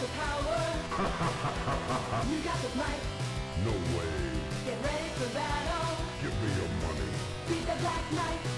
the power. You got the might. No way. Get ready for battle. Give me your money. Beat the Black Knight.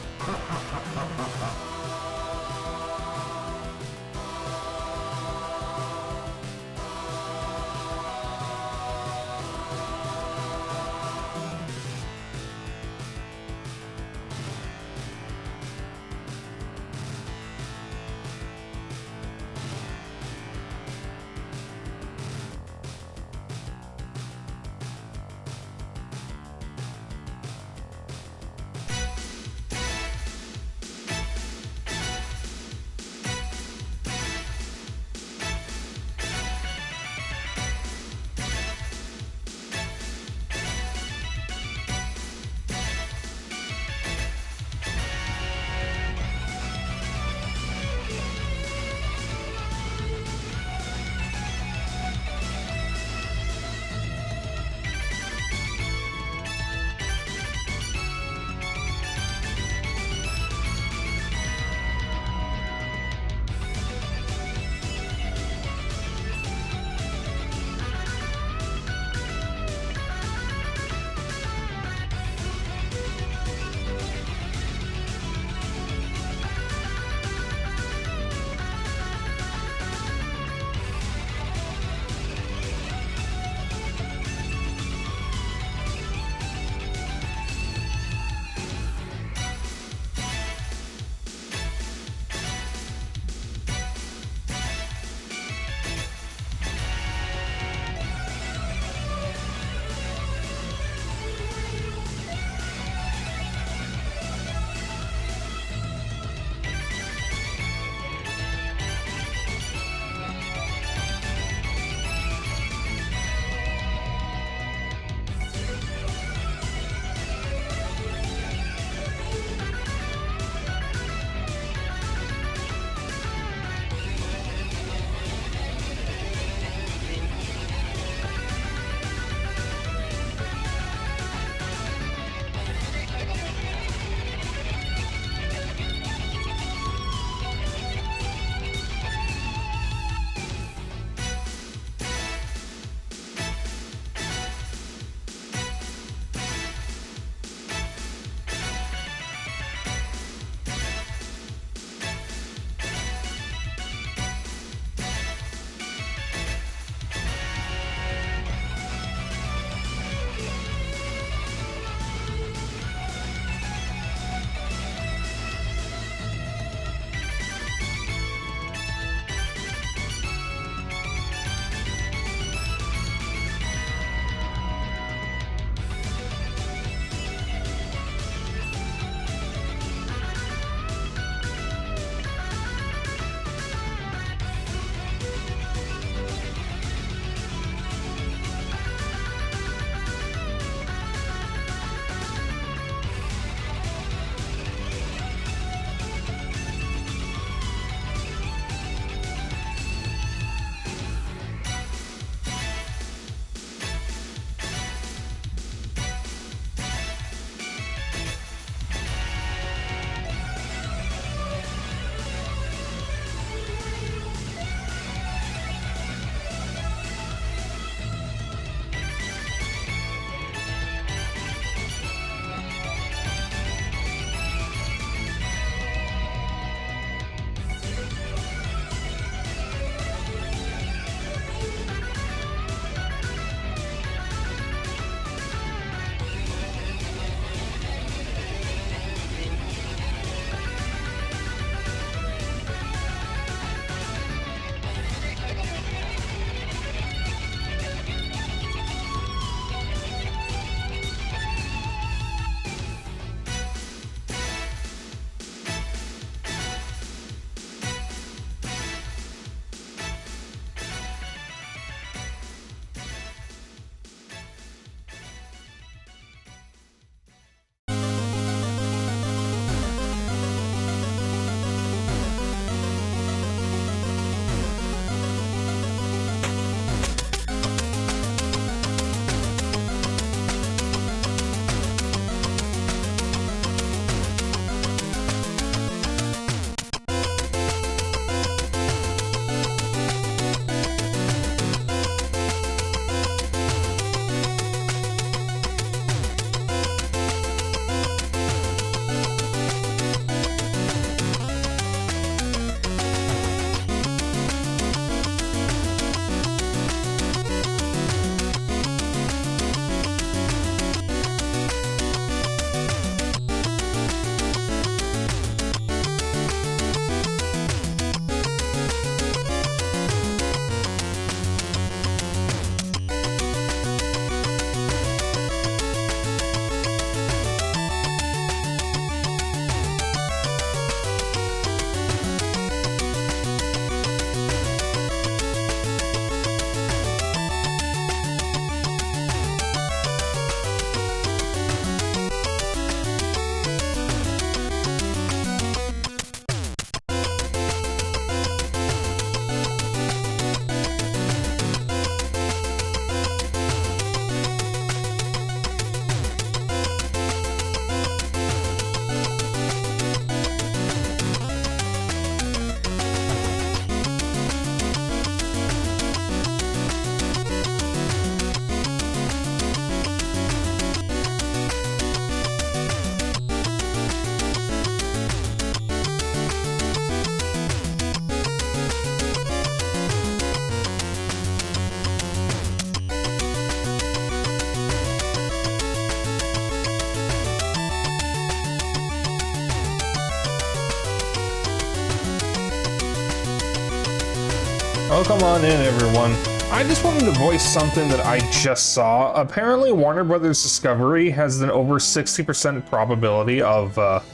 Oh, come on in, everyone. I just wanted to voice something that I just saw. Apparently, Warner Brothers Discovery has an over 60% probability of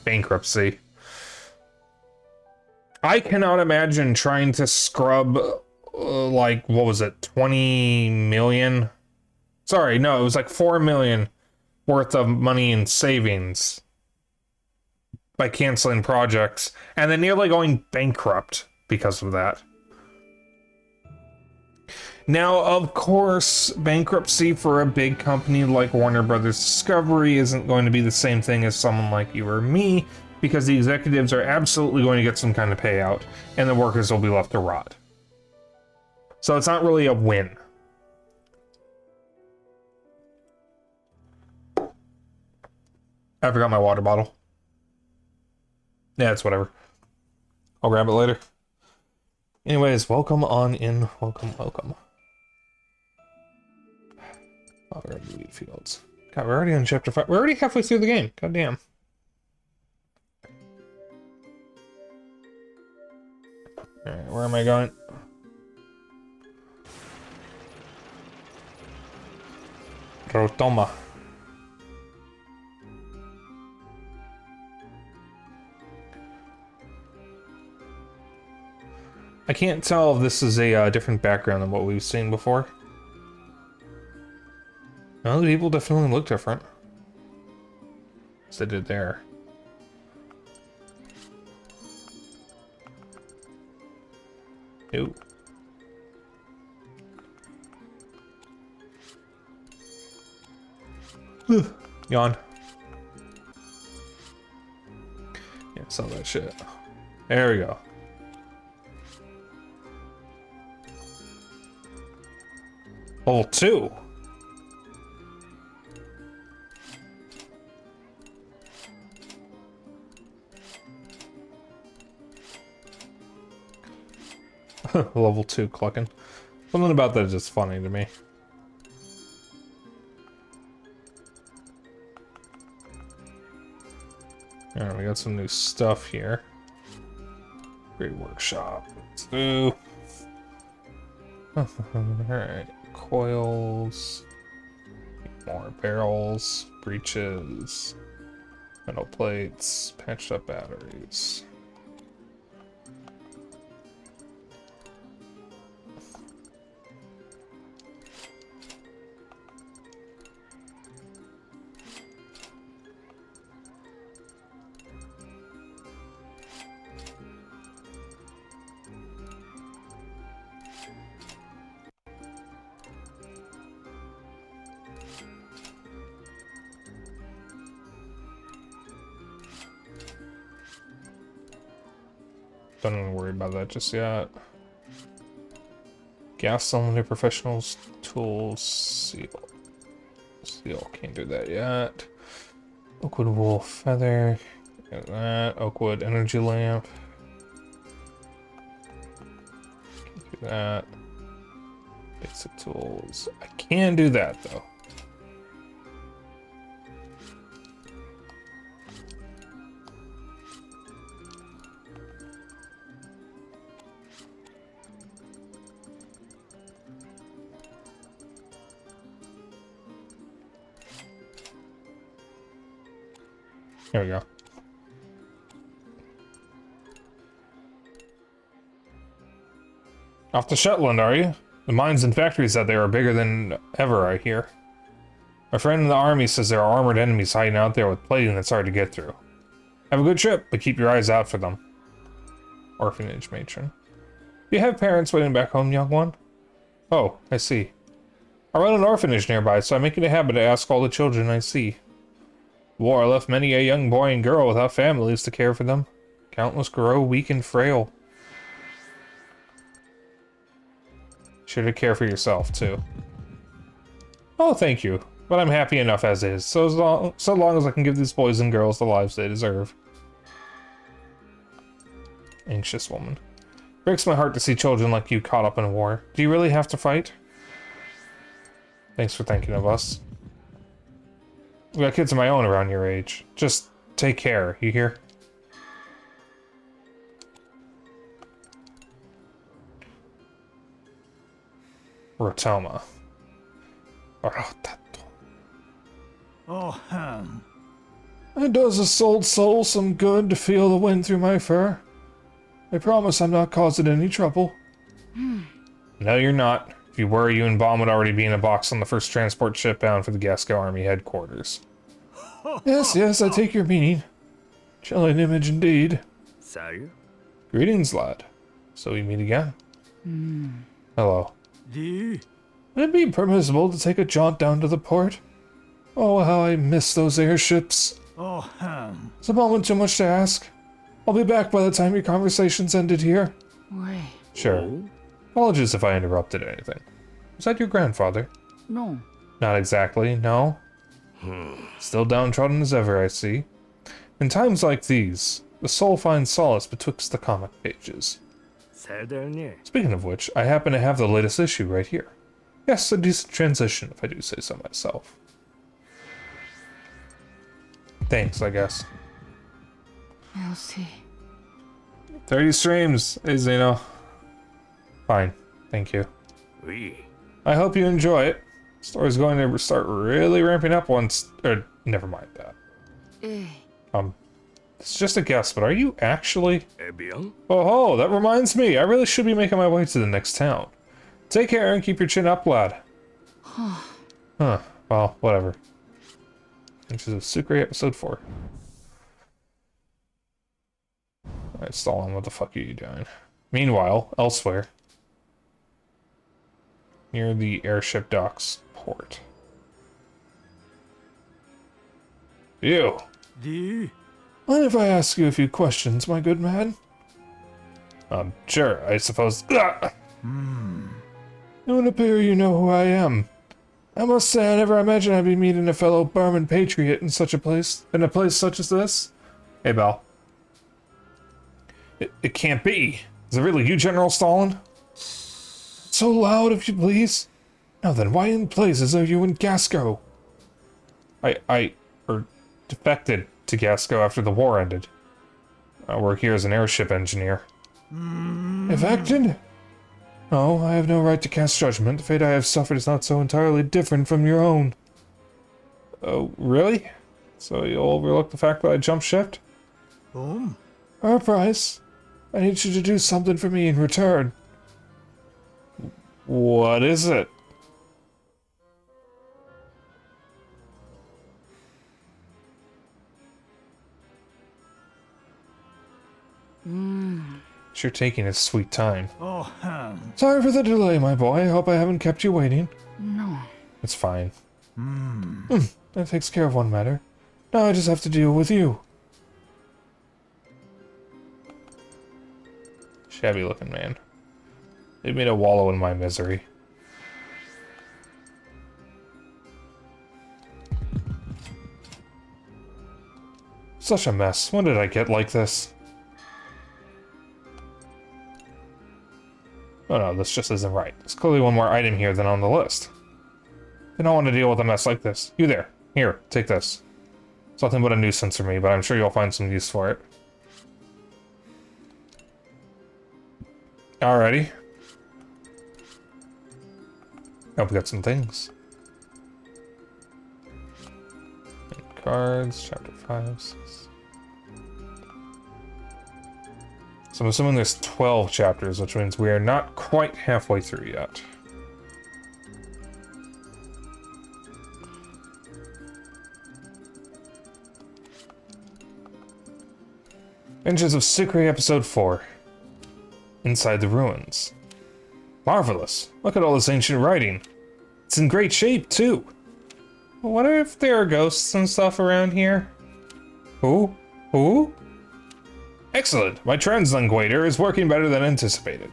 bankruptcy. I cannot imagine trying to scrub, like, what was it, 20 million? Sorry, no, it was like 4 million worth of money in savings by canceling projects, and then nearly going bankrupt because of that. Now, of course, bankruptcy for a big company like Warner Brothers Discovery isn't going to be the same thing as someone like you or me, because the executives are absolutely going to get some kind of payout, and the workers will be left to rot. So it's not really a win. I forgot my water bottle. Yeah, it's whatever. I'll grab it later. Anyways, welcome on in. Welcome, welcome. Already wheat fields. God, we're already on chapter 5. We're already halfway through the game. God damn. Alright, where am I going? Rotoma. I can't tell if this is a different background than what we've seen before. No, the people definitely look different. As they did there. Ew. Yawn. Yeah, sell that shit. There we go. Level 2. Level 2 clucking. Something about that is just funny to me. Alright, we got some new stuff here. Great workshop. Let's do. Alright, coils. More barrels, breeches, metal plates, patched up batteries. Don't even worry about that just yet. Gas cylinder, professionals, tools, seal. Seal, can't do that yet. Oakwood wool feather, got that. Oakwood energy lamp. Can't do that. Basic tools. I can do that though. There we go. Off to Shetland, are you? The mines and factories out there are bigger than ever, I hear. My friend in the army says there are armored enemies hiding out there with plating that's hard to get through. Have a good trip, but keep your eyes out for them. Orphanage matron. Do you have parents waiting back home, young one? Oh, I see. I run an orphanage nearby, so I make it a habit to ask all the children I see. War left many a young boy and girl without families to care for them. Countless grow weak and frail. Sure to care for yourself, too. Oh, thank you. But I'm happy enough as is, so long as I can give these boys and girls the lives they deserve. Anxious woman. Breaks my heart to see children like you caught up in war. Do you really have to fight? Thanks for thinking of us. I've got kids of my own around your age. Just take care, you hear? Rotoma. It does a soul some good to feel the wind through my fur. I promise I'm not causing any trouble. No, you're not. If you were, you and Bomb would already be in a box on the first transport ship bound for the Gasco Army headquarters. Yes, I take your meaning. Chilling image indeed. Greetings, lad. So we meet again. Hello. Would it be permissible to take a jaunt down to the port? Oh, how I miss those airships. Is a moment too much to ask? I'll be back by the time your conversation's ended here. Sure. Apologies if I interrupted anything. Was that your grandfather? No. Not exactly, no. Still downtrodden as ever, I see. In times like these, the soul finds solace betwixt the comic pages. Speaking of which, I happen to have the latest issue right here. Yes, a decent transition, if I do say so myself. Thanks, I guess. I'll see. 30 streams, hey Zeno. Fine, thank you. I hope you enjoy it. Story's going to start really ramping up once... never mind that. It's just a guess, but are you actually... Oh, that reminds me. I really should be making my way to the next town. Take care and keep your chin up, lad. Well, whatever. Adventures of Sucre, episode 4. Alright, Stalin, what the fuck are you doing? Meanwhile, elsewhere. Near the airship docks port. You! Mind if I ask you a few questions, my good man? Sure, I suppose. It would appear you know who I am. I must say I never imagined I'd be meeting a fellow Burman patriot in such a place, such as this. Hey, Bal. It can't be. Is it really you, General Stalin? So loud, if you please. Now then, why in places are you in Gasco? I defected to Gasco after the war ended. I work here as an airship engineer. Defected? No, I have no right to cast judgment. The fate I have suffered is not so entirely different from your own. Oh, really? So you'll overlook the fact that I jumped shipped? For a price. I need you to do something for me in return. What is it? You're taking a sweet time. Sorry for the delay, my boy. I hope I haven't kept you waiting. No. It's fine. That takes care of one matter. Now I just have to deal with you. Shabby looking man. Leave me to wallow in my misery. Such a mess. When did I get like this? Oh no, this just isn't right. There's clearly one more item here than on the list. I don't want to deal with a mess like this. You there. Here, take this. It's nothing but a nuisance for me, but I'm sure you'll find some use for it. Alrighty. Hope we got some things. Cards, chapter 5, 6. So I'm assuming there's 12 chapters, which means we are not quite halfway through yet. Adventures of Sucre, episode 4. Inside the ruins. Marvelous. Look at all this ancient writing. It's in great shape, too. I wonder if there are ghosts and stuff around here. Who? Who? Excellent. My translinguator is working better than anticipated.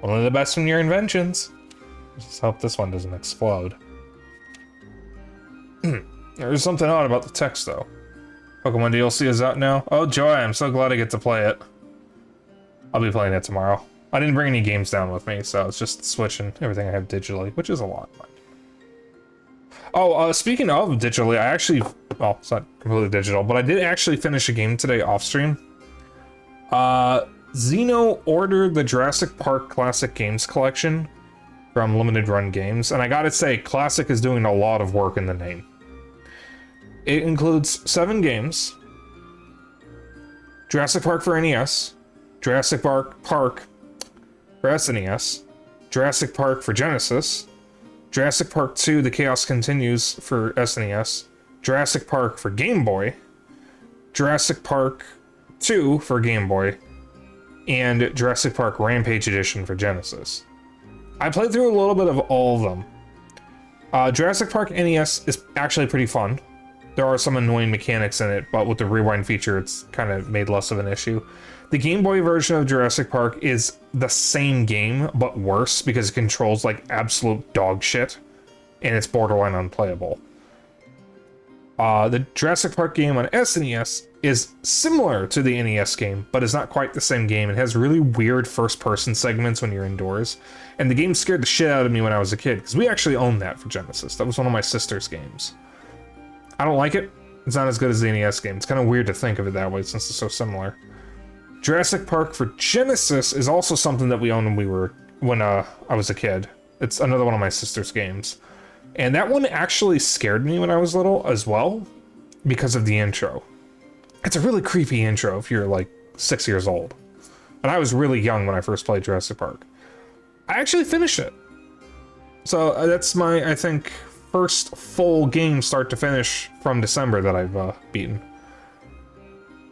Only the best from your inventions. Just hope this one doesn't explode. There's something odd about the text, though. Pokemon DLC is out now. Oh, joy, I'm so glad I get to play it. I'll be playing it tomorrow. I didn't bring any games down with me, so it's just Switch and everything I have digitally, which is a lot. Oh, speaking of digitally, I actually... Well, it's not completely digital, but I did actually finish a game today off stream. Zeno ordered the Jurassic Park Classic Games Collection from Limited Run Games, and I gotta say, Classic is doing a lot of work in the name. It includes 7 games: Jurassic Park for NES, Jurassic Park for SNES, Jurassic Park for Genesis, Jurassic Park 2: The Chaos Continues for SNES, Jurassic Park for Game Boy, Jurassic Park 2 for Game Boy, and Jurassic Park Rampage Edition for Genesis. I played through a little bit of all of them. Jurassic Park NES is actually pretty fun. There are some annoying mechanics in it, but with the rewind feature, it's kind of made less of an issue. The Game Boy version of Jurassic Park is the same game, but worse, because it controls like absolute dog shit, and it's borderline unplayable. The Jurassic Park game on SNES is similar to the NES game, but it's not quite the same game. It has really weird first-person segments when you're indoors, and the game scared the shit out of me when I was a kid, because we actually owned that for Genesis. That was one of my sister's games. I don't like it. It's not as good as the NES game. It's kind of weird to think of it that way since it's so similar. Jurassic Park for Genesis is also something that we owned when I was a kid. It's another one of my sister's games. And that one actually scared me when I was little as well, because of the intro. It's a really creepy intro if you're like 6 years old. And I was really young when I first played Jurassic Park. I actually finished it. So that's my, I think, first full game start to finish from December that I've beaten.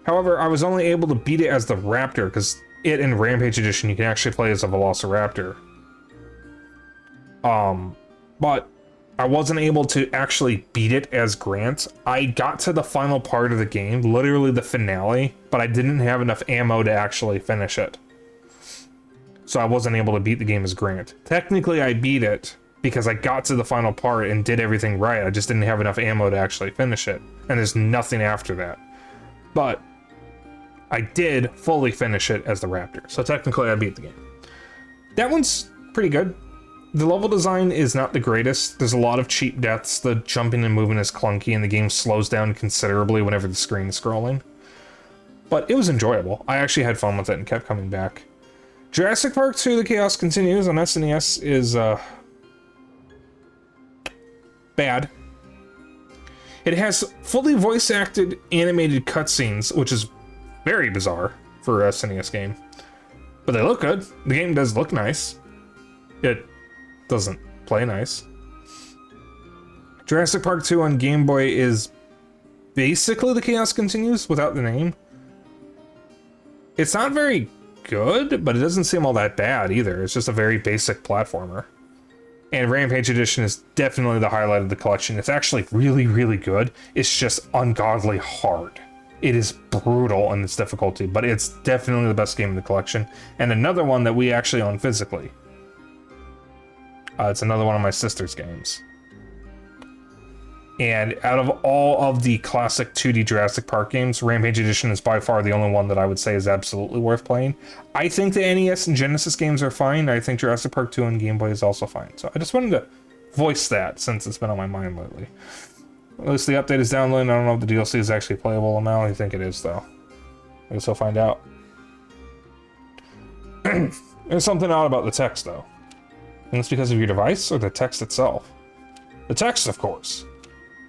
However, I was only able to beat it as the Raptor, because it in Rampage Edition you can actually play as a Velociraptor. But I wasn't able to actually beat it as Grant. I got to the final part of the game, literally the finale, but I didn't have enough ammo to actually finish it. So I wasn't able to beat the game as Grant. Technically, I beat it because I got to the final part and did everything right. I just didn't have enough ammo to actually finish it. And there's nothing after that. But I did fully finish it as the Raptor. So technically, I beat the game. That one's pretty good. The level design is not the greatest. There's a lot of cheap deaths. The jumping and moving is clunky, and the game slows down considerably whenever the screen is scrolling. But it was enjoyable. I actually had fun with it and kept coming back. Jurassic Park 2: The Chaos Continues on SNES is bad. It has fully voice-acted animated cutscenes, which is very bizarre for a SNES game. But they look good. The game does look nice. It doesn't play nice. Jurassic Park 2 on Game Boy is basically The Chaos Continues without the name. It's not very good, but it doesn't seem all that bad either. It's just a very basic platformer. And Rampage Edition is definitely the highlight of the collection. It's actually really, really good. It's just ungodly hard. It is brutal in its difficulty, but it's definitely the best game in the collection. And another one that we actually own physically. It's another one of my sister's games. And out of all of the classic 2D Jurassic Park games, Rampage Edition is by far the only one that I would say is absolutely worth playing. I think the NES and Genesis games are fine. I think Jurassic Park 2 on Game Boy is also fine. So I just wanted to voice that since it's been on my mind lately. At least the update is downloading. I don't know if the DLC is actually playable now. I think it is, though. I guess I'll find out. There's something odd about the text, though. And it's because of your device or the text itself? The text, of course.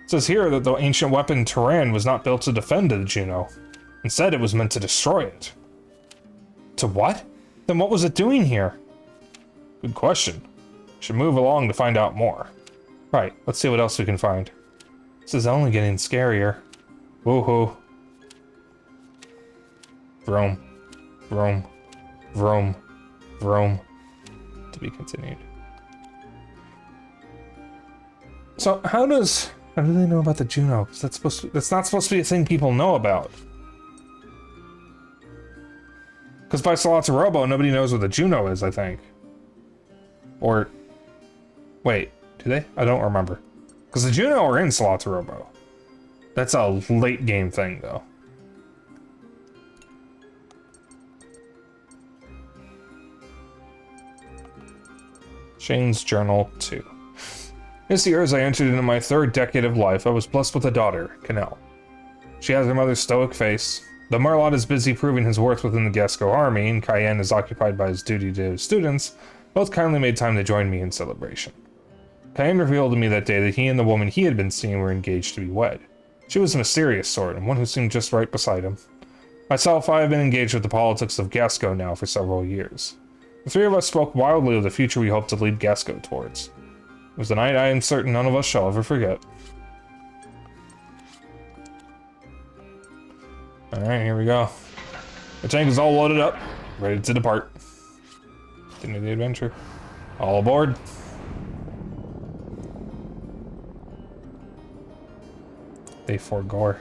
It says here that the ancient weapon Terran was not built to defend the Juno. Instead, it was meant to destroy it. To what? Then what was it doing here? Good question. Should move along to find out more. Right, let's see what else we can find. This is only getting scarier. Woohoo. Vroom. Vroom. Vroom. Vroom. To be continued. So how do they know about the Juno? That's not supposed to be a thing people know about. Because by Salazar Robo, nobody knows what the Juno is, I think. Or wait, do they? I don't remember. Because the Juno are in Salazar Robo. That's a late game thing, though. Shane's Journal 2. This year, as I entered into my 3rd decade of life, I was blessed with a daughter, Canel. She has her mother's stoic face. Though Marlot is busy proving his worth within the Gasco army, and Cayenne is occupied by his duty to his students, Both kindly made time to join me in celebration. Kyan revealed to me that day that he and the woman he had been seeing were engaged to be wed. She was a mysterious sort, and one who seemed just right beside him. Myself, I have been engaged with the politics of Gasco now for several years. The three of us spoke wildly of the future we hoped to lead Gasco towards. It was a night I am certain none of us shall ever forget. Alright, here we go. The tank is all loaded up, ready to depart. Continue the adventure. All aboard. Day 4 gore.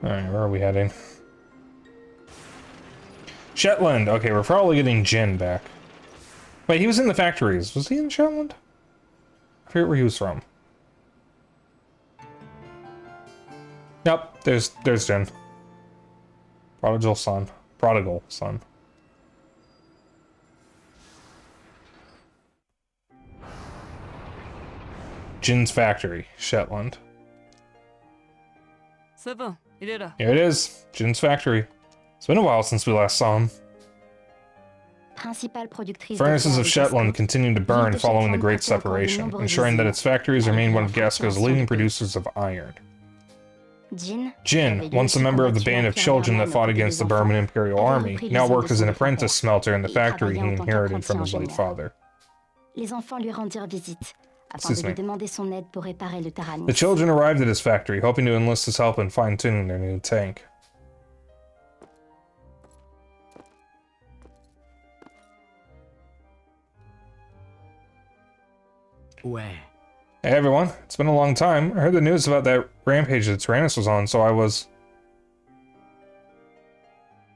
Alright, where are we heading? Shetland! Okay, we're probably getting Jin back. Wait, he was in the factories. Was he in Shetland? I forget where he was from. Yep, there's Jin. Prodigal son. Prodigal son. Jin's factory, Shetland. C'est bon, il est là. Here it is, Jin's factory. It's been a while since we last saw him. Furnaces of Shetland continue to burn following the Great Separation, ensuring that its factories remain one of Gasco's leading producers of iron. Jin, once a member of the band of children that fought against the Burman Imperial Army, now worked as an apprentice smelter in the factory he inherited from his late father. Excuse me. The children arrived at his factory, hoping to enlist his help in fine-tuning their new tank. Hey everyone, it's been a long time. I heard the news about that rampage that Tyrannus was on, so I was...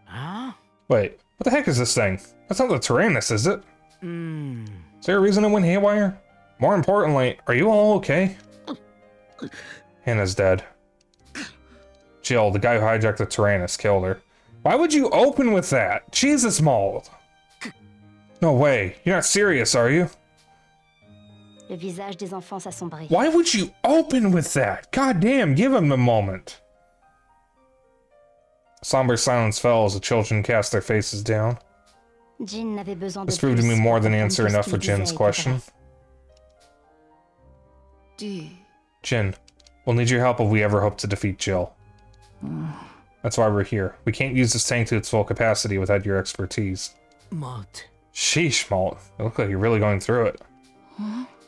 Huh? Wait, what the heck is this thing? That's not the Tyrannus, is it? Is there a reason it went haywire? More importantly, are you all okay? Hannah's dead. Jill, the guy who hijacked the Tyrannus, killed her. Why would you open with that? Jesus, Maul! No way. You're not serious, are you? Why would you open with that? God damn, give him a moment. Somber silence fell as the children cast their faces down. This proved to be more than answer enough for Jin's question. Jin, we'll need your help if we ever hope to defeat Jill. That's why we're here. We can't use this tank to its full capacity without your expertise. Malt. Sheesh, Malt. You look like you're really going through it.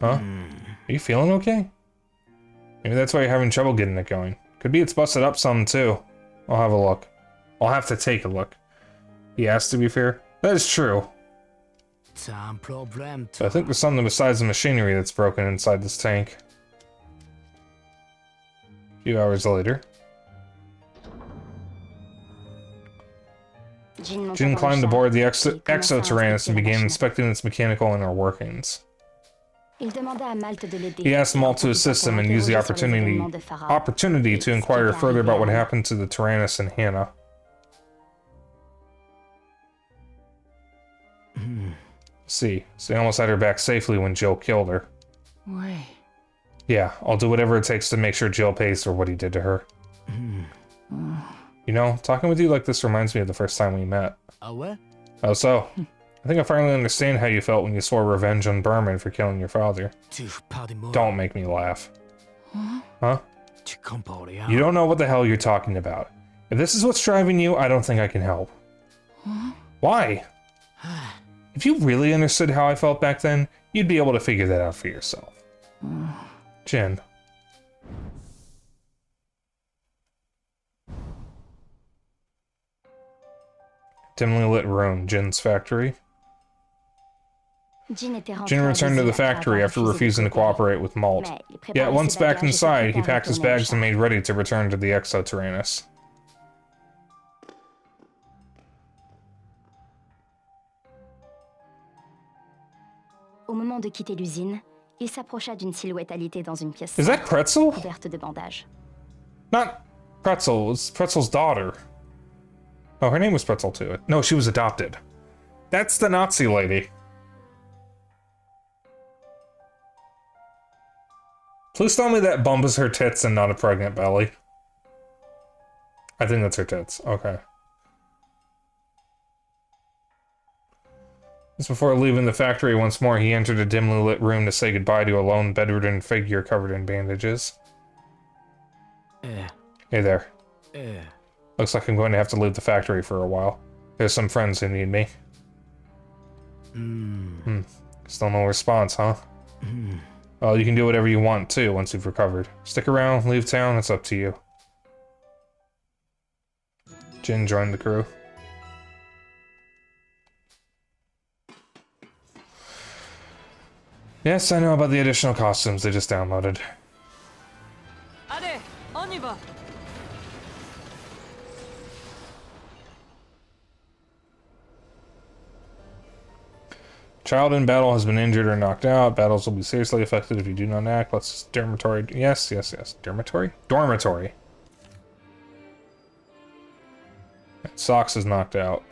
Huh? Are you feeling okay? Maybe that's why you're having trouble getting it going. Could be it's busted up some too. I'll have a look. I'll have to take a look. He asked, to be fair. That is true. But I think there's something besides the machinery that's broken inside this tank. A few hours later. Jin climbed aboard the Exo-Tyrannus and began inspecting its mechanical inner workings. He asked Malt to assist him and use the opportunity to inquire further about what happened to the Tyrannus and Hannah. See, so they almost had her back safely when Jill killed her. Yeah, I'll do whatever it takes to make sure Jill pays for what he did to her. You know, talking with you like this reminds me of the first time we met. How so? I think I finally understand how you felt when you swore revenge on Burman for killing your father. Don't make me laugh. Huh? You don't know what the hell you're talking about. If this is what's driving you, I don't think I can help. Why? If you really understood how I felt back then, you'd be able to figure that out for yourself. Jin. Dimly lit room, Jin's factory. Jin returned to the factory after refusing to cooperate with Malt. Yet once back inside, he packed his bags and made ready to return to the Exo-Tyrannus. Is that Pretzel? Not Pretzel, it's Pretzel's daughter. Oh, her name was Pretzel too. No, she was adopted. That's the Nazi lady. Please tell me that bump is her tits and not a pregnant belly. I think that's her tits. Okay. Just before leaving the factory once more, he entered a dimly lit room to say goodbye to a lone bedridden figure covered in bandages. Hey there. Looks like I'm going to have to leave the factory for a while. There's some friends who need me. Still no response, huh? Well, you can do whatever you want, too, once you've recovered. Stick around, leave town, it's up to you. Jin joined the crew. Yes, I know about the additional costumes they just downloaded. Allez, on y va. Child in battle has been injured or knocked out. Battles will be seriously affected if you do not act. Let's dormitory. Yes, yes, yes. Dormitory? Dormitory. Socks is knocked out.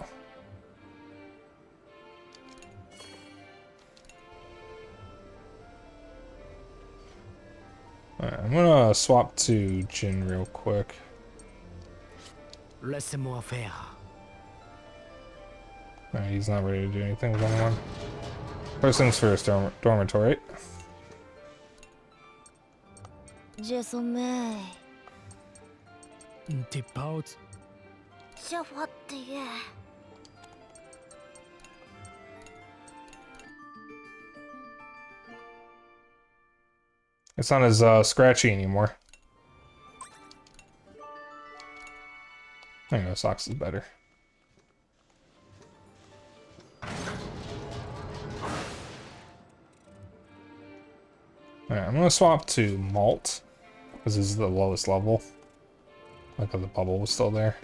Alright, I'm gonna swap to Jin real quick. Laissez-moi faire. Alright, he's not ready to do anything with anyone. First things first, dormitory. J'ai sommeil. T'es pas... J'ai fatigué. It's not as scratchy anymore. There you go, socks is better. Alright, I'm gonna swap to Malt, because this is the lowest level. Like how the bubble was still there.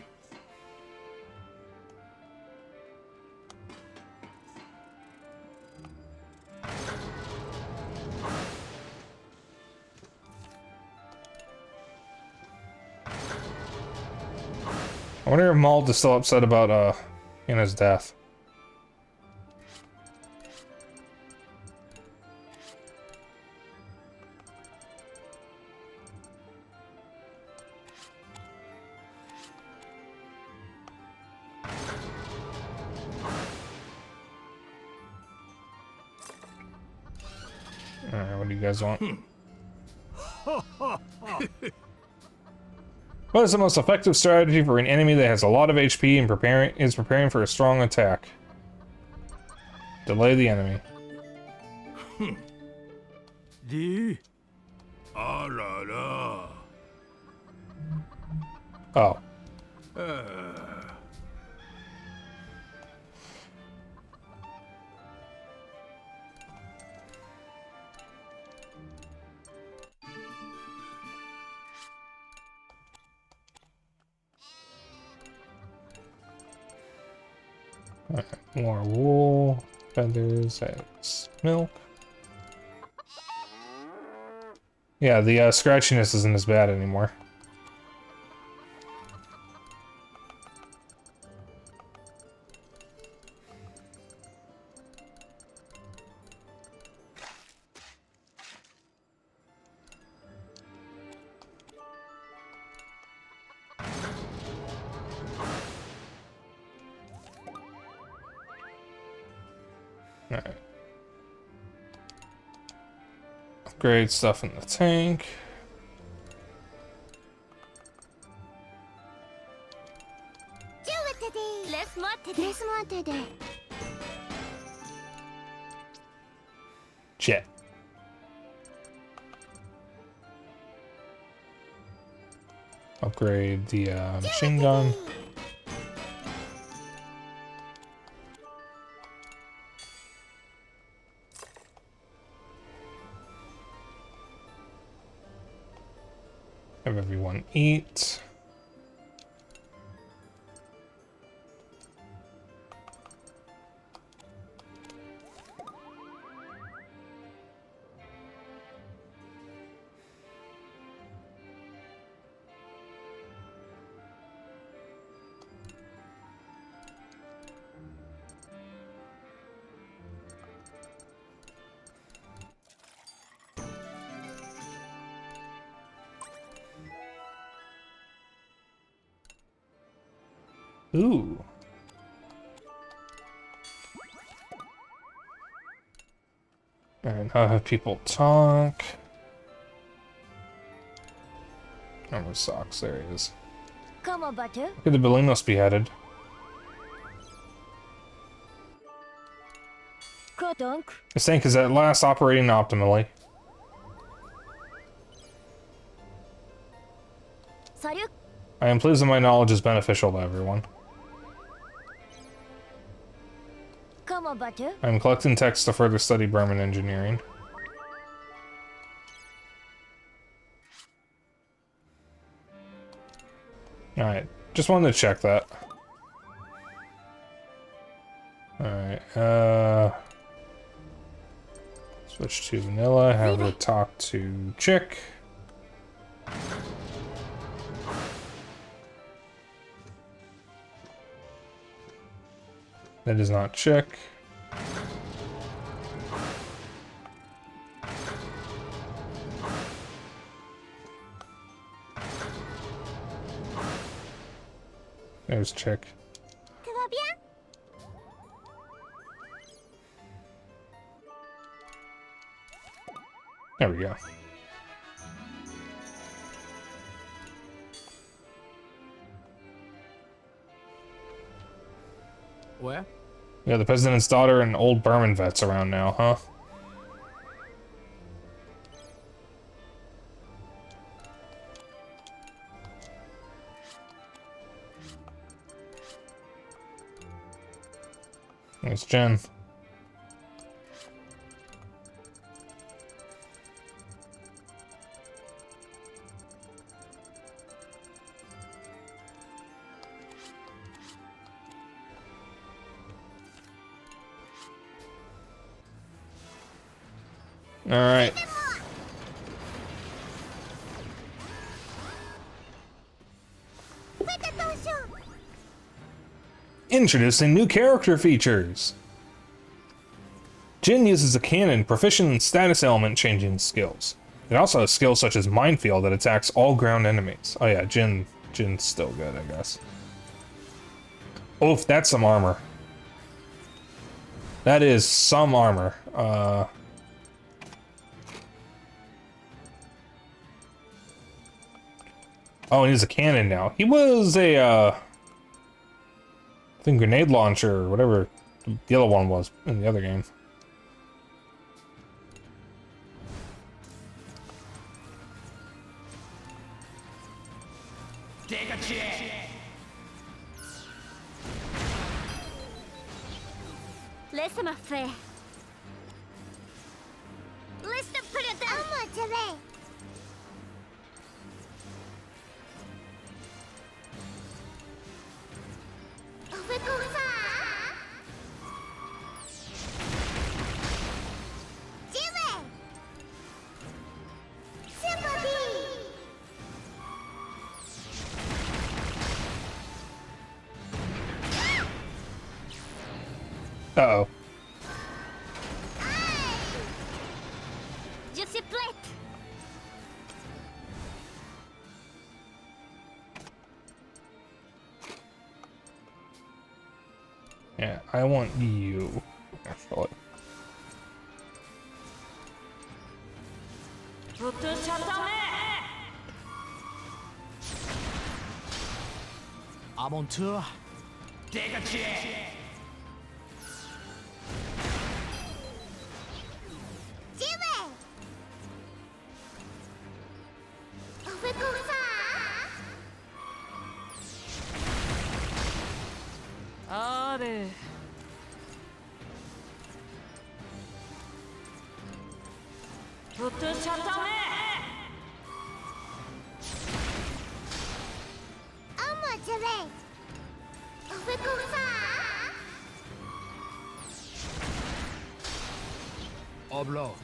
I wonder if Malt is still upset about Anna's death. Alright, what do you guys want? What is the most effective strategy for an enemy that has a lot of HP and is preparing for a strong attack? Delay the enemy. Oh. Alright, more wool, feathers, eggs, milk. Yeah, the scratchiness isn't as bad anymore. Alright. Upgrade stuff in the tank. Jet. Upgrade the machine gun. Have everyone eat. Ooh. Alright, I'll have people talk. Number socks, there he is. Come on, Batu. Look at the Bellinos beheaded. Krotonk. This tank is at last operating optimally. Salut. I am pleased that my knowledge is beneficial to everyone. Come on, Batu. I am collecting texts to further study Burman engineering. Alright, just wanted to check that. Alright, switch to vanilla, have her talk to Chick. That is not Chick. There's Chick. Tout va bien? There we go. Where? Yeah, the president's daughter and old Burman vet's around now, huh? There's Jen. All right. Introducing new character features. Jin uses a cannon proficient in status element changing skills. It also has skills such as Minefield that attacks all ground enemies. Oh yeah, Jin's still good, I guess. Oof, that's some armor. That is some armor. Oh, and he's a cannon now. He was a, I think grenade launcher or whatever the other one was in the other game. Laisse-moi faire. Laisse-le plus d'un. À moi, je vais. On fait comme ça. J'y vais. C'est parti. Uh-oh. Je suis prête. Yeah, I want you, actually. I'm on tour. J'y vais. On fait comme ça. Allez. À moi, je vais. On fait comme ça. Oblong.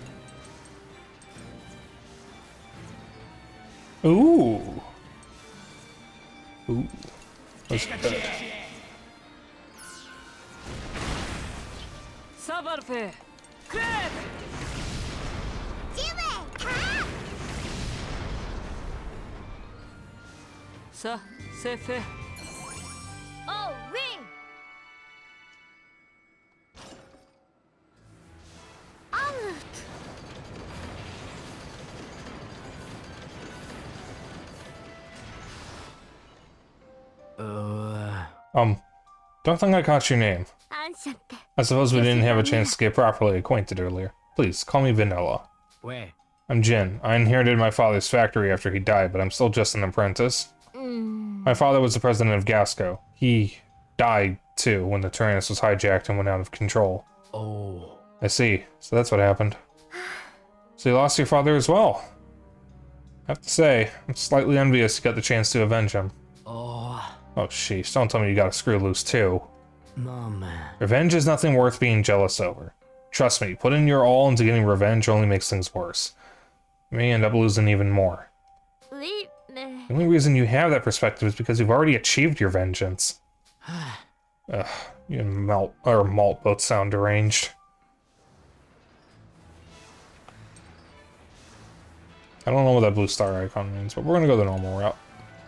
Ooh. Ooh. That's good. Savarfe. Quick. J'y vais. Ah. Ça, c'est fait. Oh oui. En route. Don't think I caught your name. アンシャって I suppose we didn't have a chance to get properly acquainted earlier. Please, call me Vanilla. Where? I'm Jin. I inherited my father's factory after he died, but I'm still just an apprentice. My father was the president of Gasco. He died, too, when the Tyrannus was hijacked and went out of control. Oh. I see. So that's what happened. So you lost your father as well. I have to say, I'm slightly envious you got the chance to avenge him. Oh. Oh, sheesh. Don't tell me you got a screw loose, too. Mama. Revenge is nothing worth being jealous over. Trust me, putting your all into getting revenge only makes things worse. You may end up losing even more. ウィね The only reason you have that perspective is because you've already achieved your vengeance. Ugh, you and Malt both sound deranged. I don't know what that blue star icon means, but we're gonna go the normal route.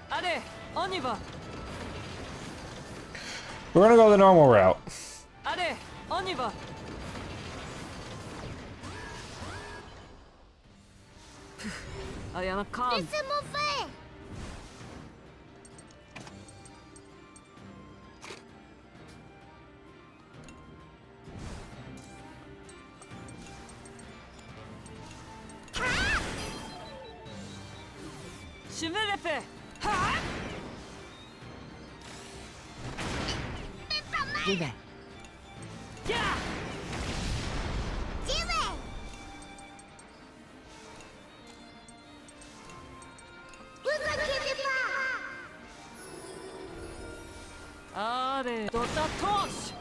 あれ、オニバ。 We're gonna go the normal route. あれ、オニバ。I am a リ calm. スモフェ シュメレペ。はあ。ギベ。ギャー。ジム あれ、ドタトーシ。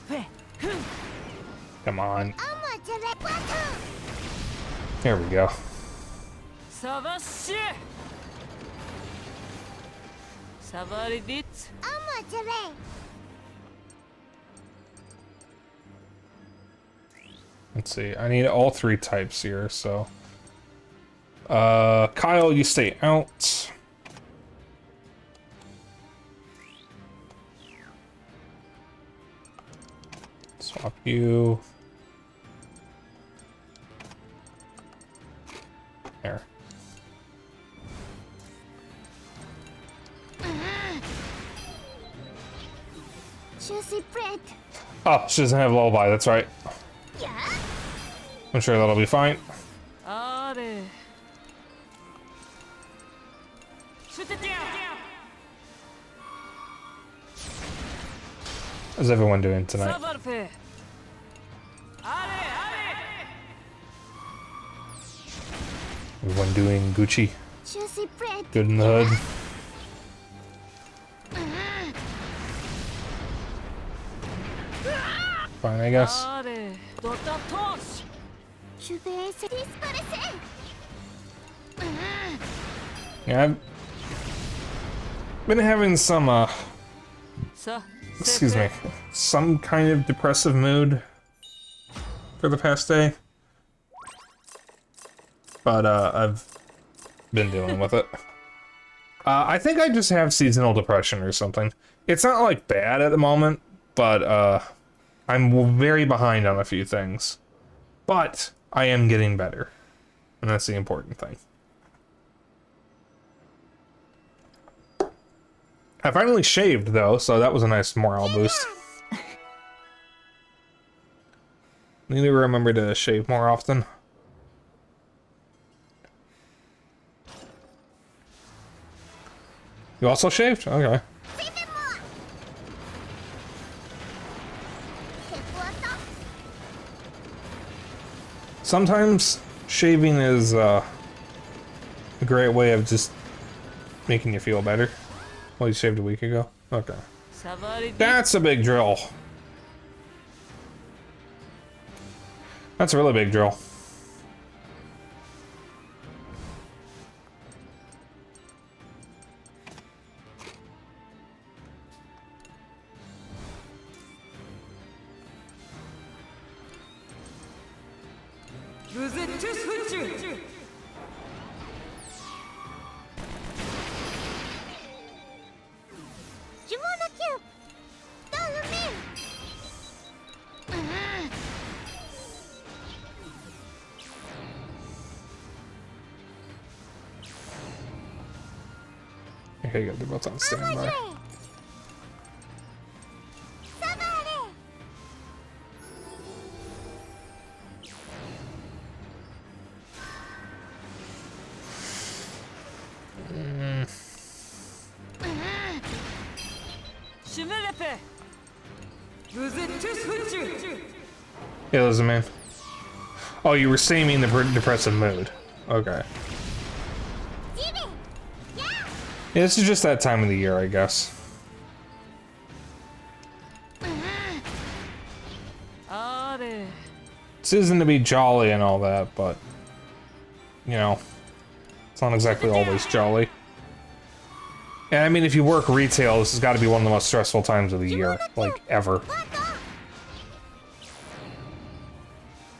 フェ、フン。 Come on. アマジェレバト Here we go. サバシ。サバリビッツ。アマジェレ Let's see. I need all three types here, so. Kyle, you stay out. Swap you. There. Juicy bread Oh, she doesn't have lullaby, that's right. や I'm sure that'll be fine. あれ。シュテティア。 How's everyone doing サ tonight? バルフェ。あれ、あ Everyone doing Gucci? Juicy bread Good in the hood? Fine, I れ。 guess. あれ、ドタトーシ。シュベーセディスパレセ Yeah, I've been having some, さ、 excuse me, some kind of depressive mood for the past day. But, I've been dealing with it. I think I just have seasonal depression or something. It's not, like, bad at the moment, but, I'm very behind on a few things. But I am getting better. And that's the important thing. I finally shaved, though, so that was a nice morale boost. Need to remember to shave more often. You also shaved? Okay. セベモアテポアタ Sometimes shaving is a great way of just making you feel better. Well, you shaved a week ago? Okay. サバリビッツ。 That's a big drill. That's a really big drill. Okay, good. They're both on standby. Shimelepe. Buzetsuchu. Yeah, listen, man. Oh, you were saying me in the depressive mood. Okay. Jimmy! Yeah! Yeah, this is just that time of the year, I guess. Are. This isn't to be jolly and all that, but you know, it's not exactly always jolly. And I mean, if you work retail, this has got to be one of the most stressful times of the year, like ever.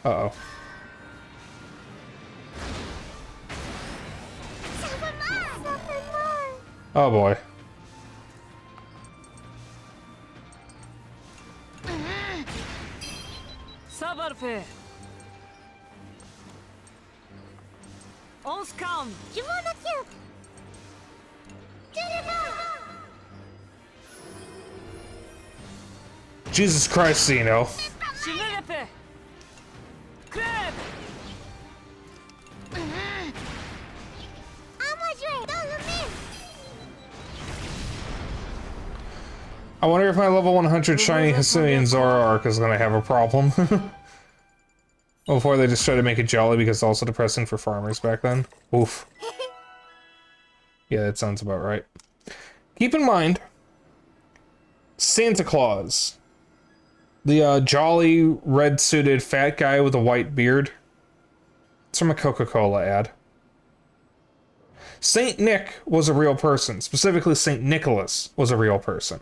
Uh-oh. Oh boy. Sabarfe. Onskam. Kimono cube! Jesus Christ, Zeno. Shimelepe. Crab. I wonder if my level 100 shiny Hisuian Zora arc is gonna have a problem. Before they just try to make it jolly because it's also depressing for farmers back then. Oof. Yeah, that sounds about right. Keep in mind, Santa Claus. The jolly, red-suited fat guy with a white beard. It's from a Coca-Cola ad. Saint Nick was a real person. Specifically, Saint Nicholas was a real person.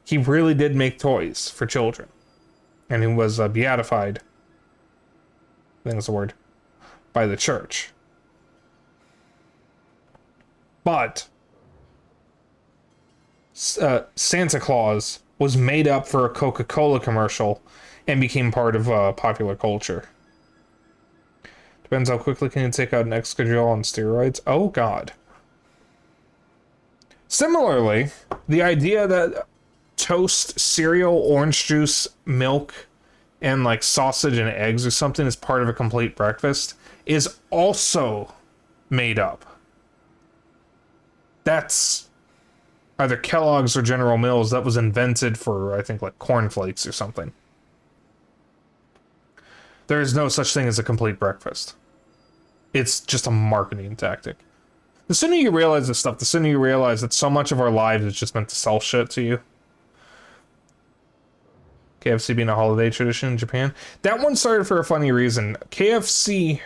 He really did make toys for children. And he was beatified, I think that's the word, by the church. But Santa Claus was made up for a Coca-Cola commercial and became part of popular culture. Depends how quickly can you take out an Excadrill on steroids. Oh god. Similarly, the idea that toast, cereal, orange juice, milk, and like sausage and eggs or something is part of a complete breakfast is also made up. That's either Kellogg's or General Mills. That was invented for, I think, like cornflakes or something. There is no such thing as a complete breakfast. It's just a marketing tactic. The sooner you realize this stuff, the sooner you realize that so much of our lives is just meant to sell shit to you. KFC being a holiday tradition in Japan. That one started for a funny reason. KFC,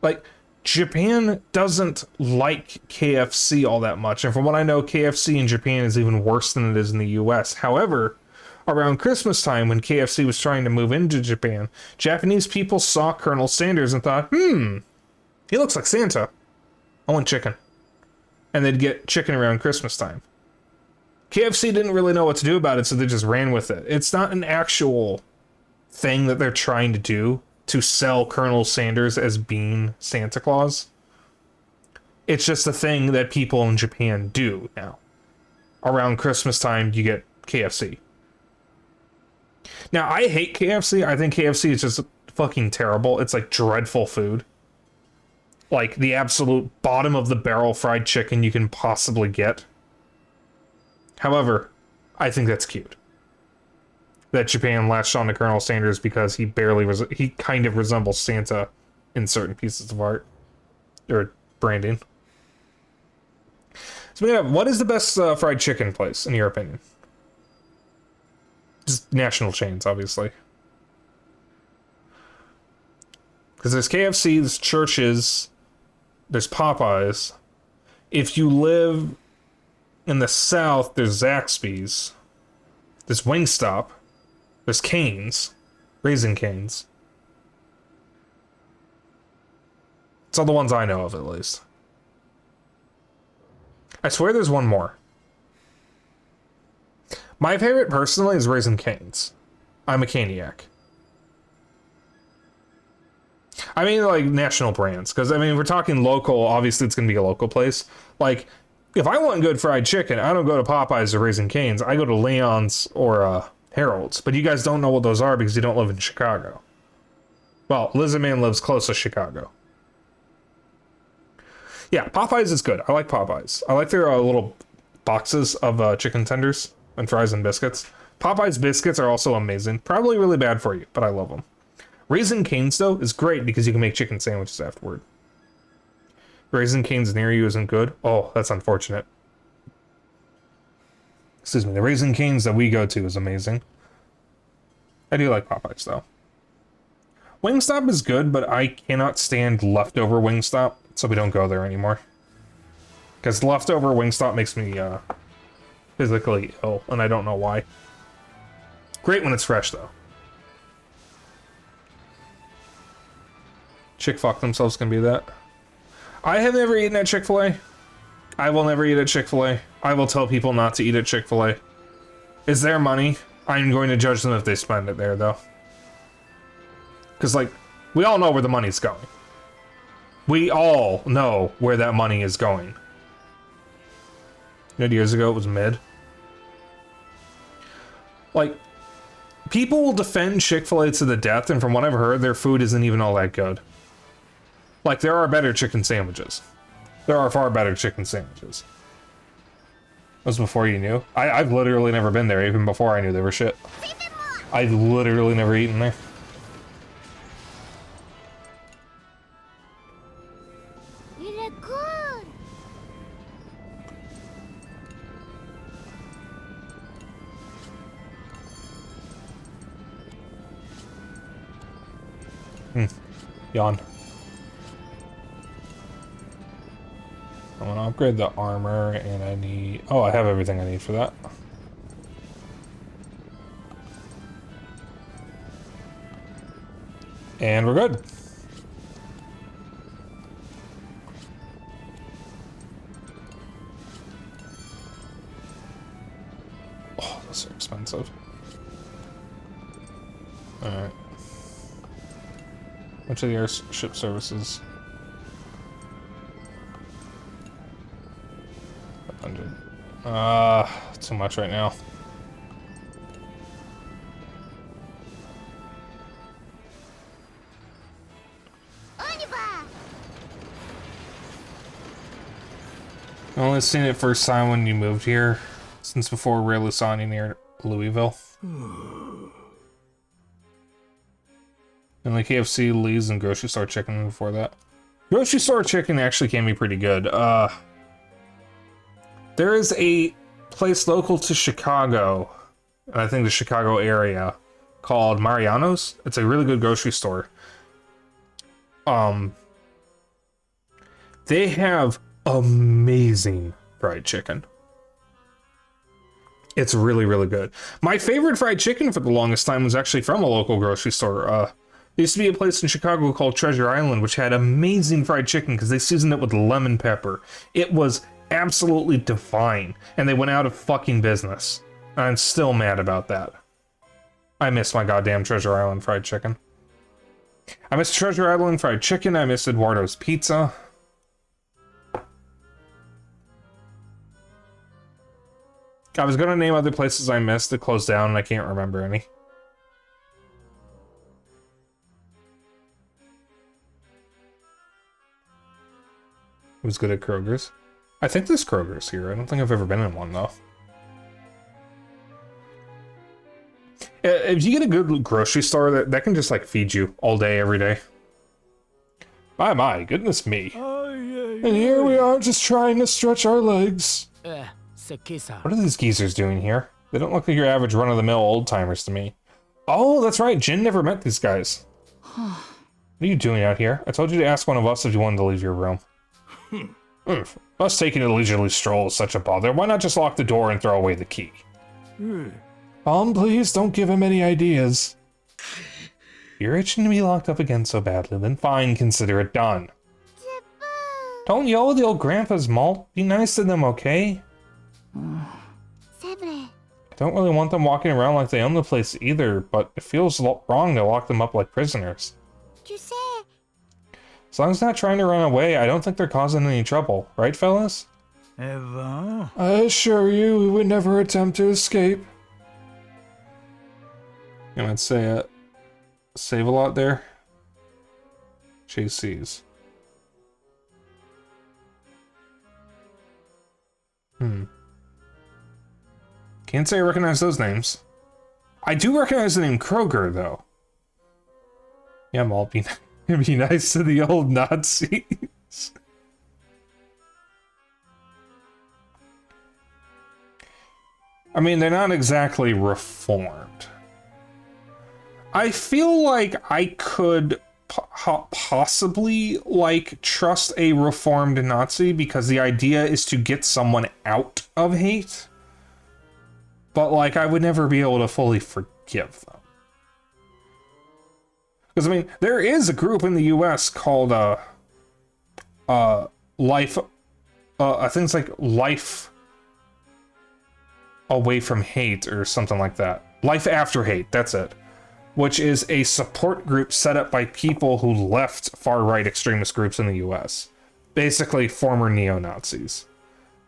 like, Japan doesn't like KFC all that much. And from what I know, KFC in Japan is even worse than it is in the US. However, around Christmas time, when KFC was trying to move into Japan, Japanese people saw Colonel Sanders and thought, he looks like Santa. I want chicken. And they'd get chicken around Christmas time. KFC didn't really know what to do about it, so they just ran with it. It's not an actual thing that they're trying to do to sell Colonel Sanders as being Santa Claus. It's just a thing that people in Japan do now. Around Christmas time, you get KFC. Now, I hate KFC. I think KFC is just fucking terrible. It's like dreadful food. Like the absolute bottom of the barrel fried chicken you can possibly get. However, I think that's cute. That Japan latched on to Colonel Sanders because he he kind of resembles Santa in certain pieces of art. Or branding. So, what is the best fried chicken place, in your opinion? Just national chains, obviously. Because there's KFC, there's Church's, there's Popeyes. If you live in the South, there's Zaxby's. There's Wingstop. There's Cane's. Raising Cane's. It's all the ones I know of, at least. I swear there's one more. My favorite, personally, is Raising Cane's. I'm a Caniac. I mean, like, national brands. Because, I mean, if we're talking local, obviously it's going to be a local place. Like, if I want good fried chicken, I don't go to Popeyes or Raising Cane's. I go to Leon's or Harold's. But you guys don't know what those are because you don't live in Chicago. Well, Lizard Man lives close to Chicago. Yeah, Popeyes is good. I like Popeyes. I like their little boxes of chicken tenders. and fries and biscuits. Popeye's biscuits are also amazing. Probably really bad for you, but I love them. Raising Cane's, though, is great because you can make chicken sandwiches afterward. Raising Cane's near you isn't good. Oh, that's unfortunate. Excuse me. The Raising Cane's that we go to is amazing. I do like Popeye's, though. Wingstop is good, but I cannot stand leftover Wingstop, so we don't go there anymore. Because leftover Wingstop makes me physically ill, and I don't know why. Great when it's fresh, though. Chick fuck themselves can be that. I have never eaten at Chick-fil-A. I will never eat at Chick-fil-A. I will tell people not to eat at Chick-fil-A. It's their money. I'm going to judge them if they spend it there, though. Because, like, we all know where the money's going. We all know where that money is going. You know, years ago it was mid. Like, people will defend Chick-fil-A to the death, and from what I've heard, their food isn't even all that good. Like, there are better chicken sandwiches. There are far better chicken sandwiches. That was before you knew. I've literally never been there, even before I knew they were shit. I've literally never eaten there. You're good. Yawn. I'm gonna upgrade the armor, and I need... Oh, I have everything I need for that. And we're good. Oh, those are expensive. Alright. Which of the airship services? 500. Too much right now. I only seen it first time when you moved here, since before rarely saw any near Louisville. And the KFC, Lee's, and grocery store chicken before that. Grocery store chicken actually can be pretty good. There is a place local to Chicago, and I think the Chicago area, called Mariano's. It's a really good grocery store. They have amazing fried chicken. It's really, really good. My favorite fried chicken for the longest time was actually from a local grocery store. There used to be a place in Chicago called Treasure Island, which had amazing fried chicken because they seasoned it with lemon pepper. It was absolutely divine, and they went out of fucking business. I'm still mad about that. I miss my goddamn Treasure Island fried chicken. I miss Treasure Island fried chicken. I miss Eduardo's Pizza. I was gonna name other places I missed that closed down, and I can't remember any. It was good at Kroger's. I think there's Kroger's here. I don't think I've ever been in one, though. If you get a good grocery store, that can just, like, feed you all day, every day. My, goodness me. And here we are just trying to stretch our legs. What are these geezers doing here? They don't look like your average run-of-the-mill old-timers to me. Oh, that's right. Jin never met these guys. What are you doing out here? I told you to ask one of us if you wanted to leave your room. Us taking a leisurely stroll is such a bother. Why not just lock the door and throw away the key? Please don't give him any ideas. You're itching to be locked up again so badly, then fine, consider it done. Don't yell at the old grandpa's malt. Be nice to them, okay? I don't really want them walking around like they own the place either, but it feels wrong to lock them up like prisoners. As long as they're not trying to run away, I don't think they're causing any trouble. Right, fellas? I assure you, we would never attempt to escape. You might say save a lot there. JC's. Can't Can't say I recognize those names. I do recognize the name Kroger, though. Yeah, Maul, be nice to the old Nazis. I mean, they're not exactly reformed. I feel like I could possibly, like, trust a reformed Nazi because the idea is to get someone out of hate. But, like, I would never be able to fully forgive them. Because, I mean, there is a group in the US called, Life, I think it's like Life Away from Hate or something like that. Life After Hate, that's it. Which is a support group set up by people who left far-right extremist groups in the US. Basically, former neo-Nazis.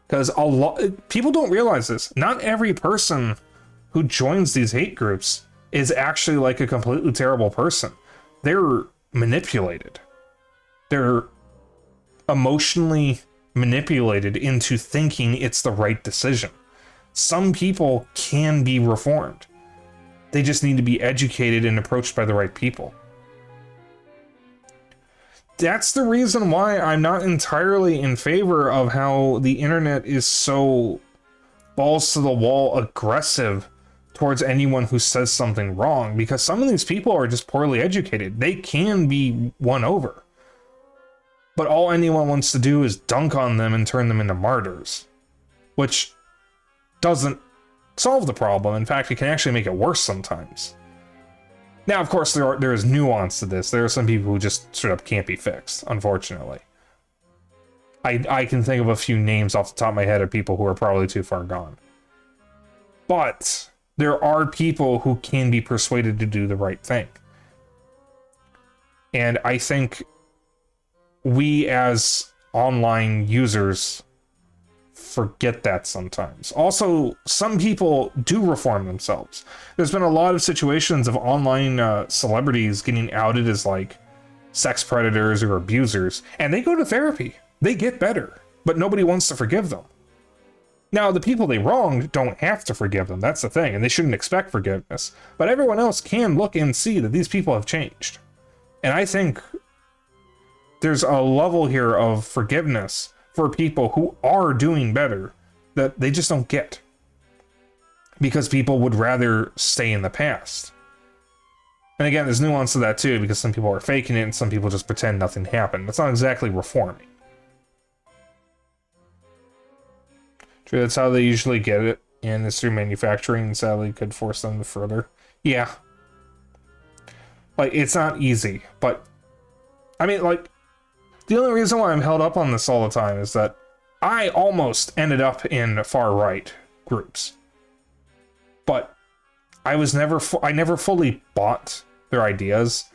Because a lot people don't realize this. Not every person who joins these hate groups is actually like a completely terrible person. They're manipulated. They're emotionally manipulated into thinking it's the right decision. Some people can be reformed. They just need to be educated and approached by the right people. That's the reason why I'm not entirely in favor of how the internet is so balls to the wall aggressive towards anyone who says something wrong, because some of these people are just poorly educated. They can be won over. But all anyone wants to do is dunk on them and turn them into martyrs, which doesn't solve the problem. In fact, it can actually make it worse sometimes. Now, of course, there is nuance to this. There are some people who just straight up can't be fixed, unfortunately. I can think of a few names off the top of my head of people who are probably too far gone. But there are people who can be persuaded to do the right thing. And I think we as online users forget that sometimes. Also, some people do reform themselves. There's been a lot of situations of online celebrities getting outed as like sex predators or abusers, and they go to therapy. They get better, but nobody wants to forgive them. Now, the people they wronged don't have to forgive them. That's the thing, and they shouldn't expect forgiveness. But everyone else can look and see that these people have changed. And I think there's a level here of forgiveness for people who are doing better that they just don't get, because people would rather stay in the past. And again, there's nuance to that too, because some people are faking it and some people just pretend nothing happened. That's not exactly reforming. True, that's how they usually get it, and it's through manufacturing, and sadly could force them to further. Yeah. Like, it's not easy, but I mean, like, the only reason why I'm held up on this all the time is that I almost ended up in far-right groups. But I never fully bought their ideas.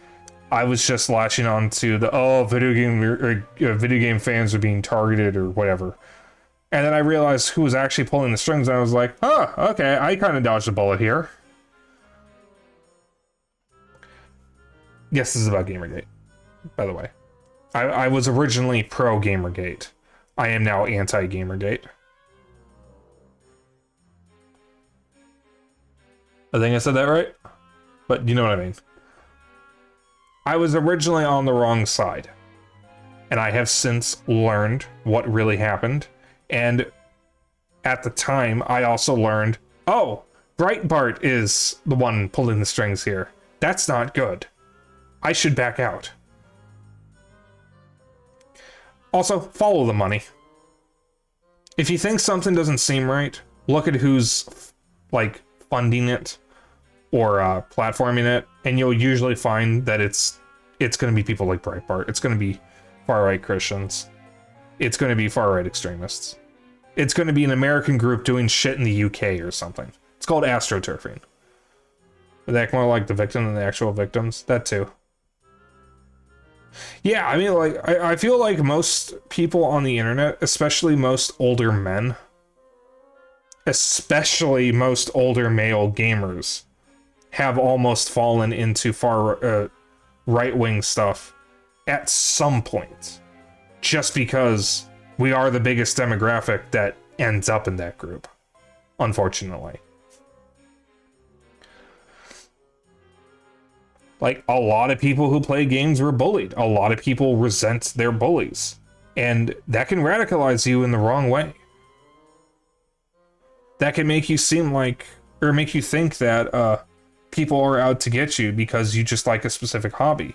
I was just latching on to the, video game fans are being targeted or whatever. And then I realized who was actually pulling the strings, and I was like, oh, okay, I kind of dodged a bullet here. Yes, this is about Gamergate, by the way. I was originally pro-Gamergate. I am now anti-Gamergate. I think I said that right? But you know what I mean. I was originally on the wrong side. And I have since learned what really happened. And at the time, I also learned, oh, Breitbart is the one pulling the strings here. That's not good. I should back out. Also, follow the money. If you think something doesn't seem right, look at who's, like, funding it or platforming it, and you'll usually find that it's going to be people like Breitbart. It's going to be far-right Christians. It's going to be far-right extremists. It's going to be an American group doing shit in the UK or something. It's called astroturfing. Would they act more like the victim than the actual victims? That too. Yeah, I mean, like, I feel like most people on the internet, especially most older men, especially most older male gamers, have almost fallen into far right-wing stuff at some point. Just because we are the biggest demographic that ends up in that group, unfortunately. Like, a lot of people who play games were bullied. A lot of people resent their bullies. And that can radicalize you in the wrong way. That can make you seem like, or make you think that people are out to get you because you just like a specific hobby.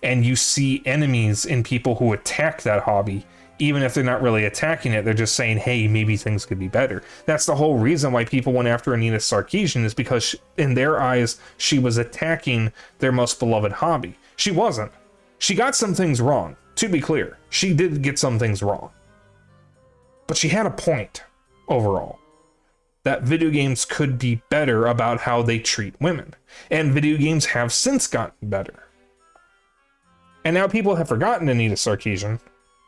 And you see enemies in people who attack that hobby. Even if they're not really attacking it, they're just saying, hey, maybe things could be better. That's the whole reason why people went after Anita Sarkeesian, is because in their eyes, she was attacking their most beloved hobby. She wasn't. She got some things wrong, to be clear. She did get some things wrong. But she had a point, overall. That video games could be better about how they treat women. And video games have since gotten better. And now people have forgotten Anita Sarkeesian,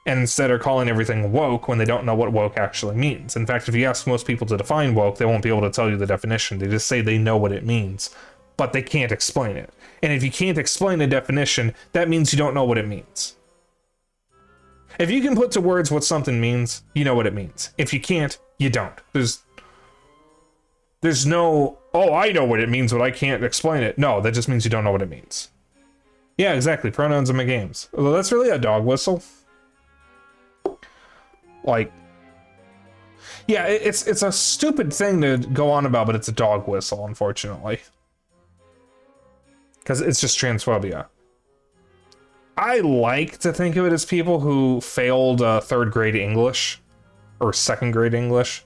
and instead are calling everything woke when they don't know what woke actually means. In fact, if you ask most people to define woke, they won't be able to tell you the definition. They just say they know what it means, but they can't explain it. And if you can't explain a definition, that means you don't know what it means. If you can put to words what something means, you know what it means. If you can't, you don't. There's no, oh, I know what it means, but I can't explain it. No, that just means you don't know what it means. Yeah, exactly. Pronouns in my games. Although that's really a dog whistle. Like, yeah, it's a stupid thing to go on about, but it's a dog whistle, unfortunately. Because it's just transphobia. I like to think of it as people who failed third grade English, or second grade English.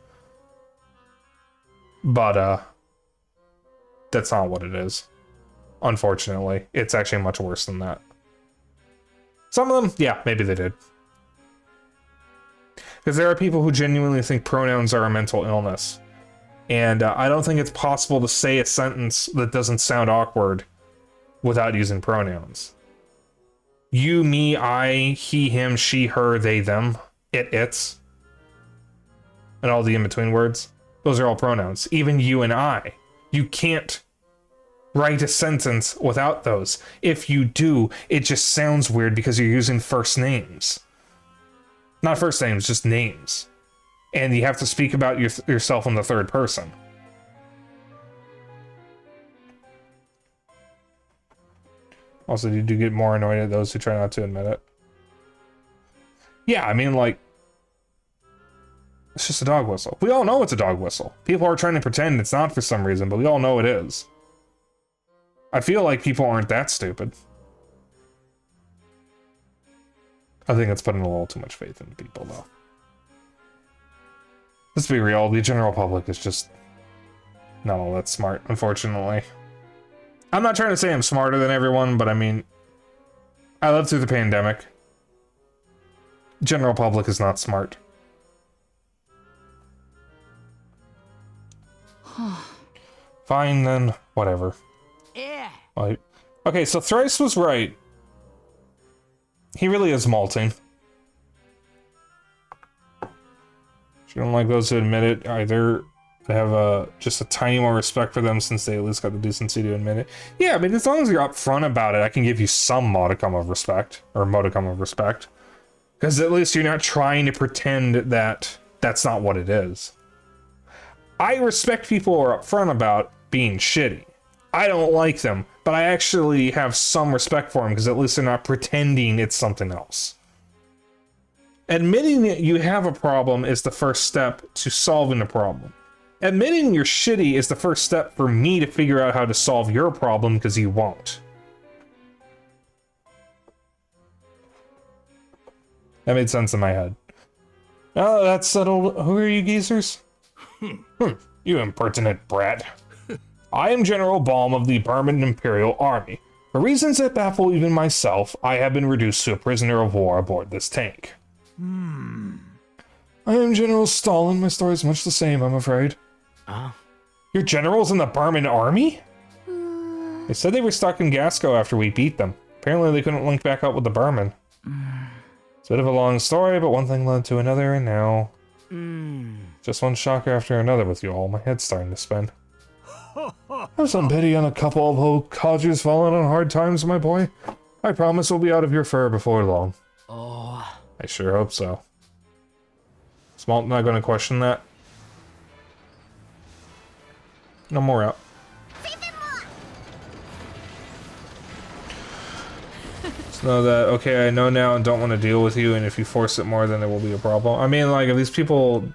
But, that's not what it is. Unfortunately. It's actually much worse than that. Some of them, yeah, maybe they did. Because there are people who genuinely think pronouns are a mental illness. And I don't think it's possible to say a sentence that doesn't sound awkward without using pronouns. You, me, I, he, him, she, her, they, them, it, its. And all the in-between words. Those are all pronouns. Even you and I. You can't write a sentence without those. If you do, it just sounds weird because you're using first names. Not first names, just names. And you have to speak about yourself in the third person. Also, you do get more annoyed at those who try not to admit it. Yeah, I mean, like, it's just a dog whistle. We all know it's a dog whistle. People are trying to pretend it's not for some reason, but we all know it is. I feel like people aren't that stupid. I think it's putting a little too much faith in people, though. Let's be real, the general public is just not all that smart, unfortunately. I'm not trying to say I'm smarter than everyone, but I mean, I lived through the pandemic. General public is not smart. Fine, then, whatever. Yeah. Like, okay, so Thrice was right. He really is molting. She don't like those who admit it either. I have just a tiny more respect for them since they at least got the decency to admit it. Yeah, I mean, as long as you're upfront about it, I can give you some modicum of respect. Or modicum of respect. Because at least you're not trying to pretend that that's not what it is. I respect people who are upfront about being shitty. I don't like them, but I actually have some respect for them because at least they're not pretending it's something else. Admitting that you have a problem is the first step to solving the problem. Admitting you're shitty is the first step for me to figure out how to solve your problem because you won't. That made sense in my head. Oh, that's settled. Who are you geezers? You impertinent brat. I am General Balm of the Burman Imperial Army. For reasons that baffle even myself, I have been reduced to a prisoner of war aboard this tank. I am General Stalin. My story's much the same, I'm afraid. Your general's in the Burman Army? They said they were stuck in Gasco after we beat them. Apparently they couldn't link back up with the Burman. It's a bit of a long story, but one thing led to another, and now... Just one shocker after another with you all. My head's starting to spin. Have some pity on a couple of old codgers falling on hard times, my boy. I promise we'll be out of your fur before long. Oh. I sure hope so. Is Malt not going to question that? No more out. So know that, okay, I know now and don't want to deal with you, and if you force it more, then there will be a problem. I mean, like, if these people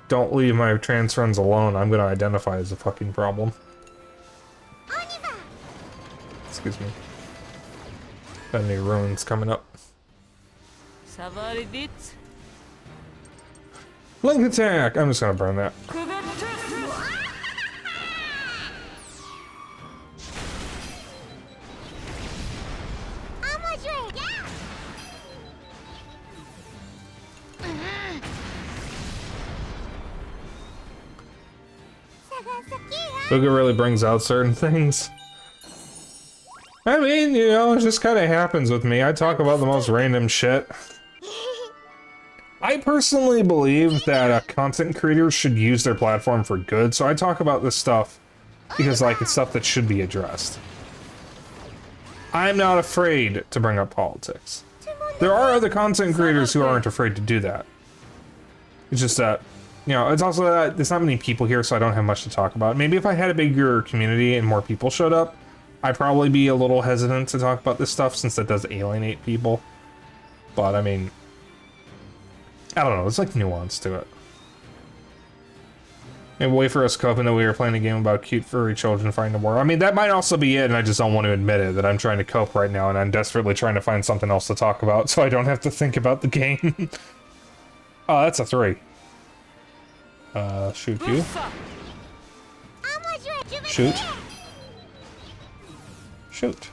don't leave my trans friends alone, I'm gonna identify as a fucking problem. Excuse me. Got any ruins coming up. Link attack! I'm just gonna burn that. Fuga really brings out certain things. I mean, you know, it just kind of happens with me. I talk about the most random shit. I personally believe that content creators should use their platform for good, so I talk about this stuff because, like, it's stuff that should be addressed. I'm not afraid to bring up politics. There are other content creators who aren't afraid to do that. It's just that, you know, it's also that there's not many people here, so I don't have much to talk about. Maybe if I had a bigger community and more people showed up, I'd probably be a little hesitant to talk about this stuff since it does alienate people. But, I mean, I don't know, there's like nuance to it. Maybe wait for us coping that we were playing a game about cute furry children fighting a war. I mean, that might also be it, and I just don't want to admit it, that I'm trying to cope right now, and I'm desperately trying to find something else to talk about, so I don't have to think about the game. Oh, that's a 3. Shoot you. Shoot. Shoot.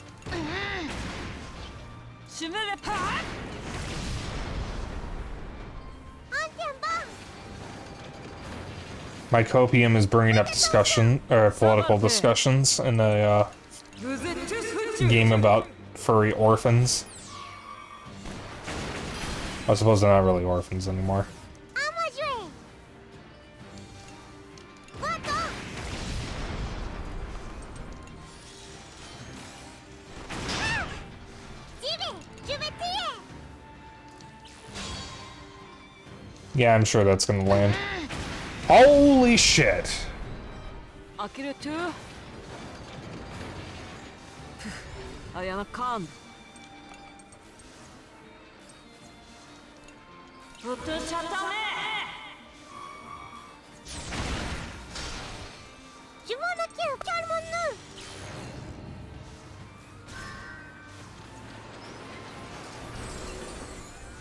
My copium is bringing up discussion, or political discussions in a game about furry orphans. I suppose they're not really orphans anymore. Yeah, I'm sure that's gonna land. Holy shit!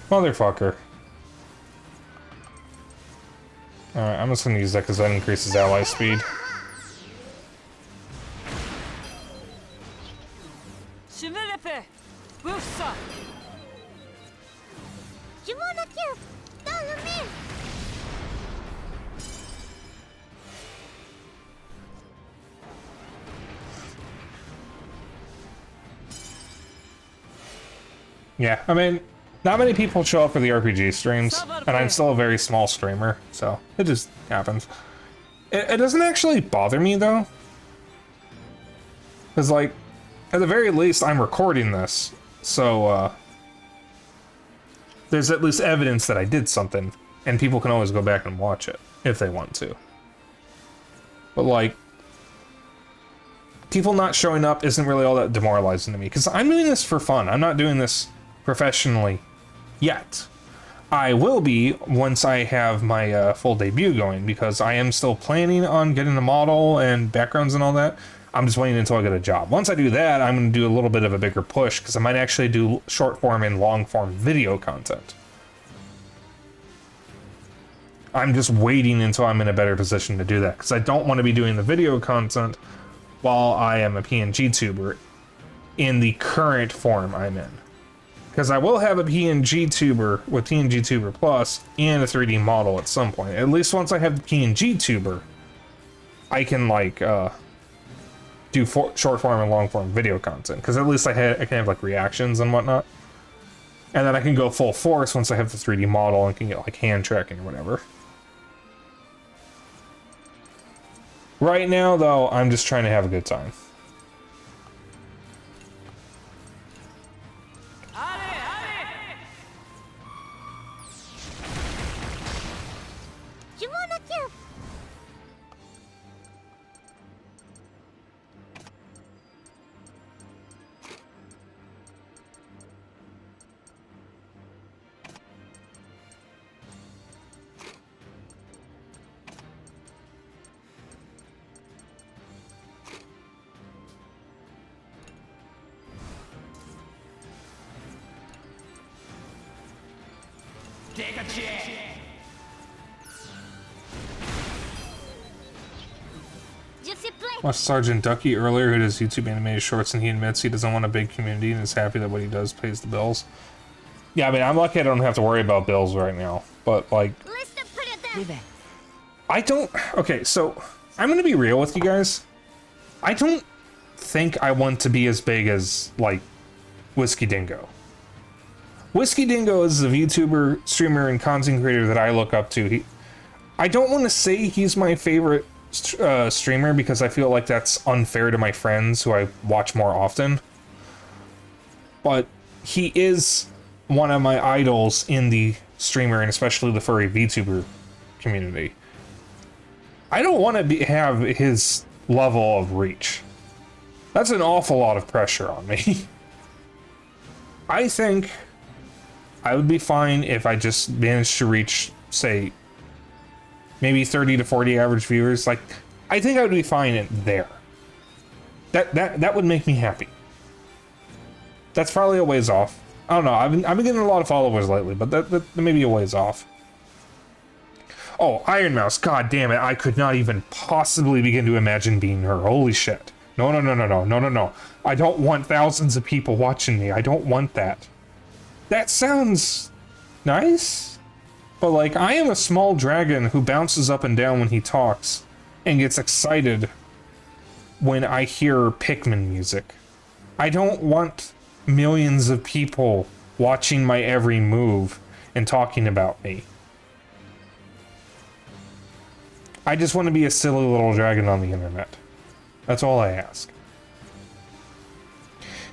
Motherfucker. Alright, I'm just gonna use that because that increases ally speed. Yeah, I mean, not many people show up for the RPG streams, and I'm still a very small streamer, so it just happens. It doesn't actually bother me, though. Because, like, at the very least, I'm recording this, so, there's at least evidence that I did something, and people can always go back and watch it, if they want to. But, like, people not showing up isn't really all that demoralizing to me, because I'm doing this for fun. I'm not doing this professionally yet. I will be once I have my full debut going, because I am still planning on getting a model and backgrounds and all that. I'm just waiting until I get a job. Once I do that, I'm going to do a little bit of a bigger push, because I might actually do short form and long form video content. I'm just waiting until I'm in a better position to do that, because I don't want to be doing the video content while I am a PNG tuber in the current form I'm in. Because I will have a PNG tuber with PNG Tuber Plus and a 3D model at some point. At least once I have the PNG tuber, I can, like, do short form and long form video content. Because at least I can have, like, reactions and whatnot. And then I can go full force once I have the 3D model and can get, like, hand tracking or whatever. Right now, though, I'm just trying to have a good time. Watched Sergeant Ducky earlier, who does YouTube animated shorts, and he admits he doesn't want a big community and is happy that what he does pays the bills. Yeah, I mean, I'm lucky I don't have to worry about bills right now, but like, I don't. Okay, so I'm gonna be real with you guys. I don't think I want to be as big as like Whiskey Dingo. Whiskey Dingo is a VTuber, streamer, and content creator that I look up to. I don't want to say he's my favorite streamer because I feel like that's unfair to my friends who I watch more often. But he is one of my idols in the streamer and especially the furry VTuber community. I don't want to have his level of reach. That's an awful lot of pressure on me. I think I would be fine if I just managed to reach, say, maybe 30 to 40 average viewers. Like, I think I would be fine in there. That would make me happy. That's probably a ways off. I don't know. I've been getting a lot of followers lately, but that may be a ways off. Oh, Iron Mouse. God damn it. I could not even possibly begin to imagine being her. Holy shit. No. I don't want thousands of people watching me. I don't want that. That sounds nice, but like, I am a small dragon who bounces up and down when he talks and gets excited when I hear Pikmin music. I don't want millions of people watching my every move and talking about me. I just want to be a silly little dragon on the internet. That's all I ask.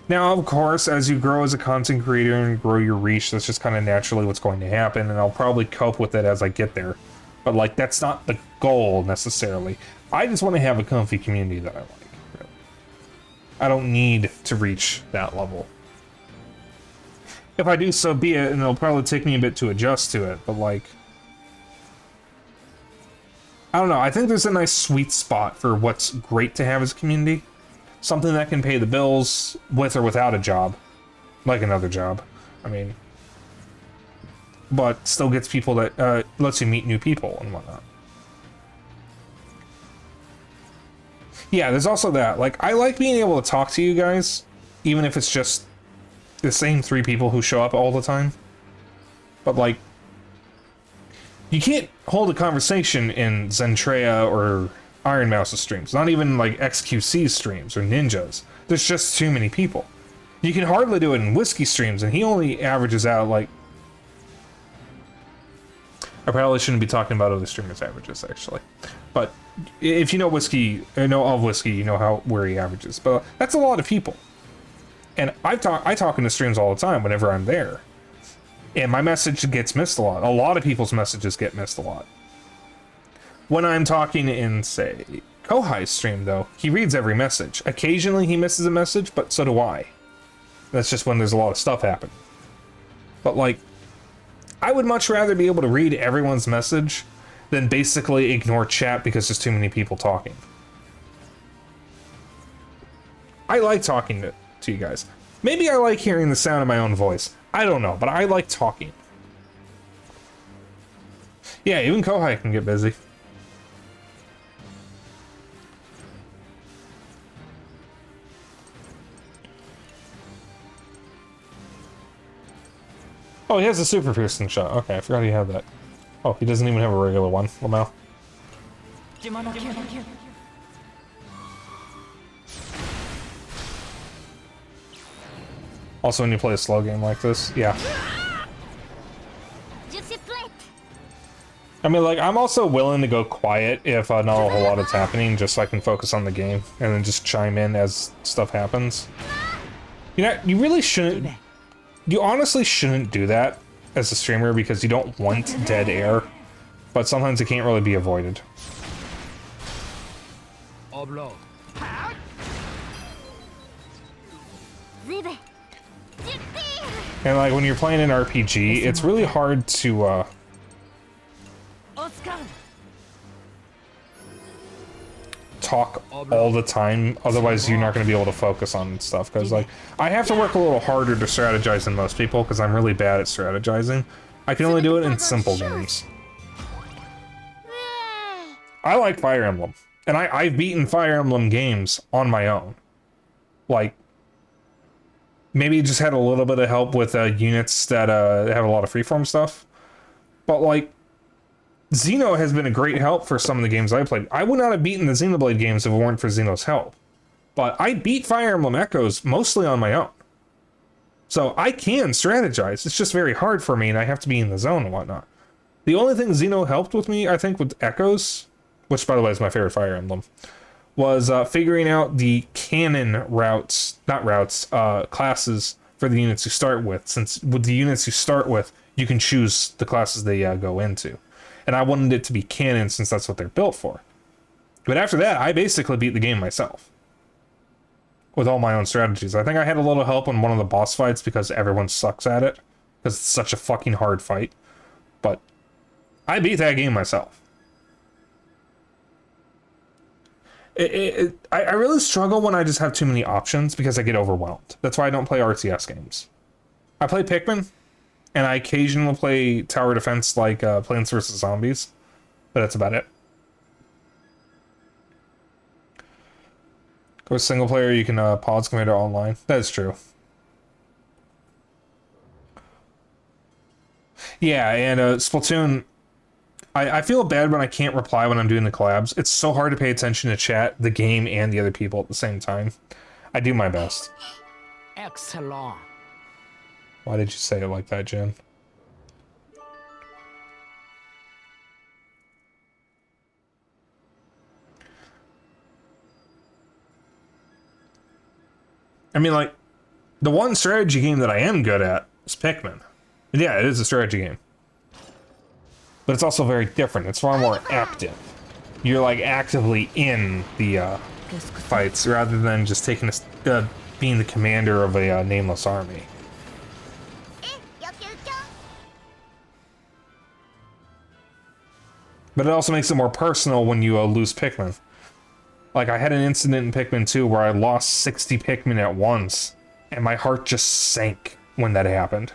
Now, of course, as you grow as a content creator and grow your reach, that's just kind of naturally what's going to happen, and I'll probably cope with it as I get there. But, like, that's not the goal, necessarily. I just want to have a comfy community that I like. Really. I don't need to reach that level. If I do, so be it, and it'll probably take me a bit to adjust to it, but, like, I don't know, I think there's a nice sweet spot for what's great to have as a community. Something that can pay the bills with or without a job. Like another job. I mean, but still gets people that, lets you meet new people and whatnot. Yeah, there's also that. Like, I like being able to talk to you guys, even if it's just the same 3 people who show up all the time. But, like, you can't hold a conversation in Zentrea or Iron Mouse's streams. Not even, like, XQC's streams or Ninja's. There's just too many people. You can hardly do it in Whiskey streams, and he only averages out, like... I probably shouldn't be talking about other streamers' averages, actually. But if you know Whiskey, know of Whiskey, you know where he averages. But that's a lot of people. And I talk in the streams all the time whenever I'm there. And my message gets missed a lot. A lot of people's messages get missed a lot. When I'm talking in, say, Kohai's stream, though, he reads every message. Occasionally he misses a message, but so do I. That's just when there's a lot of stuff happening. But, like, I would much rather be able to read everyone's message than basically ignore chat because there's too many people talking. I like talking to you guys. Maybe I like hearing the sound of my own voice. I don't know, but I like talking. Yeah, even Kohai can get busy. Oh, he has a super piercing shot. Okay, I forgot he had that. Oh, he doesn't even have a regular one. Lamau. Also, when you play a slow game like this, yeah. I mean, like, I'm also willing to go quiet if not a whole lot is happening, just so I can focus on the game, and then just chime in as stuff happens. You know, you really shouldn't... You honestly shouldn't do that as a streamer because you don't want dead air, but sometimes it can't really be avoided. And like when you're playing an RPG, it's really hard to talk all the time, otherwise you're not going to be able to focus on stuff, because like I have to work a little harder to strategize than most people because I'm really bad at strategizing, I can only do it in simple games. I like Fire Emblem, and I've beaten Fire Emblem games on my own. Like, maybe just had a little bit of help with units that have a lot of freeform stuff. But, like, Xeno has been a great help for some of the games I played. I would not have beaten the Xenoblade games if it weren't for Xeno's help. But I beat Fire Emblem Echoes mostly on my own. So I can strategize. It's just very hard for me, and I have to be in the zone and whatnot. The only thing Xeno helped with me, I think, with Echoes, which, by the way, is my favorite Fire Emblem, was figuring out the canon routes, classes for the units you start with. Since with the units you start with, you can choose the classes they go into. And I wanted it to be canon since that's what they're built for. But after that, I basically beat the game myself. With all my own strategies. I think I had a little help in one of the boss fights because everyone sucks at it. Because it's such a fucking hard fight. But I beat that game myself. I really struggle when I just have too many options because I get overwhelmed. That's why I don't play RTS games. I play Pikmin, and I occasionally play tower defense like Plants vs. Zombies, but that's about it. Go single player, you can pause compared to online. That is true. Yeah, and Splatoon, I feel bad when I can't reply when I'm doing the collabs. It's so hard to pay attention to chat, the game, and the other people at the same time. I do my best. Excellent. Why did you say it like that, Jen? I mean, like, the one strategy game that I am good at is Pikmin. And yeah, it is a strategy game. But it's also very different. It's far more active. You're, like, actively in the fights rather than just taking being the commander of a nameless army. But it also makes it more personal when you lose Pikmin. Like, I had an incident in Pikmin 2 where I lost 60 Pikmin at once, and my heart just sank when that happened.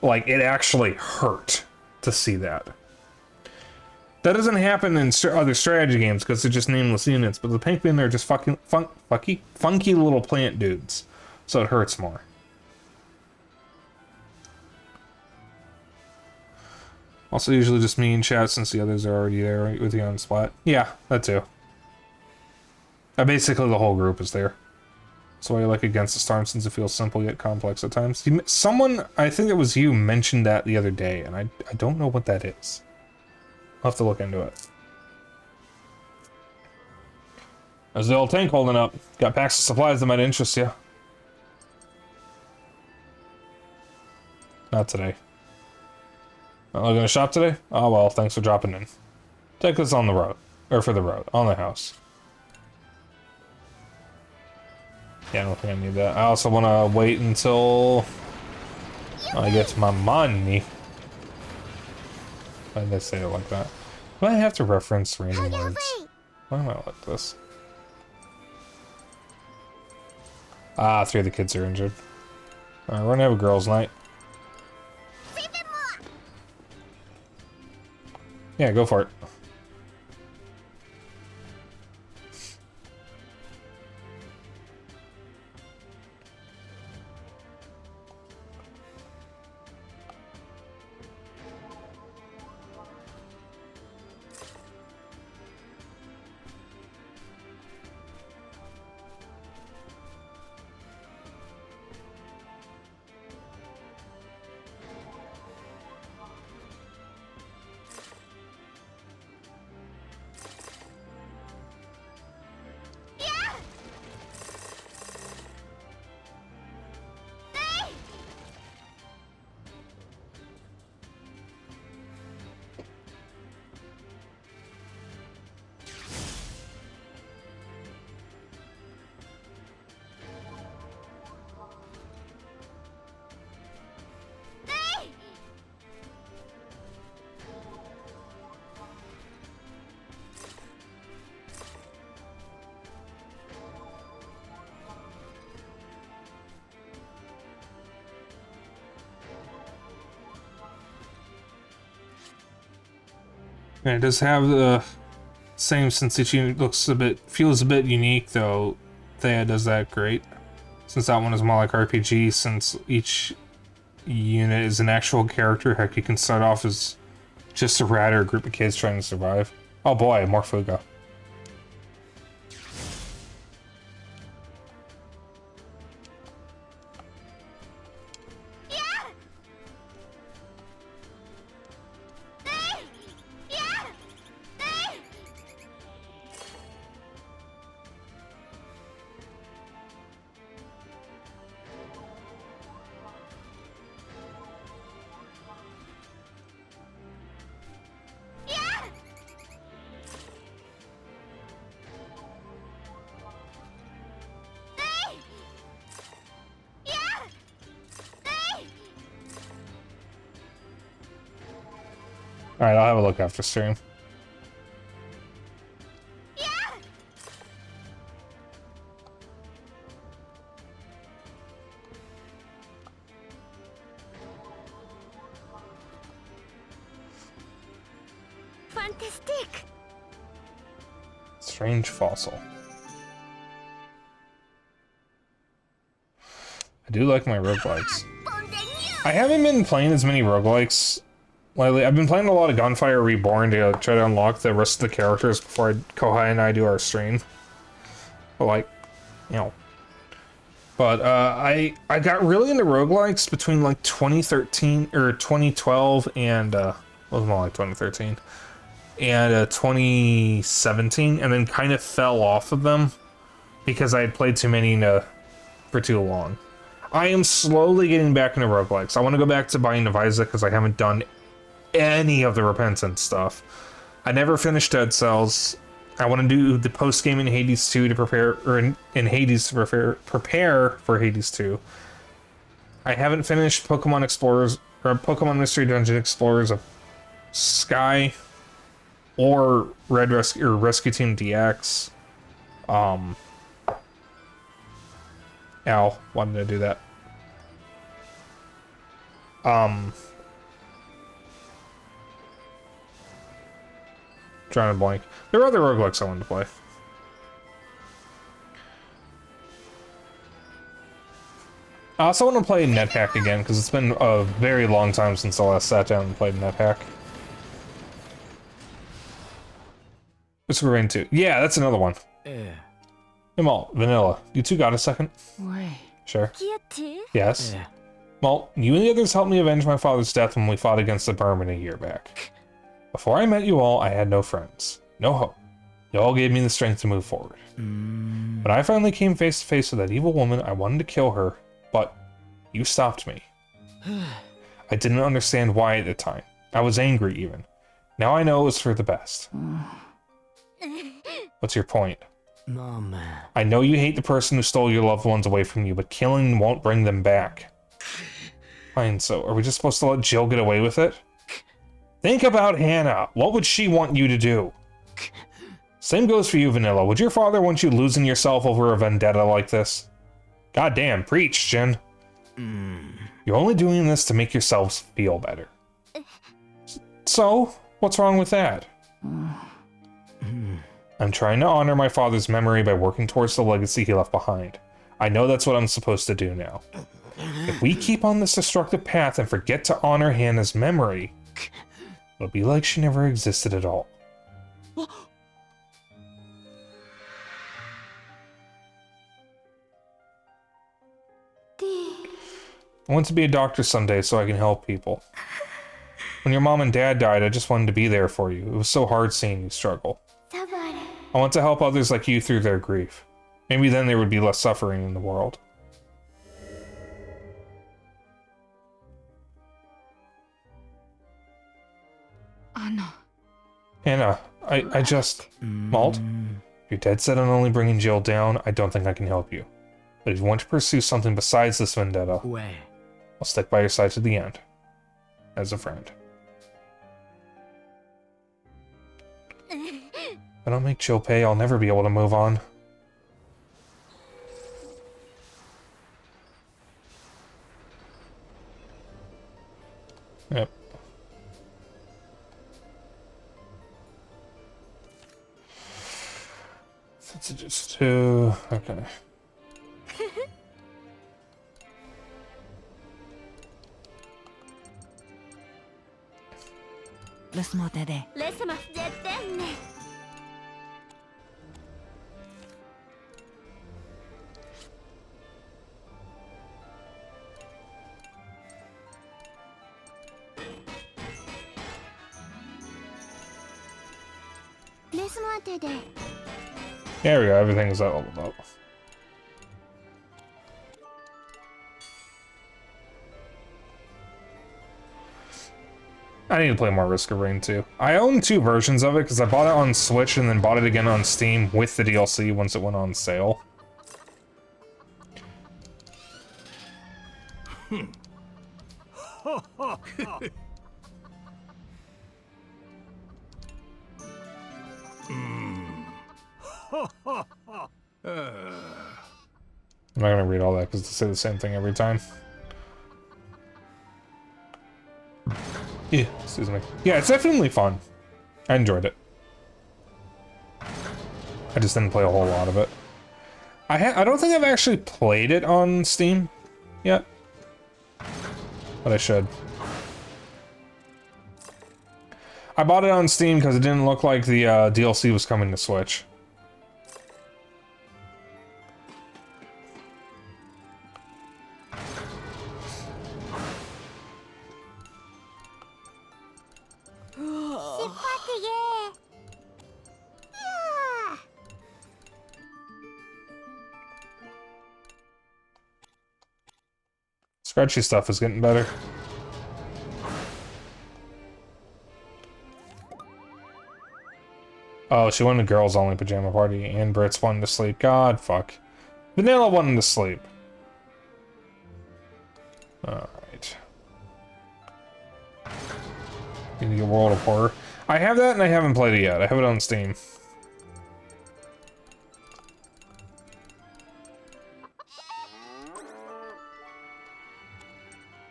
Like, it actually hurt to see that. That doesn't happen in other strategy games because they're just nameless units, but the Pikmin are just fucking funky little plant dudes, so it hurts more. Also, usually just me in chat since the others are already there with you on Splat. Yeah, that too. Basically, the whole group is there. That's why I like Against the Storm, since it feels simple yet complex at times. Someone, I think it was you, mentioned that the other day, and I don't know what that is. I'll have to look into it. There's the old tank holding up. Got packs of supplies that might interest you. Not today. Not looking to shop today? Oh well, thanks for dropping in. Take this on the road. Or for the road. On the house. Yeah, I don't think I need that. I also want to wait until I get my money. Why did they say it like that? Do I have to reference random words? Why am I like this? Ah, 3 of the kids are injured. Alright, we're gonna have a girls' night. Yeah, go for it. And it does have the same sensation. Feels a bit unique though. Thea does that great. Since that one is more like RPG, since each unit is an actual character, heck, you can start off as just a rat or a group of kids trying to survive. Oh boy, more Fuga. Alright, I'll have a look after stream. Fantastic. Strange fossil. I do like my roguelikes. I haven't been playing as many roguelikes lately. I've been playing a lot of Gunfire Reborn to try to unlock the rest of the characters before Kohai and I do our stream. But like, you know. But I got really into roguelikes between like 2013 or 2012 and well, it was more like 2013 and 2017, and then kind of fell off of them because I had played too many for too long. I am slowly getting back into roguelikes. I want to go back to Binding of Isaac because I haven't done any of the Repentance stuff. I never finished Dead Cells. I want to do the post-game in Hades 2 to prepare, or in Hades to prepare for Hades 2. I haven't finished Pokemon Explorers, or Pokemon Mystery Dungeon Explorers of Sky, or Rescue Team DX. Ow, why did I do that? Trying to blank. There are other roguelikes I wanted to play. I also want to play NetHack again, because it's been a very long time since I last sat down and played NetHack. Whisper Rain 2. Yeah, that's another one. Yeah. Hey, Malt, Vanilla, you two got a second? Wait. Sure. Cute. Yes. Yeah. Malt, you and the others helped me avenge my father's death when we fought against the Burman a year back. Before I met you all, I had no friends, no hope. You all gave me the strength to move forward. When I finally came face to face with that evil woman, I wanted to kill her, but you stopped me. I didn't understand why at the time. I was angry even. Now I know it was for the best. What's your point? Mom. I know you hate the person who stole your loved ones away from you, but killing won't bring them back. Fine, so are we just supposed to let Jill get away with it? Think about Hannah. What would she want you to do? Same goes for you, Vanilla. Would your father want you losing yourself over a vendetta like this? Goddamn, preach, Jin. You're only doing this to make yourselves feel better. So, what's wrong with that? I'm trying to honor my father's memory by working towards the legacy he left behind. I know that's what I'm supposed to do now. If we keep on this destructive path and forget to honor Hannah's memory, it'll be like she never existed at all. I want to be a doctor someday so I can help people. When your mom and dad died, I just wanted to be there for you. It was so hard seeing you struggle. I want to help others like you through their grief. Maybe then there would be less suffering in the world. Hannah, I just... Malt? If you're dead set on only bringing Jill down, I don't think I can help you. But if you want to pursue something besides this vendetta, Wait. I'll stick by your side to the end. As a friend. If I don't make Jill pay, I'll never be able to move on. Yep. It's just two. Okay. Let's move today. レスマ絶対ね。レスマテで。 There we go. Everything's leveled up. I need to play more Risk of Rain 2. I own 2 versions of it because I bought it on Switch and then bought it again on Steam with the DLC once it went on sale. I'm not gonna read all that because they say the same thing every time. Yeah, excuse me. Yeah, it's definitely fun. I enjoyed it. I just didn't play a whole lot of it. I don't think I've actually played it on Steam yet, but I should. I bought it on Steam because it didn't look like the DLC was coming to Switch. Scratchy stuff is getting better. Oh, she went to girls only pajama party and Brit's wanting to sleep. God, fuck. Vanilla wanting to sleep. Alright. Need to get World of Horror. I have that and I haven't played it yet. I have it on Steam.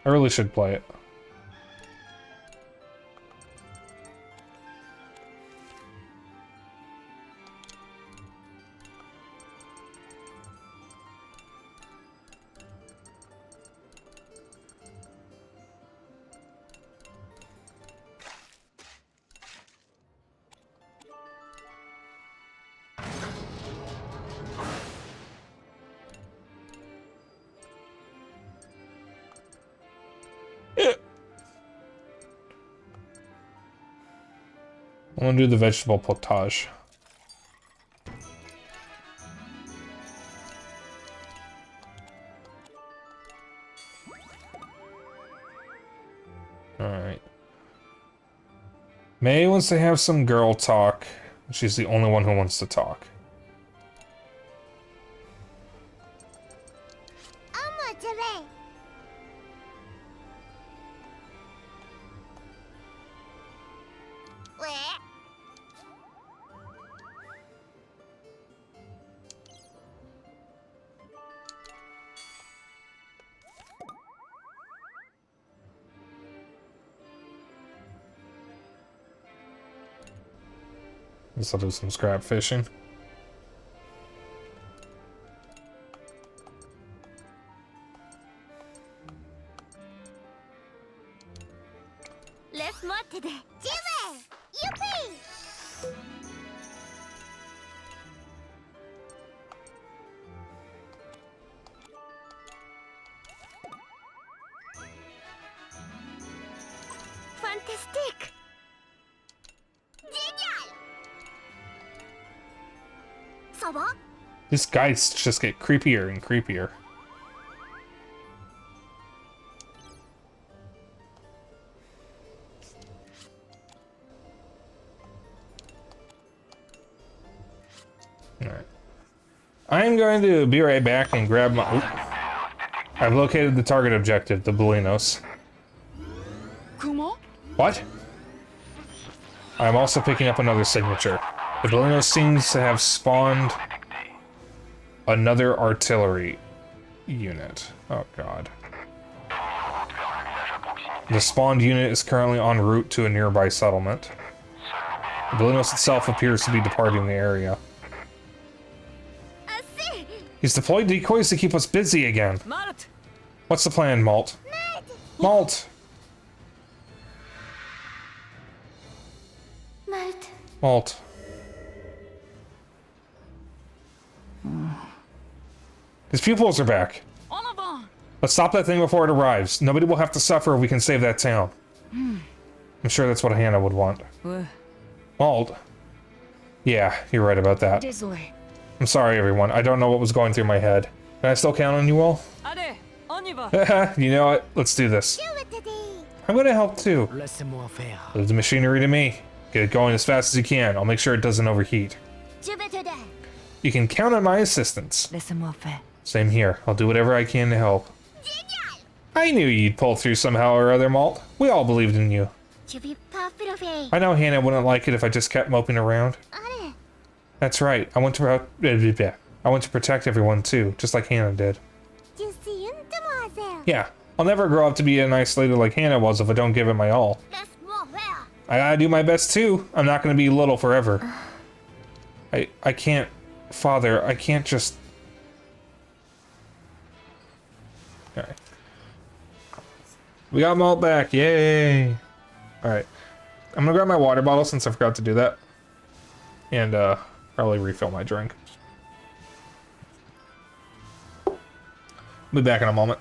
I really should play it. I'm gonna do the vegetable potage. Alright. May wants to have some girl talk. She's the only one who wants to talk. Guess I'll do some scrap fishing. Let's move today. Jimmy! Yippee! Fantastic! Genial! Saba? These guys just get creepier and creepier. Alright. I'm going to be right back and grab my... Oop. I've located the target objective, the Bulinos. Kumo? What? I'm also picking up another signature. The Bulinos seems to have spawned another artillery unit. Oh god. The spawned unit is currently en route to a nearby settlement. The Bulinos itself appears to be departing the area. He's deployed decoys to keep us busy again. マルト What's the plan, Malt? Malt! マルト Malt. His pupils are back. オノボン Let's stop that thing before it arrives. Nobody will have to suffer if we can save that town. I'm sure that's what Hannah would want. う Malt. Yeah, you're right about that. デゾレ I'm sorry, everyone. I don't know what was going through my head. Can I still count on you all? あれオニバ You know what? Let's do this. シュートで I'm gonna help too. Laissez-moi faire Leave the machinery to me. Get it going as fast as you can. I'll make sure it doesn't overheat. シュートで You can count on my assistance. Laissez-moi faire Same here. I'll do whatever I can to help. I knew you'd pull through somehow or other, Malt. We all believed in you. チュビパープロフェイ I know Hannah wouldn't like it if I just kept moping around. あれ That's right. I want to protect everyone too, just like Hannah did. ジュシユントモアゼ Yeah, I'll never grow up to be an isolated like Hannah was if I don't give it my all. レスモアフェア I gotta do my best too. I'm not gonna be little forever. I can't, Father, I can't just... Alright. We got Malt back, yay! Alright. I'm gonna grab my water bottle since I forgot to do that. And, probably refill my drink. Be back in a moment.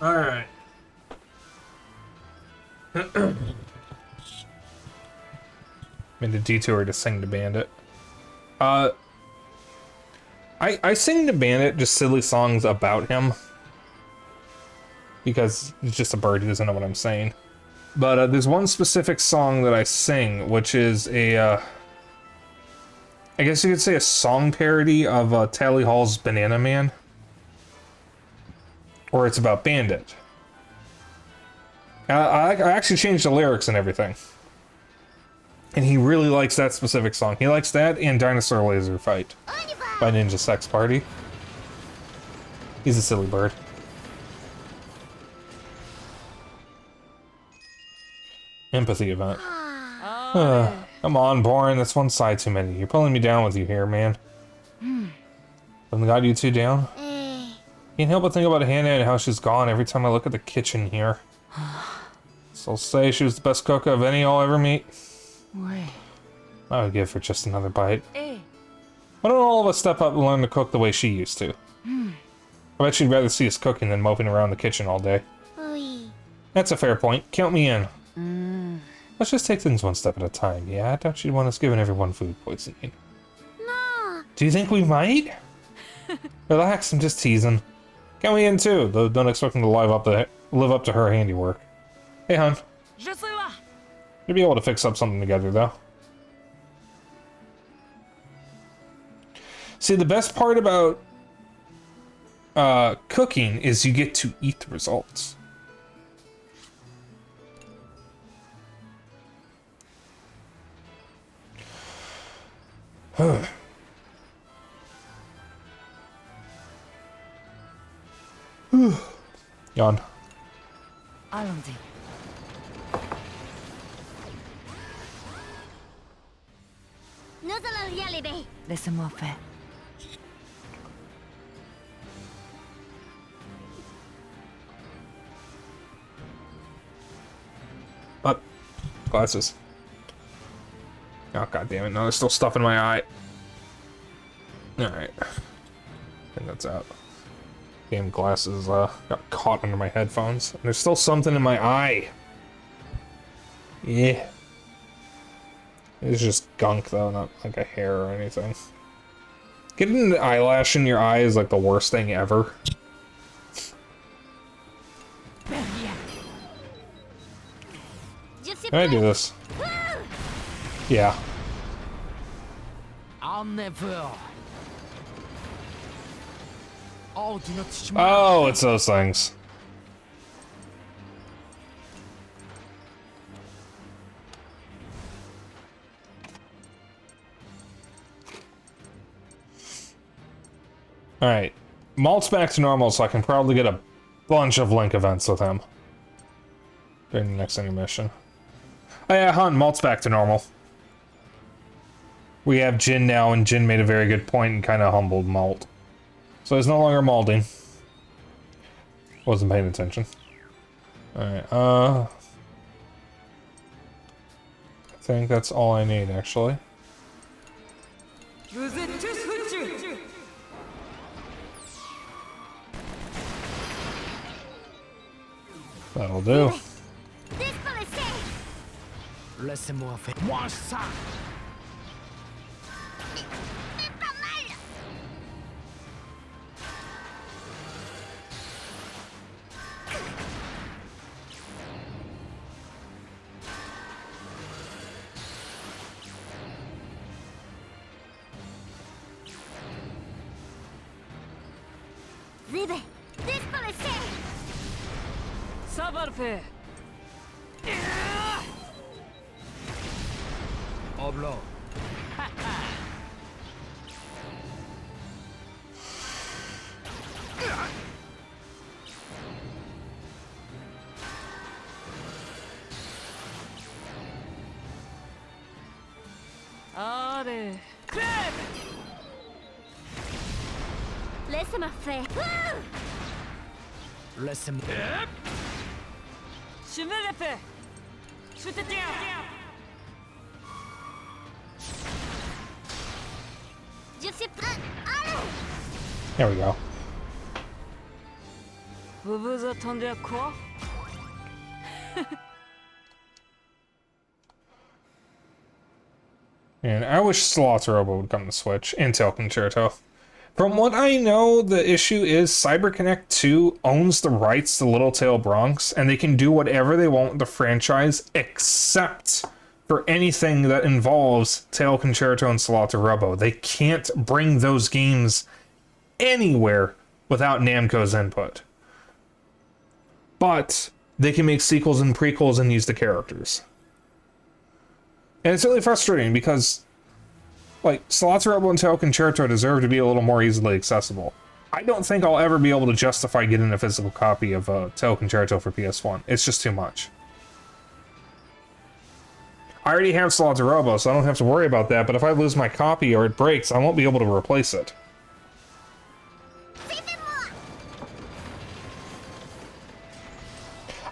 Alright. Made a detour to sing to Bandit. I sing to Bandit just silly songs about him. Because he's just a bird, he doesn't know what I'm saying. But there's one specific song that I sing, which is a, I guess you could say a song parody of Tally Hall's Banana Man. Or it's about Bandit. I actually changed the lyrics and everything. And he really likes that specific song. He likes that and Dinosaur Laser Fight by Ninja Sex Party. He's a silly bird. Empathy event. Come on, Borin, that's one side too many. You're pulling me down with you here, man. Something got you two down? Can't help but think about Hannah and how she's gone every time I look at the kitchen here. So I'll say she was the best cook of any I'll ever meet. I would give her just another bite. Why don't all of us step up and learn to cook the way she used to? I bet she'd rather see us cooking than moping around the kitchen all day. That's a fair point. Count me in. Let's just take things one step at a time, yeah? Don't you want us giving everyone food poisoning? No. Do you think we might? Relax, I'm just teasing. Count me in too, though don't expect them to live up to her handiwork. Hey, hon. Je suis là You'll be able to fix up something together, though. See, the best part about cooking is you get to eat the results. Yawn. Allons-y. Nous allons y arriver. Laissez-moi faire. Up. Glasses. Oh, god damn it. No, there's still stuff in my eye. Alright. I think that's out. Damn glasses got caught under my headphones. And there's still something in my eye. Yeah. It's just gunk though, not like a hair or anything. Getting an eyelash in your eye is like the worst thing ever. Can I do this? Yeah. I'll never. Oh, do not touch my. Oh, it's those things. Alright. Malt's back to normal, so I can probably get a bunch of Link events with him. During the next intermission. Oh yeah, Han, Malt's back to normal. We have Jin now, and Jin made a very good point and kind of humbled Malt. So he's no longer malding. Wasn't paying attention. Alright, I think that's all I need, actually. That'll do. Laissez-moi faire. Moi ça. Ça va le faire. Oblong. Allez, crève! Laisse-moi faire. Laisse-moi. Je vais le faire. Je te tiens. Je suis prêt. Allez! There we go. Vous vous attendez à quoi? And I wish Slots Robo would come to Switch and Tail Concerto. From what I know, the issue is CyberConnect 2 owns the rights to Little Tail Bronx, and they can do whatever they want with the franchise, except for anything that involves Tail Concerto and Slots Robo. They can't bring those games anywhere without Namco's input. But they can make sequels and prequels and use the characters. And it's really frustrating because, like, Slots Robo and Tail Concerto deserve to be a little more easily accessible. I don't think I'll ever be able to justify getting a physical copy of Tail Concerto for PS1. It's just too much. I already have Slots Robo, so I don't have to worry about that, but if I lose my copy or it breaks, I won't be able to replace it.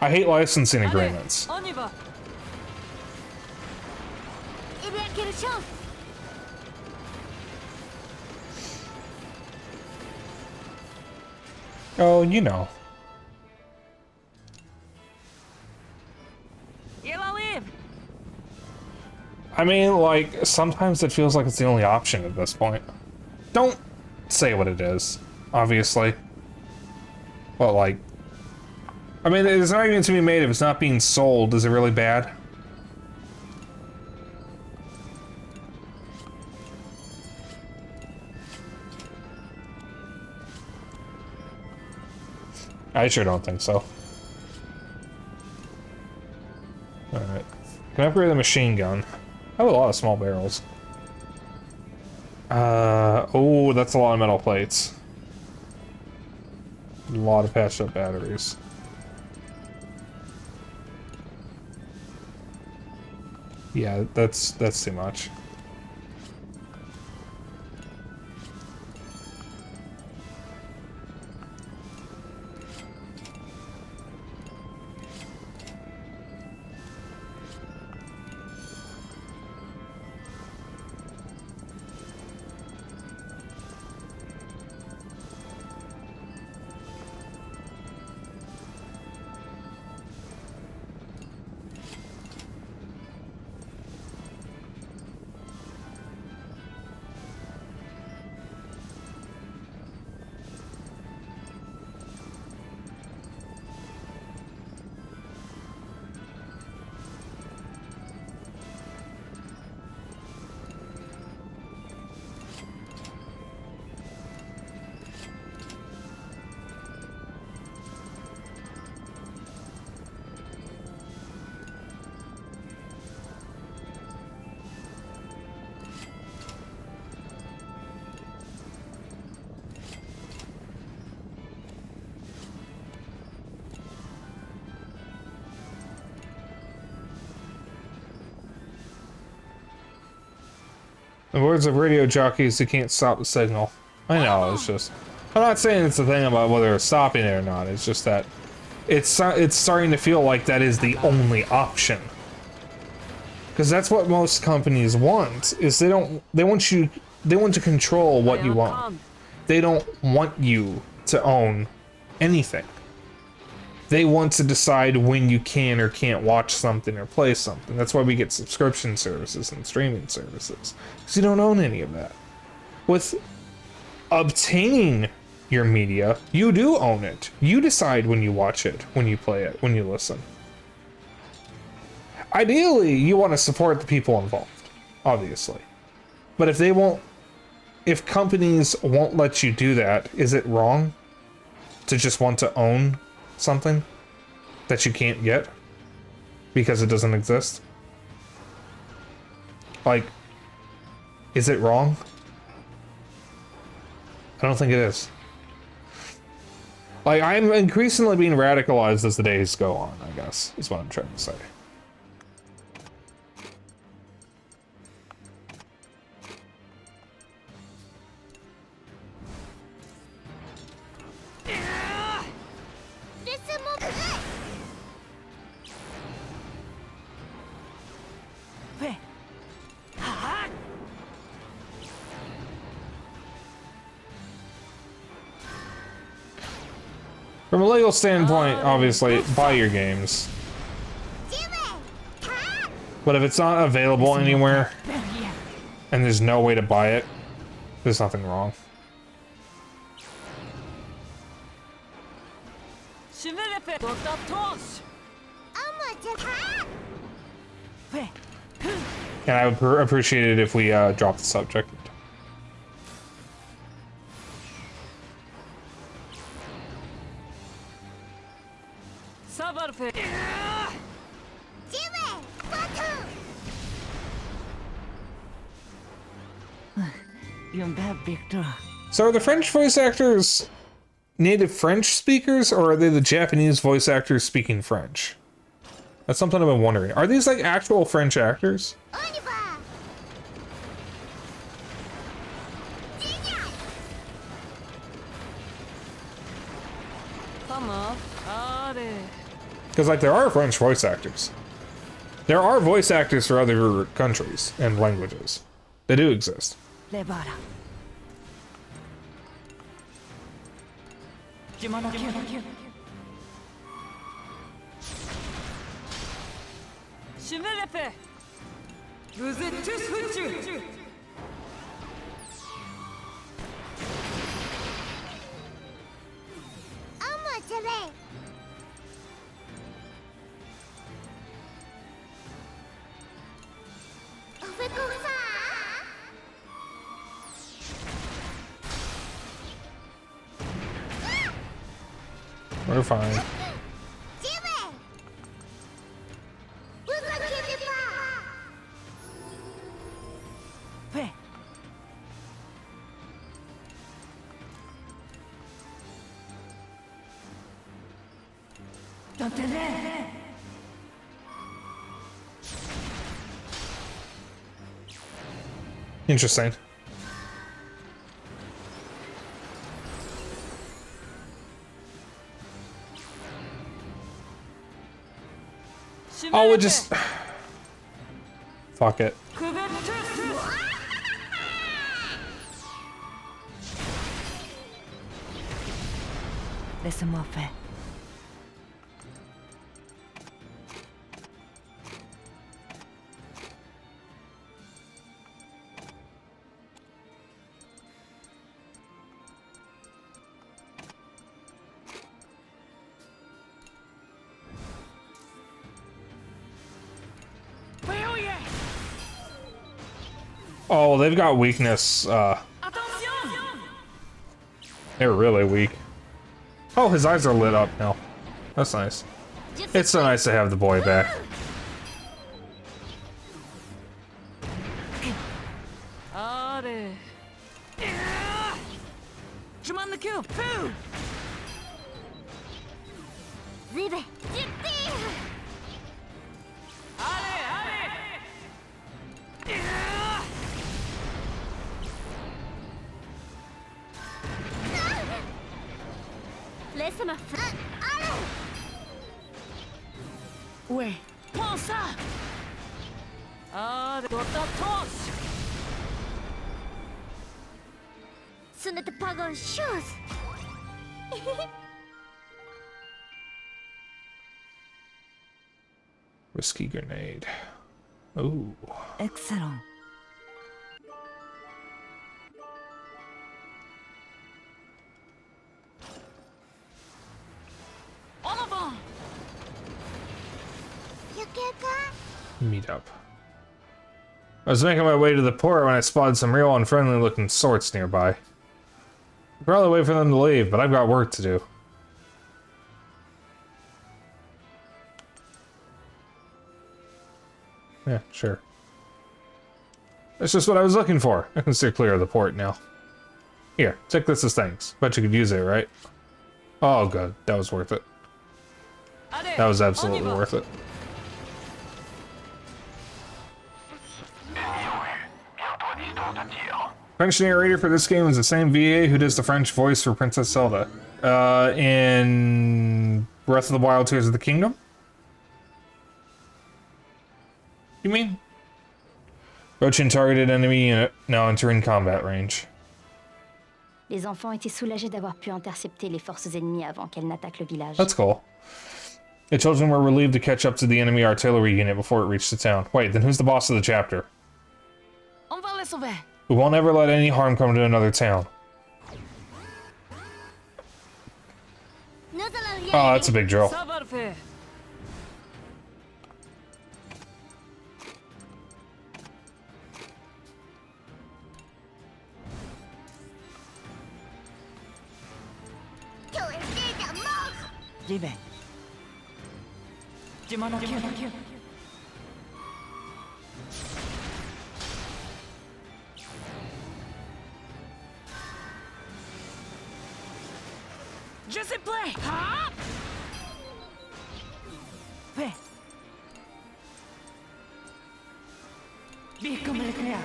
I hate licensing agreements. On y va. Eh bien, quelle chance! Oh, you know. Il arrive. I mean, like, sometimes it feels like it's the only option at this point. Don't say what it is, obviously. But, like, I mean, there's an argument to be made if it's not being sold. Is it really bad? I sure don't think so. Alright. Can I upgrade the machine gun? I have a lot of small barrels. Oh, that's a lot of metal plates. A lot of patched up batteries. Yeah, that's too much. The words of radio jockeys who can't stop the signal. I know, it's just... I'm not saying it's a thing about whether it's stopping it or not, it's just that it's starting to feel like that is the only option. Because that's what most companies want, is they want to control what you want. They don't want you to own anything. They want to decide when you can or can't watch something or play something. That's why we get subscription services and streaming services. Because you don't own any of that. With obtaining your media, you do own it. You decide when you watch it, when you play it, when you listen. Ideally, you want to support the people involved, obviously. But if companies won't let you do that, is it wrong to just want to own something that you can't get because it doesn't exist? Like, is it wrong? I don't think it is. Like, I'm increasingly being radicalized as the days go on, I guess, is what I'm trying to say. From a legal standpoint, obviously, buy your games. But if it's not available anywhere, and there's no way to buy it, there's nothing wrong. And I would appreciate it if we drop the subject. So are the French voice actors native French speakers, or are they the Japanese voice actors speaking French? That's something I've been wondering. Are these like actual French actors? Because like there are French voice actors. There are voice actors for other countries and languages. They do exist. We're fine. Jimmy! Fuga Kiriba! フェ Don't delay. Interesting. Oh, we'll just... Fuck it. Laisse-moi faire. Oh, well, they've got weakness. They're really weak. Oh, his eyes are lit up now. That's nice. It's so nice to have the boy back. Zibe! Zippy! Laisse-moi faire. Allez! Ouais. Prends ça. Allez, dans ta torche. Ce n'était pas grand-chose. Risky grenade. Ooh. Excellent. En avant. Meet up. I was making my way to the port when I spotted some real unfriendly looking sorts nearby. I'd probably wait for them to leave, but I've got work to do. Yeah, sure. That's just what I was looking for. I can steer clear of the port now. Here, take this as thanks. Bet you could use it, right? Oh, good. That was worth it. That was absolutely worth it. French narrator for this game is the same VA who does the French voice for Princess Zelda. In Breath of the Wild Tears of the Kingdom? You mean? Approaching targeted enemy unit, now entering combat range. Les enfants étaient soulagés d'avoir pu intercepter les forces ennemies avant qu'elles n'attaquent le village. That's cool. The children were relieved to catch up to the enemy artillery unit before it reached the town. Wait, then who's the boss of the chapter? On va les sauver. We won't ever let any harm come to another town. Oh, that's a big drill. Ça va le faire. J'y vais. Je m'en occupe. Je suis prêt. Ah! Fait. Bien comme le créa.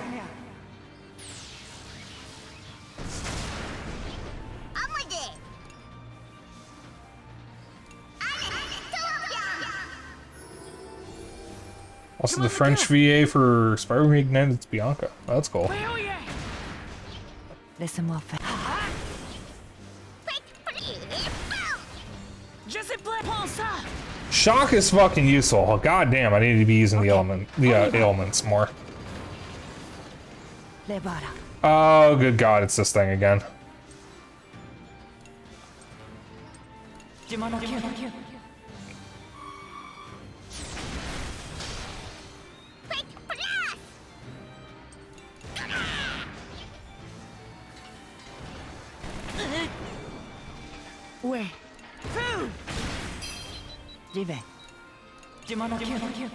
Also, the French VA for Spyro Reignited, it's Bianca. Oh, that's cool. Laisse-moi faire. Je suis prêt. Prends ça. Shock is fucking useful. God damn, I need to be using the ailments more. Les voilà. Oh, good God, it's this thing again. Je m'en occupe. Ouais. Fou! J'y vais. Je m'en occupe.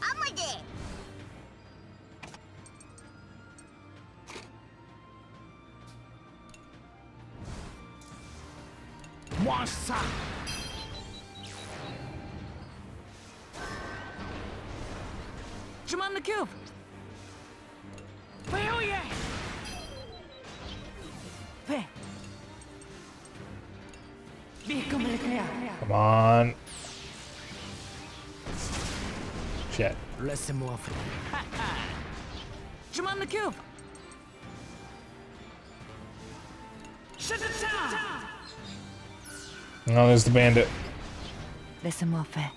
Amade! Mange ça. Je m'en occupe. Fais oh yeah. Fais. Vite comme l'éclair. Come on. Shit. Laissez-moi faire. Je m'en occupe. Shut it down. No, there's the bandit. Laissez-moi faire.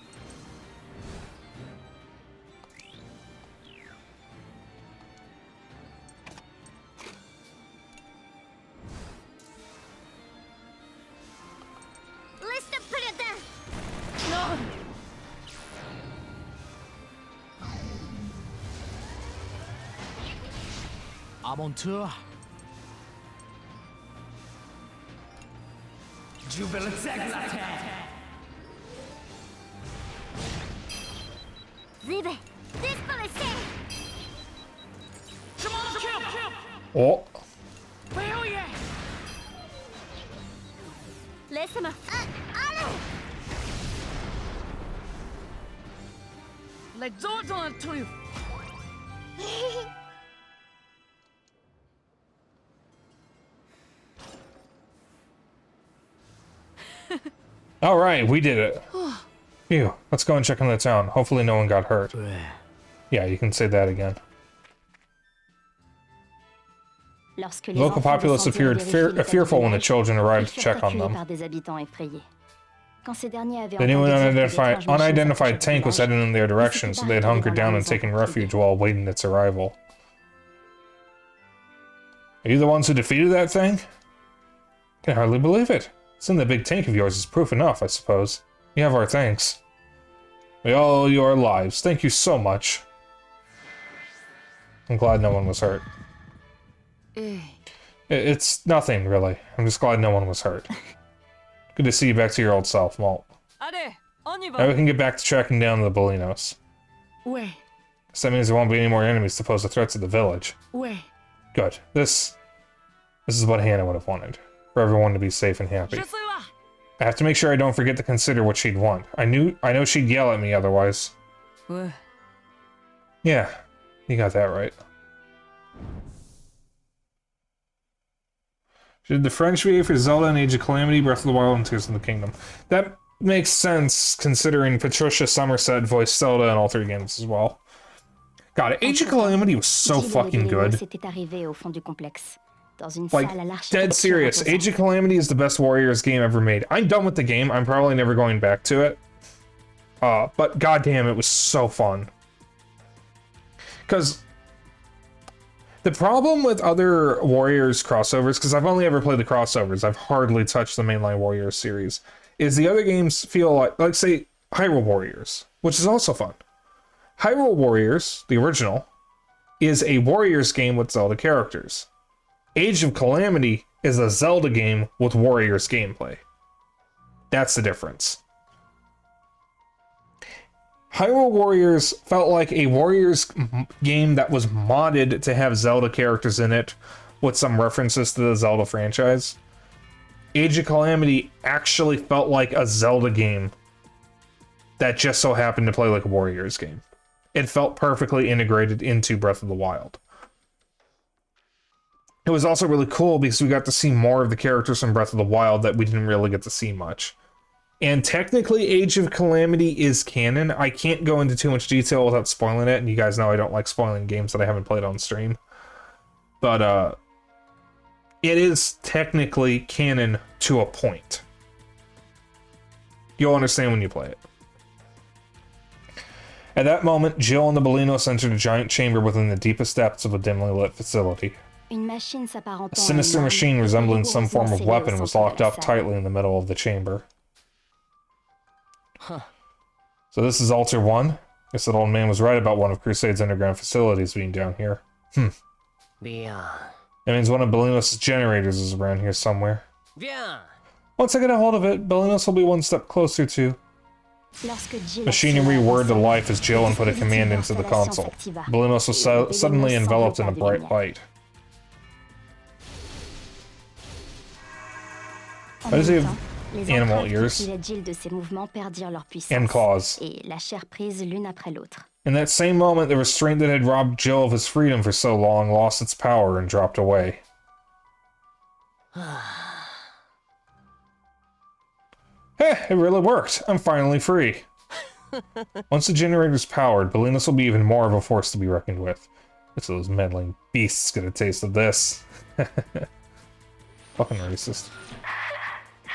Let's not put it there! Non. À mon tour. Je vais le t'éclater. Zibe! Dispolicé! Je m'en occupe. Oh. Fais oh yeah. Laisse-moi... allez! Les autres ont un truc. All right, we did it. Phew. Let's go and check on the town. Hopefully no one got hurt. Yeah, you can say that again. Lorsque les Local enfants populace descendirent appeared vérifier l'état du fearful when the village, children ils arrived to furent check on accueillis them. par des habitants effrayés. Quand ces derniers avaient The new entendu dire que unidentified, d'étranges machines unidentified s'approchaient tank du was village, heading in their direction, so they had hunkered down and taken refuge while awaiting its arrival. Are you the ones who defeated that thing? I can hardly believe it. Seeing the big tank of yours is proof enough, I suppose. You have our thanks. We all owe you our lives. Thank you so much. I'm glad no one was hurt. It's nothing, really. I'm just glad no one was hurt. Good to see you back to your old self, Malt. Allez, on y Now va. we can get back to tracking down the Bolinos. Ouais, So that means there won't be any more enemies to pose a threat to the village. ouais. Good. This is what Hannah would have wanted. For everyone to be safe and happy. Je suis là. I have to make sure I don't forget to consider what she'd want. I know she'd yell at me otherwise. Ouais. Yeah, you got that right. Should the French VA for Zelda and Age of Calamity, Breath of the Wild, and Tears of the Kingdom? That makes sense, considering Patricia Somerset voiced Zelda in all three games as well. God, Age of Calamity was so Gilles et les fucking Vélénos good. s'étaient arrivés au fond du complexe, dans une Like, salle à l'architecture dead serious. imposante. Age of Calamity is the best Warriors game ever made. I'm done with the game. I'm probably never going back to it. But goddamn, it was so fun. Because the problem with other Warriors crossovers, because I've only ever played the crossovers, I've hardly touched the mainline Warriors series, is the other games feel like say, Hyrule Warriors, which is also fun. Hyrule Warriors, the original, is a Warriors game with Zelda characters. Age of Calamity is a Zelda game with Warriors gameplay. That's the difference. Hyrule Warriors felt like a Warriors game that was modded to have Zelda characters in it with some references to the Zelda franchise. Age of Calamity actually felt like a Zelda game that just so happened to play like a Warriors game. It felt perfectly integrated into Breath of the Wild. It was also really cool because we got to see more of the characters from Breath of the Wild that we didn't really get to see much. And technically, Age of Calamity is canon. I can't go into too much detail without spoiling it, and you guys know I don't like spoiling games that I haven't played on stream. But, it is technically canon to a point. You'll understand when you play it. At that moment, Jill and the Bolinos entered a giant chamber within the deepest depths of a dimly lit facility. Une machine s'apparentant A à sinister une arme machine resembling some form of rigoureusement weapon scellée au was centre de locked la up salle. tightly in the middle of the chamber. So this is Altar 1? Guess that old man was right about one of Crusade's underground facilities being down here. That means one of Bolinos' generators is around here somewhere. Bien. Once I get a hold of it, Belinos will be one step closer to Lorsque Jill machinery accéléra word to sa- life as Jill input a command into the console. Belinos was suddenly enveloped in a bright light. En Why does he même have temps, les animal empreintes ears qui filaient Jill de ses mouvements perdirent leur puissance. and claws? Et la chair prise l'une après l'autre. In that same moment, the restraint that had robbed Jill of his freedom for so long lost its power and dropped away. It really worked. I'm finally free. Once the generator's powered, Belinos will be even more of a force to be reckoned with. Which of those meddling beasts get a taste of this? Fucking racist.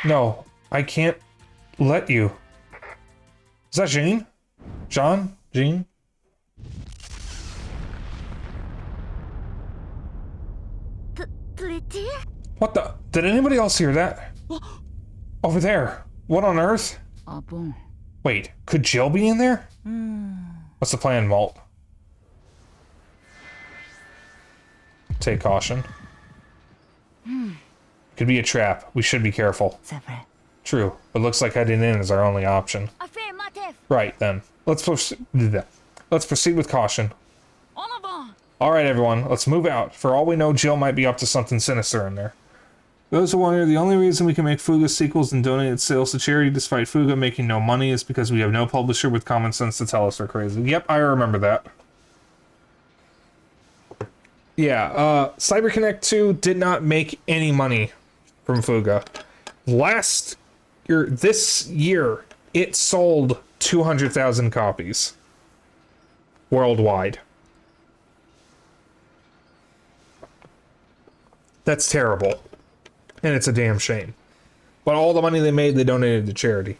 No, I can't let you. Is that Jean? John? Jean? Plaisir? What the? Did anybody else hear that? Over there. What on earth? Ah bon. Wait, could Jill be in there? What's the plan, Malt? Take caution. Could be a trap. We should be careful. C'est vrai. True, but looks like heading in is our only option. Affirmative. Right, then. Let's proceed with caution. En avant. Alright, everyone, let's move out. For all we know, Jill might be up to something sinister in there. Those who wonder, the only reason we can make Fuga sequels and donate its sales to charity despite Fuga making no money is because we have no publisher with common sense to tell us we're crazy. Yep, I remember that. Yeah, CyberConnect 2 did not make any money from Fuga. This year, it sold 200,000 copies worldwide. That's terrible. And it's a damn shame. But all the money they made, they donated to charity.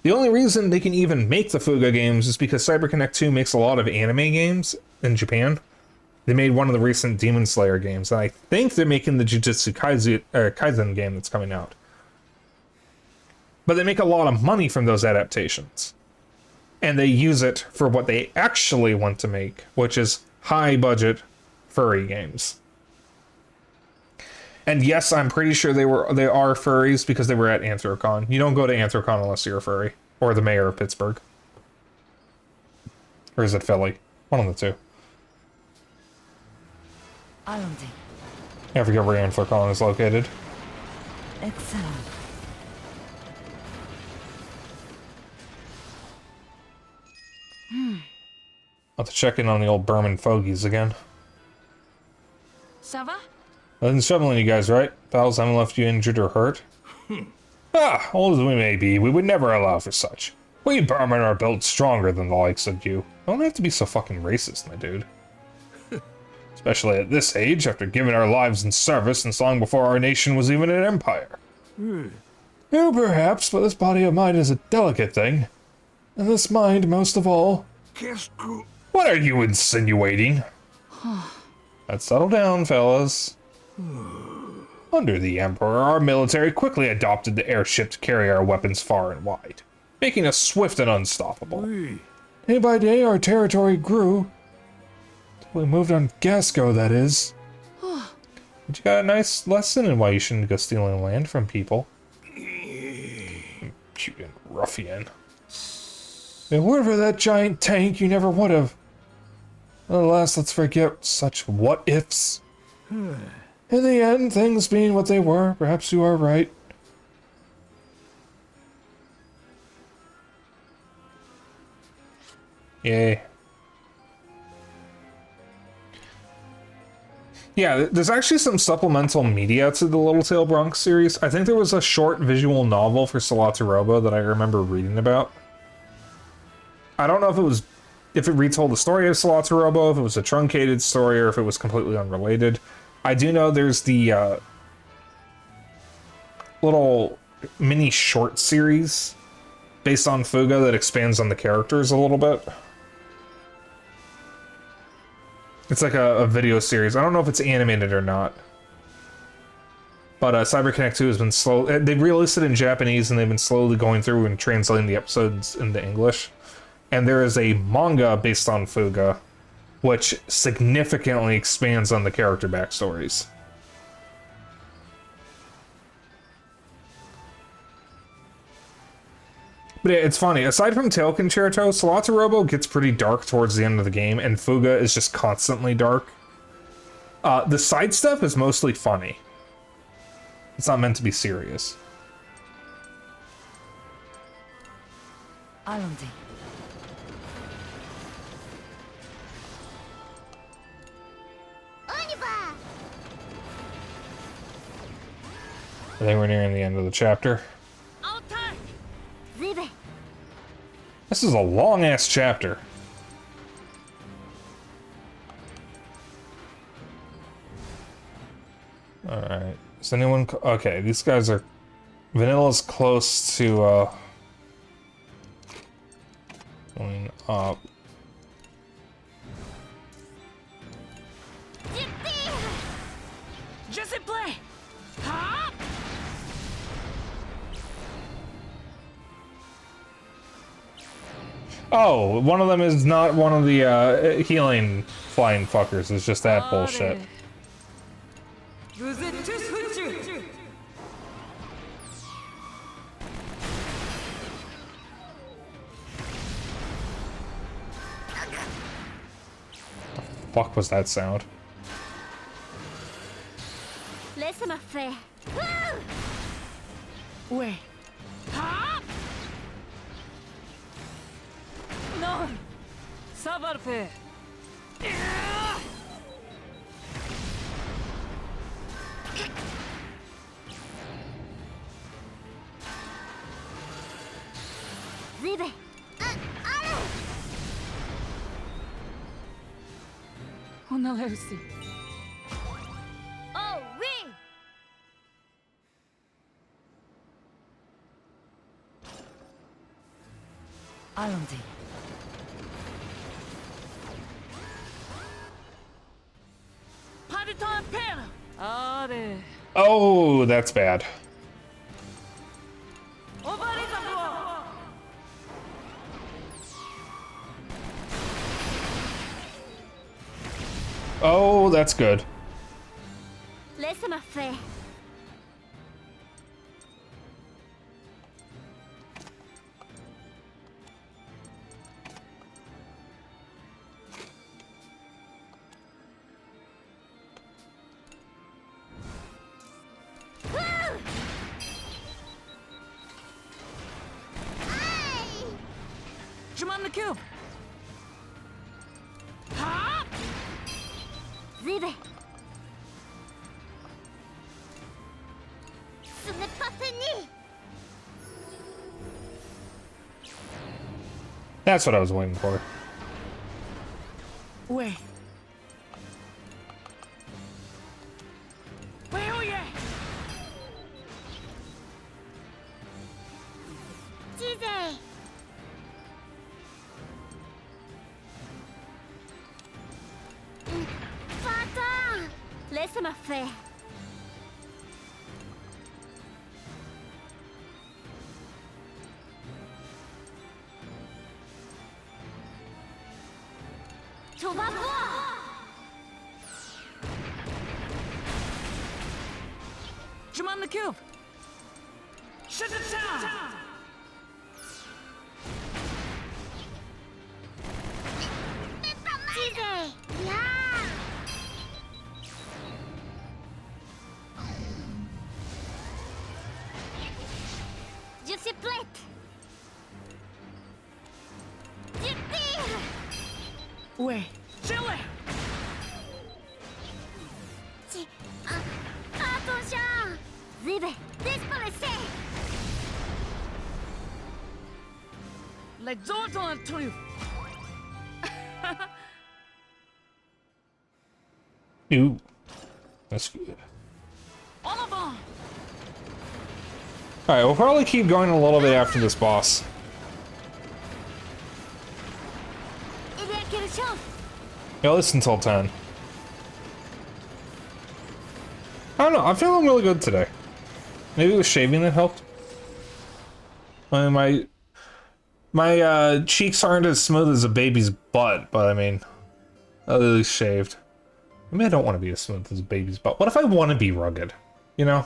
The only reason they can even make the Fuga games is because CyberConnect 2 makes a lot of anime games in Japan. They made one of the recent Demon Slayer games, and I think they're making the Jujutsu Kaisen game that's coming out. But they make a lot of money from those adaptations. And they use it for what they actually want to make, which is high-budget furry games. And yes, I'm pretty sure they are furries because they were at Anthrocon. You don't go to Anthrocon unless you're a furry. Or the mayor of Pittsburgh. Or is it Philly? One of the two. Allons-y. I forget where Anthrocon is located. Excellent. I'll have to check in on the old Berman fogies again. Ça va? Nothing's troubling you guys, right? Pals haven't left you injured or hurt? Old as we may be, we would never allow for such. We Berman are built stronger than the likes of you. Don't have to be so fucking racist, my dude. Especially at this age, after giving our lives in service since long before our nation was even an empire. You perhaps, but this body of mine is a delicate thing. And this mind, most of all. What are you insinuating? Let's settle down, fellas. Under the Emperor, our military quickly adopted the airship to carry our weapons far and wide, making us swift and unstoppable. Day by day, our territory grew. We moved on Gasco, that is. But you got a nice lesson in why you shouldn't go stealing land from people. Impudent ruffian. If it weren't for that giant tank, you never would have. Alas, let's forget such what-ifs. In the end, things being what they were, perhaps you are right. Yay. Yeah, there's actually some supplemental media to the Little Tail Bronx series. I think there was a short visual novel for Salatarobo that I remember reading about. I don't know if it retold the story of Salatarobo, if it was a truncated story, or if it was completely unrelated. I do know there's the little mini short series based on Fuga that expands on the characters a little bit. It's like a video series. I don't know if it's animated or not. But CyberConnect 2 has been slow. They've released it in Japanese, and they've been slowly going through and translating the episodes into English. And there is a manga based on Fuga, which significantly expands on the character backstories. But it's funny, aside from Tail Concerto, Robo gets pretty dark towards the end of the game, and Fuga is just constantly dark. The side stuff is mostly funny. It's not meant to be serious. Islandy. Oliver! I think we're nearing the end of the chapter. Ribe! This is a long-ass chapter. Alright. Is anyone... Okay, these guys are... Vanilla's close to, going up. Just play. Huh? Oh, one of them is not one of the, healing flying fuckers. It's just that bullshit. Fuck was that sound? Laisse-moi faire. Ouais. Huh? Non. Ça va le faire. Ribe! Allez! On a réussi. Oh oui! Allons-y. Pas de temps à perdre. Allez. Oh, that's bad. On va les avoir. Oh, that's good. Laisse-moi faire. Je m'en occupe. Huh? Ribe! Ce n'est pas fini! That's what I was waiting for. Ouais. Ouais, oh yeah. Disais! Pas-temps! Laisse-moi faire. Tu vas voir! Je m'en occupe. Shut it down. Disais! Yeah! Je suis prête! Je tire! Ouais. Chile. Attention! Ribe! Disparaissez! Les autres ont un truc. Ooh. That's good. En avant. Alright, we'll probably keep going a little bit after this boss. Il y a quelque chose! Yeah, listen until 10. I don't know, I'm feeling really good today. Maybe it was shaving that helped. I mean, my cheeks aren't as smooth as a baby's butt, but I mean, at least shaved. I mean, I don't want to be as smooth as a baby's butt. What if I want to be rugged? You know?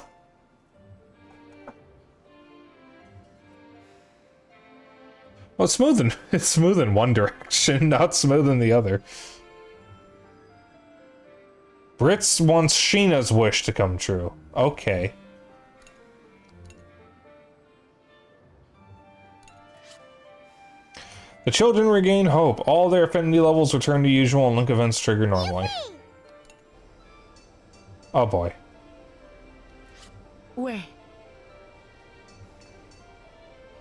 Well, it's smooth in one direction, not smooth in the other. Brits wants Sheena's wish to come true. Okay. The children regain hope. All their affinity levels return to usual and link events trigger normally. Oh boy. Where?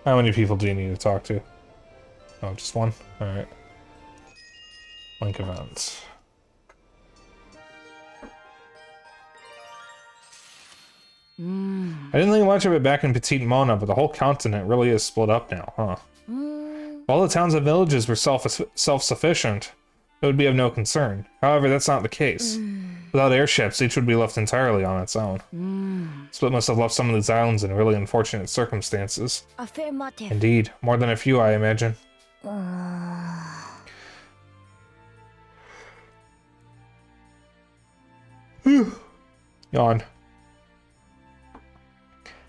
How many people do you need to talk to? Oh, just one? Alright. Link events. I didn't think much of it back in Petite Mona, but the whole continent really is split up now, huh? If all the towns and villages were self-sufficient, it would be of no concern. However, that's not the case. Without airships, each would be left entirely on its own. Split must have left some of these islands in really unfortunate circumstances. Affirmative. Indeed, more than a few, I imagine. Yawn.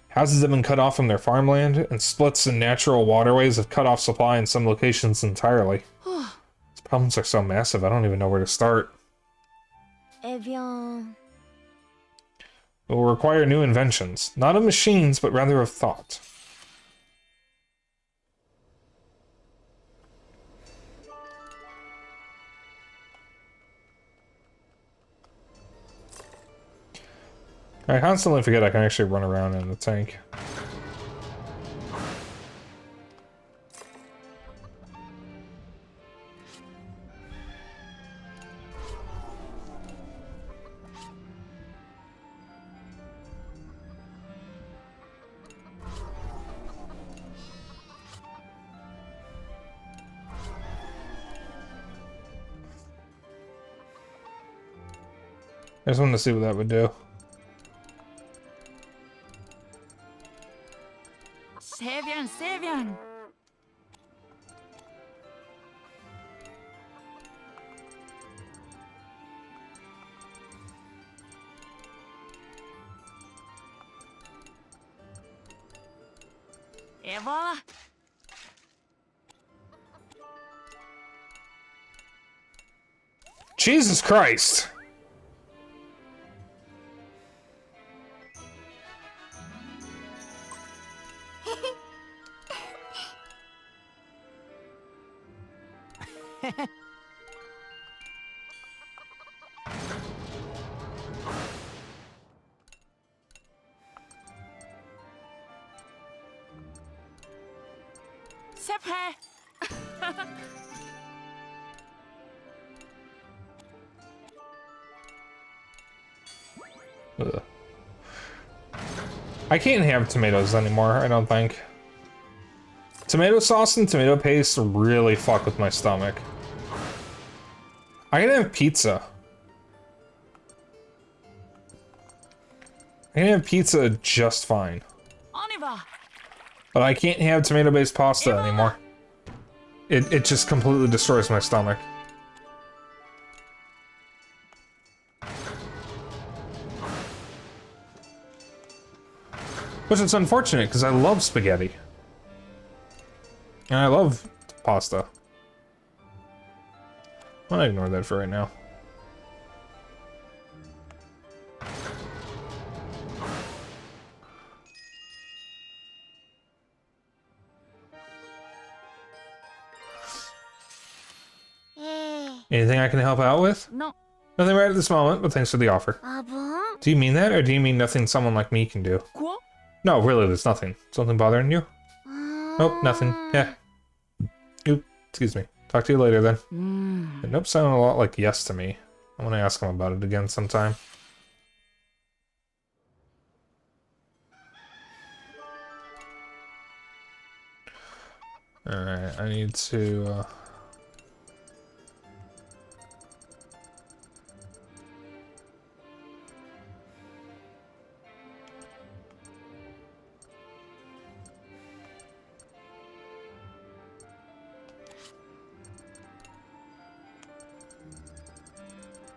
Houses have been cut off from their farmland, and splits in natural waterways have cut off supply in some locations entirely. These problems are so massive, I don't even know where to start. Eh bien... It will require new inventions, not of machines, but rather of thought. I constantly forget I can actually run around in the tank. I just wanted to see what that would do. C'est bien. Et voilà. Jesus Christ! C'est prêt. Ugh. I can't have tomatoes anymore, I don't think. Tomato sauce and tomato paste really fuck with my stomach. I can have pizza. I can have pizza just fine. On y va. But I can't have tomato-based pasta anymore. It just completely destroys my stomach. Which is unfortunate, because I love spaghetti. And I love pasta. I'm gonna ignore that for right now. Anything I can help out with? No. Nothing right at this moment, but thanks for the offer. Ah bon? Do you mean that, or do you mean nothing someone like me can do? Quoi? No, really, there's nothing. Something bothering you? Nope, nothing. Yeah. Oop, excuse me. Talk to you later then. Nope sounded a lot like yes to me. I want to ask him about it again sometime. Alright, I need to...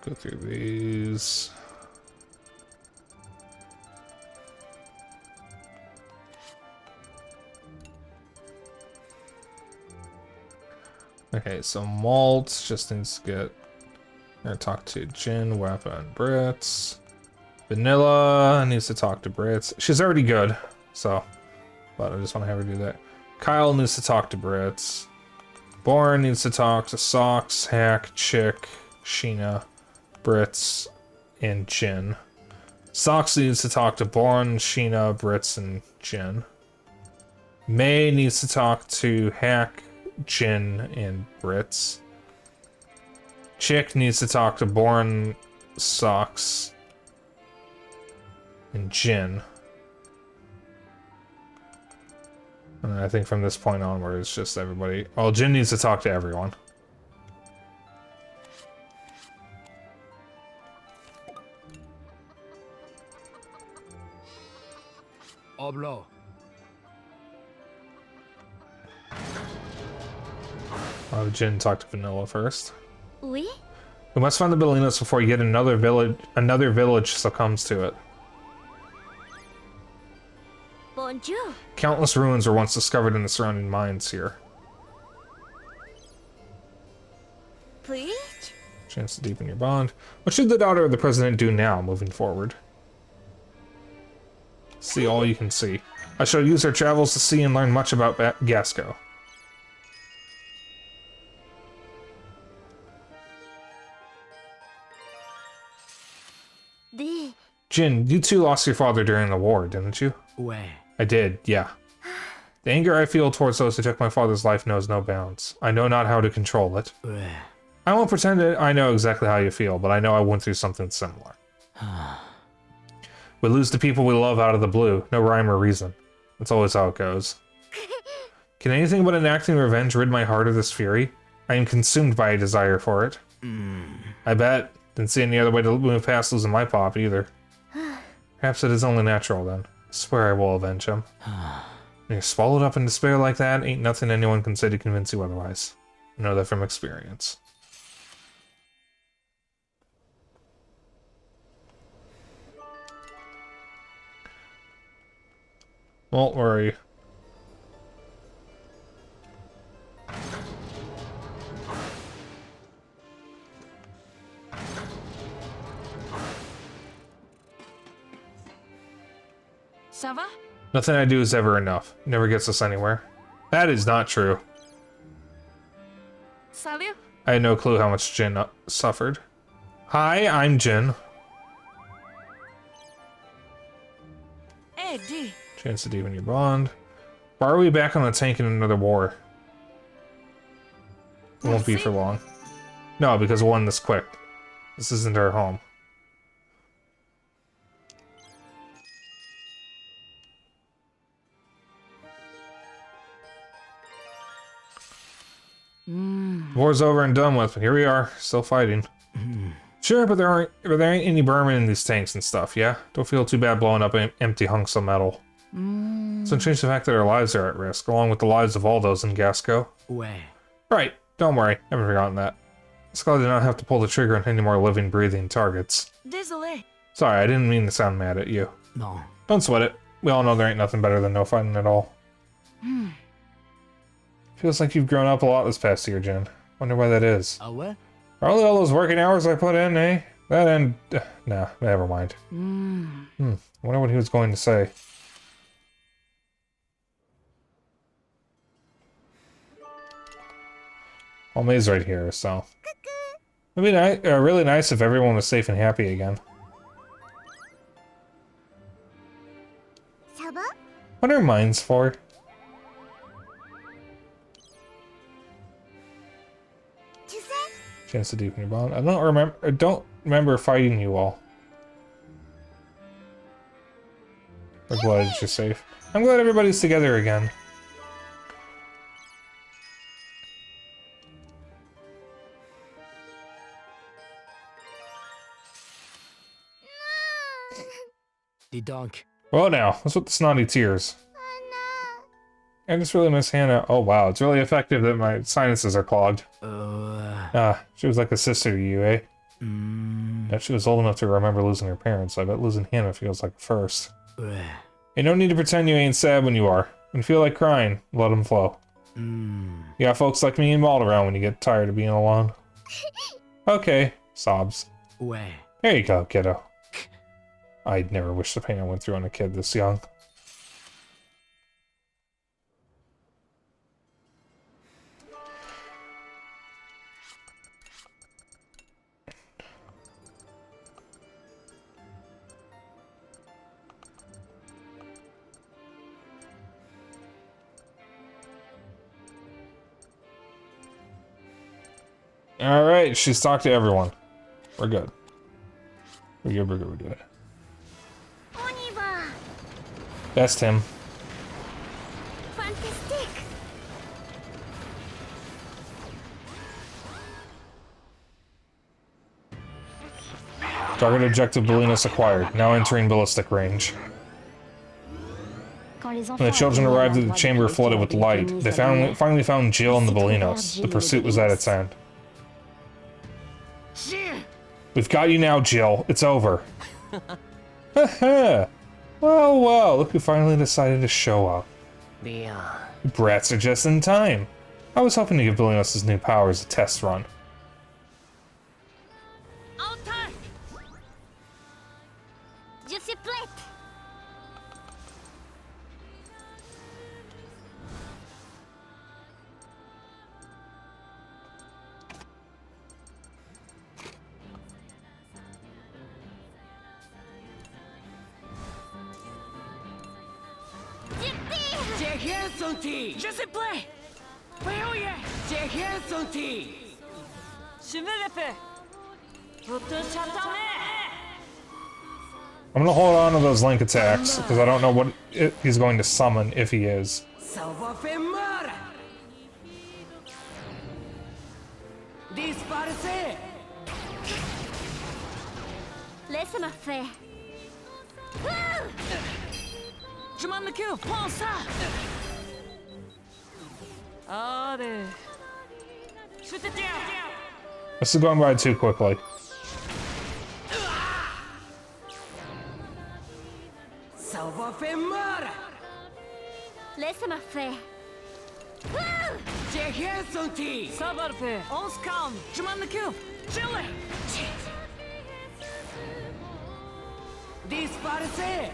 go through these. Okay, so Malt just needs to get... Or talk to Jin, Wappa, and Brits. Vanilla needs to talk to Brits. She's already good, so... But I just want to have her do that. Kyle needs to talk to Brits. Born needs to talk to Socks, Hack, Chick, Sheena, Brits, and Jin. Socks needs to talk to Born, Sheena, Brits, and Jin. May needs to talk to Hack, Jin, and Brits. Chick needs to talk to Born, Socks, and Jin. And I think from this point onward, it's just everybody. Well, Jin needs to talk to everyone. Oblo. I'll have Jin talk to Vanilla first. Oui? We must find the Bellinos before yet another village succumbs to it. Bonjour. Countless ruins were once discovered in the surrounding mines here. Please? Chance to deepen your bond. What should the daughter of the president do now, moving forward? See all you can see. I shall use her travels to see and learn much about Gasco. Jin, you too lost your father during the war, didn't you? Ouais. I did, yeah. The anger I feel towards those who took my father's life knows no bounds. I know not how to control it. Ouais. I won't pretend that I know exactly how you feel, but I know I went through something similar. We lose the people we love out of the blue, no rhyme or reason. That's always how it goes. Can anything but enacting revenge rid my heart of this fury? I am consumed by a desire for it. I bet. Didn't see any other way to move past losing my pop either. Perhaps it is only natural then. I swear I will avenge him. When you're swallowed up in despair like that, ain't nothing anyone can say to convince you otherwise. I know that from experience. Won't worry. Ça va? Nothing I do is ever enough. Never gets us anywhere. That is not true. Salut? I had no clue how much Jin suffered. Hi, I'm Jin. Hey, D. Chance to deepen your bond. Why are we back on the tank in another war? It won't be for long. No, because we won this quick. This isn't our home. War's over and done with, but here we are, still fighting. Sure, but there ain't any Burman in these tanks and stuff, yeah? Don't feel too bad blowing up empty hunks of metal. Doesn't change the fact that our lives are at risk, along with the lives of all those in Gasco. Ouais. Right, don't worry, haven't forgotten that. It's glad I did not have to pull the trigger on any more living, breathing targets. Désolé. Sorry, I didn't mean to sound mad at you. Non. Don't sweat it. We all know there ain't nothing better than no fighting at all. Feels like you've grown up a lot this past year, Jen. Wonder why that is. Ah ouais? Probably all those working hours I put in, eh? That and... nah, never mind. I wonder what he was going to say. Well, May's right here, so... It'd be really nice if everyone was safe and happy again. Ça va? What are mines for? Tu sais? Chance to deepen your bond. I don't remember fighting you all. I'm glad you're safe. I'm glad everybody's together again. Dis donc. Well now, what's with the snotty tears? Oh I just really miss Hannah. Oh wow, it's really effective that my sinuses are clogged. She was like a sister to you, eh? Bet she was old enough to remember losing her parents. I bet losing Hannah feels like a first. Ouais. Ain't no need to pretend you ain't sad when you are. When you feel like crying, let them flow. You got folks like me and Walt around when you get tired of being alone. Okay, sobs. Ouais. There you go, kiddo. I'd never wish the pain I went through on a kid this young. Alright, she's talked to everyone. We're good. We're good, we're good, we're good. That's him. Fantastic. Target objective Ballinos acquired. Now entering ballistic range. When the children arrived at the chamber flooded with light, they finally found Jill and the Ballinos. The pursuit was at its end. We've got you now, Jill. It's over. Haha. Well, well, look who finally decided to show up. You brats are just in time. I was hoping to give Ballinos his new powers a test run. Je suis prête. Je suis prêt. Je vais l'épée. I'm gonna hold on to those link attacks, because I don't know what he's going to summon if he is. Ça va faire mal. Disparaissez. Laisse-moi faire. Je m'en occupe. Prends ça. Allez. Je te tiens. This is going by too quickly. Ça va faire mal. Laisse-moi faire. J'ai rien senti. Ça va le faire. On se calme. Je m'en occupe. Chillez. Disparaissez.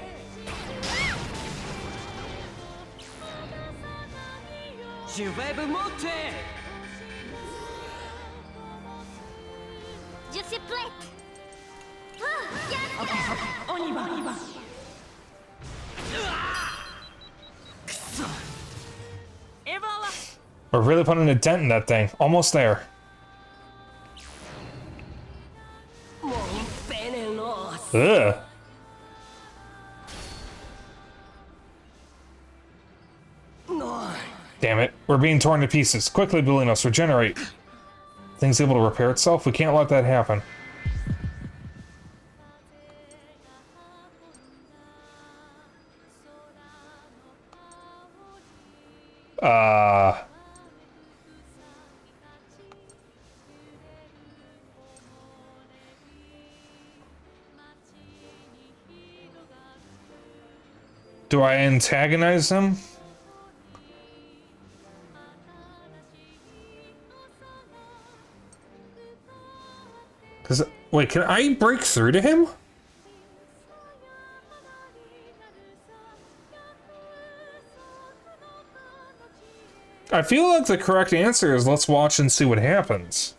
Je vais vous monter. Je suis prête. On y va, on y va. Et voilà. We're really putting a dent in that thing. Almost there. Mon vénénos. Ugh. Non. Damn it. We're being torn to pieces. Quickly, Ballinos, regenerate. Thing's able to repair itself? We can't let that happen. Do I antagonize him? Wait, can I break through to him? I feel like the correct answer is let's watch and see what happens.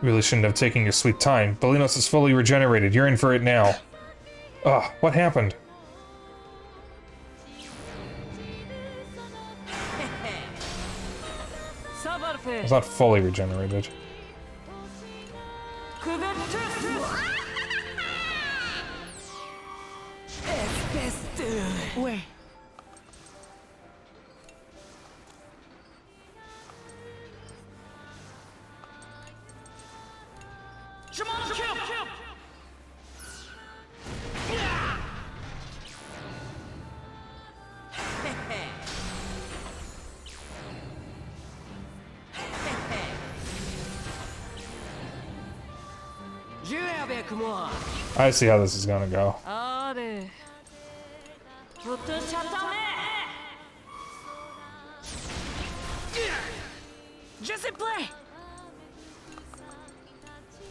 Really shouldn't have taken your sweet time. Ballinos is fully regenerated. You're in for it now. Ugh, what happened? It's not fully regenerated. Ouais. Je m'en occupe. Jouez avec moi. I see how this is gonna go. Allez. Tout chatamé. Just play.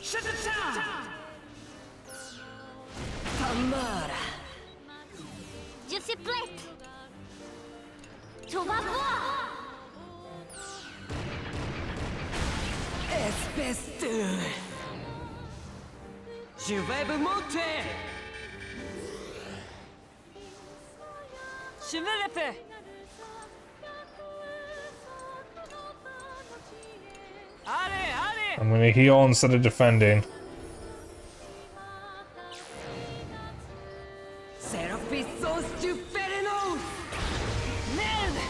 Shut it down. Tamara. Je suis prête. Tu vas voir. Espèce de... Je vais vous monter. Je vais le faire. Allez, allez. I'm gonna heal instead of defending. Seraphissos du Férénos. Merde.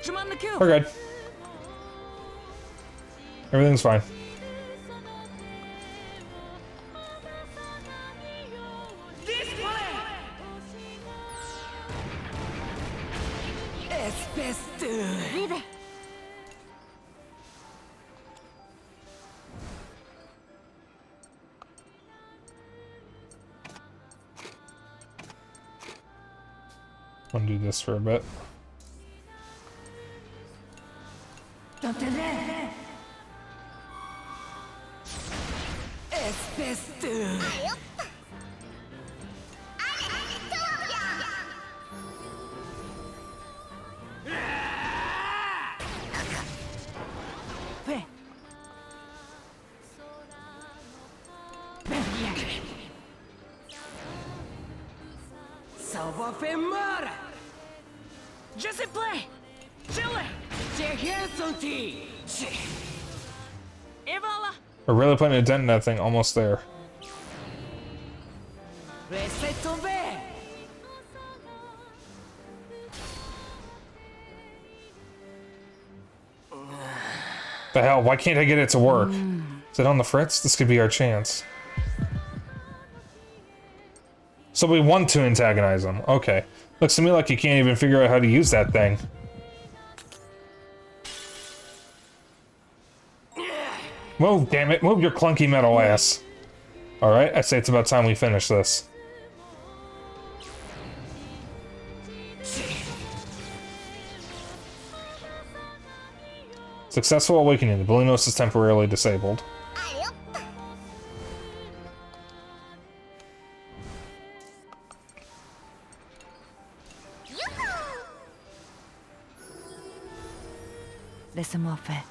Je m'en occupe. We're good. Everything's fine. Espèce de... Vive. I'm gonna do this for a bit. Espèce de... Allez, hop. Allez, tout va bien. Fais. Ça va faire mal. Je sais play. J'ai rien senti. Et voilà. We're really putting a dent in that thing. Almost there. Laissez tomber. The hell? Why can't I get it to work? Is it on the fritz? This could be our chance. So we want to antagonize them. Okay. Looks to me like you can't even figure out how to use that thing. Move, damn it. Move your clunky metal ass. Alright, I say it's about time we finish this. Successful awakening. The Bolinos is temporarily disabled. Allez, hop. Youhou. Laisse-moi faire.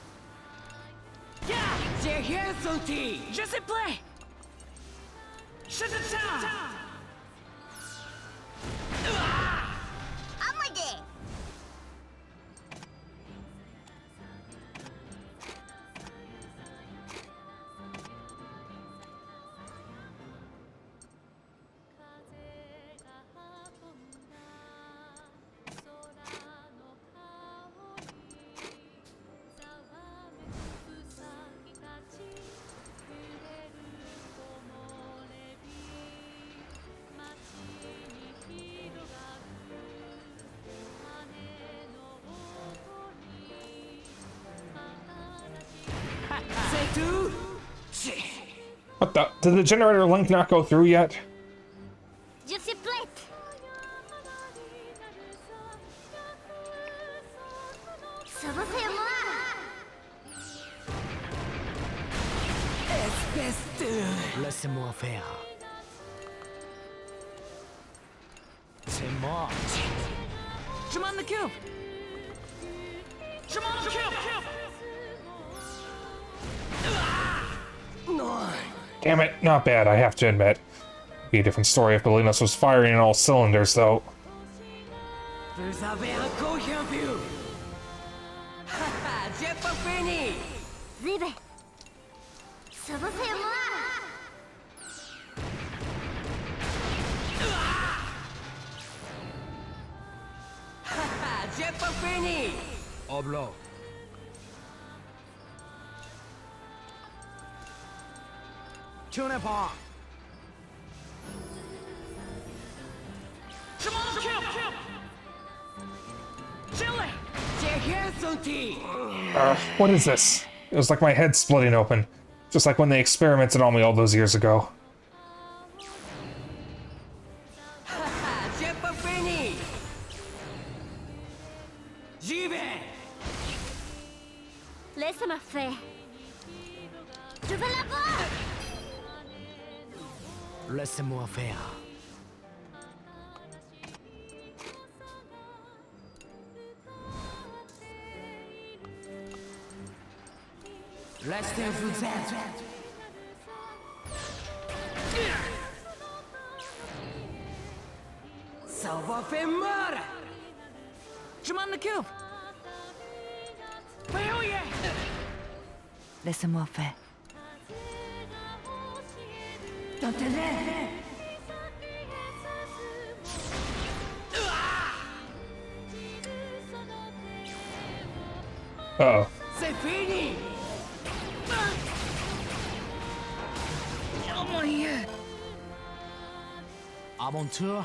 J'ai rien senti. Je sais play. Shut it down. Amade. C'est tout. What the? Did the generator link not go through yet? Je suis prête. Ça va faire mal. Espèce de... Laissez-moi faire. C'est mort. Je m'en occupe. Je m'en occupe. Non. Damn it, not bad, I have to admit. Be a different story if Bolinos was firing on all cylinders, though. Vous avez encore rien vu. Haha, j'ai pas fini. Vive. Ça va faire mal. Haha, j'ai pas fini. Oblong. Tu n'es pas. Je m'en occupe. J'ai rien senti. What is this? It was like my head splitting open. Just like when they experimented on me all those years ago. J'y vais. Laisse-moi faire. Je veux la voir. Laissez-moi faire. Laissez-vous être. Ça va faire mal. Je m'en occupe. Laisse-moi faire. Dans tes rêves. Uh-oh. C'est fini. Oh mon Dieu. À mon tour.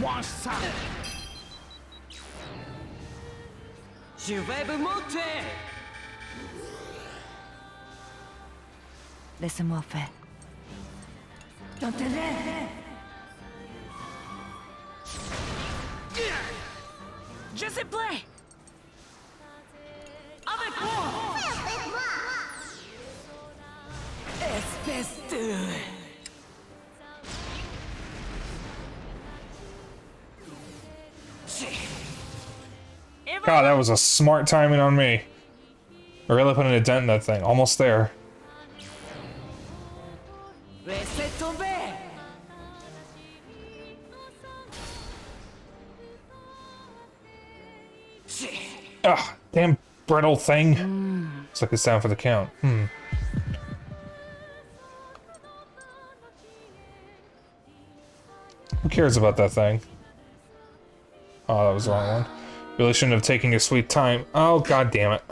Mange ça. Je vais vous monter. Laisse-moi faire. Dans tes rêves. Je suis prêt. Avec moi. Avec moi. Espèce de... God, that was a smart timing on me. I really put a dent in that thing. Almost there. Laissez tomber. Ugh, damn brittle thing. Looks like it's down for the count. Who cares about that thing? Oh, that was the wrong one. Really shouldn't have taken your sweet time. Oh, god damn it.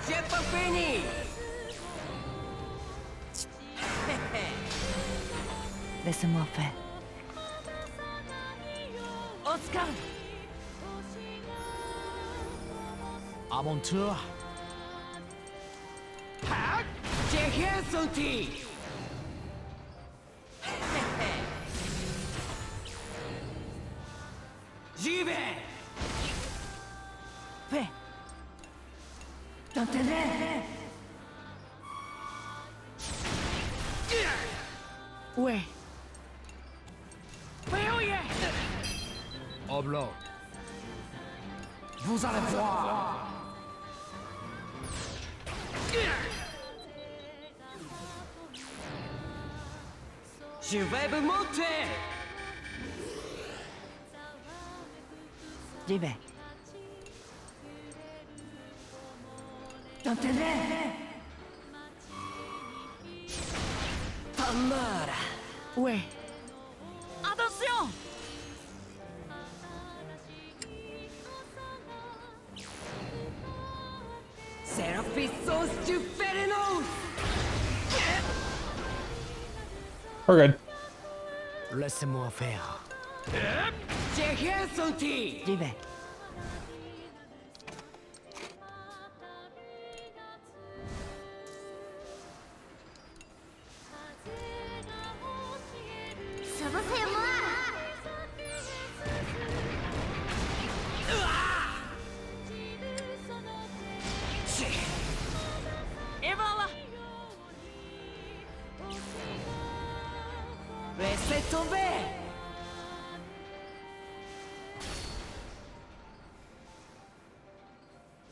J'ai pas fini. Laisse-moi faire. Oscar. À mon tour. J'ai rien senti. J'y vais. Fais. Dans tes rêves. Ouais. Verrouillé. Au bloc. Vous allez voir. Je vais vous monter. J'y vais. Dans tes rêves. Pas mal. Ouais. Attention. C'est la puissance du Férénos. We're good. Laissez-moi faire. J'ai rien senti. J'y vais. Ça va faire moi. Et voilà. Laissez tomber.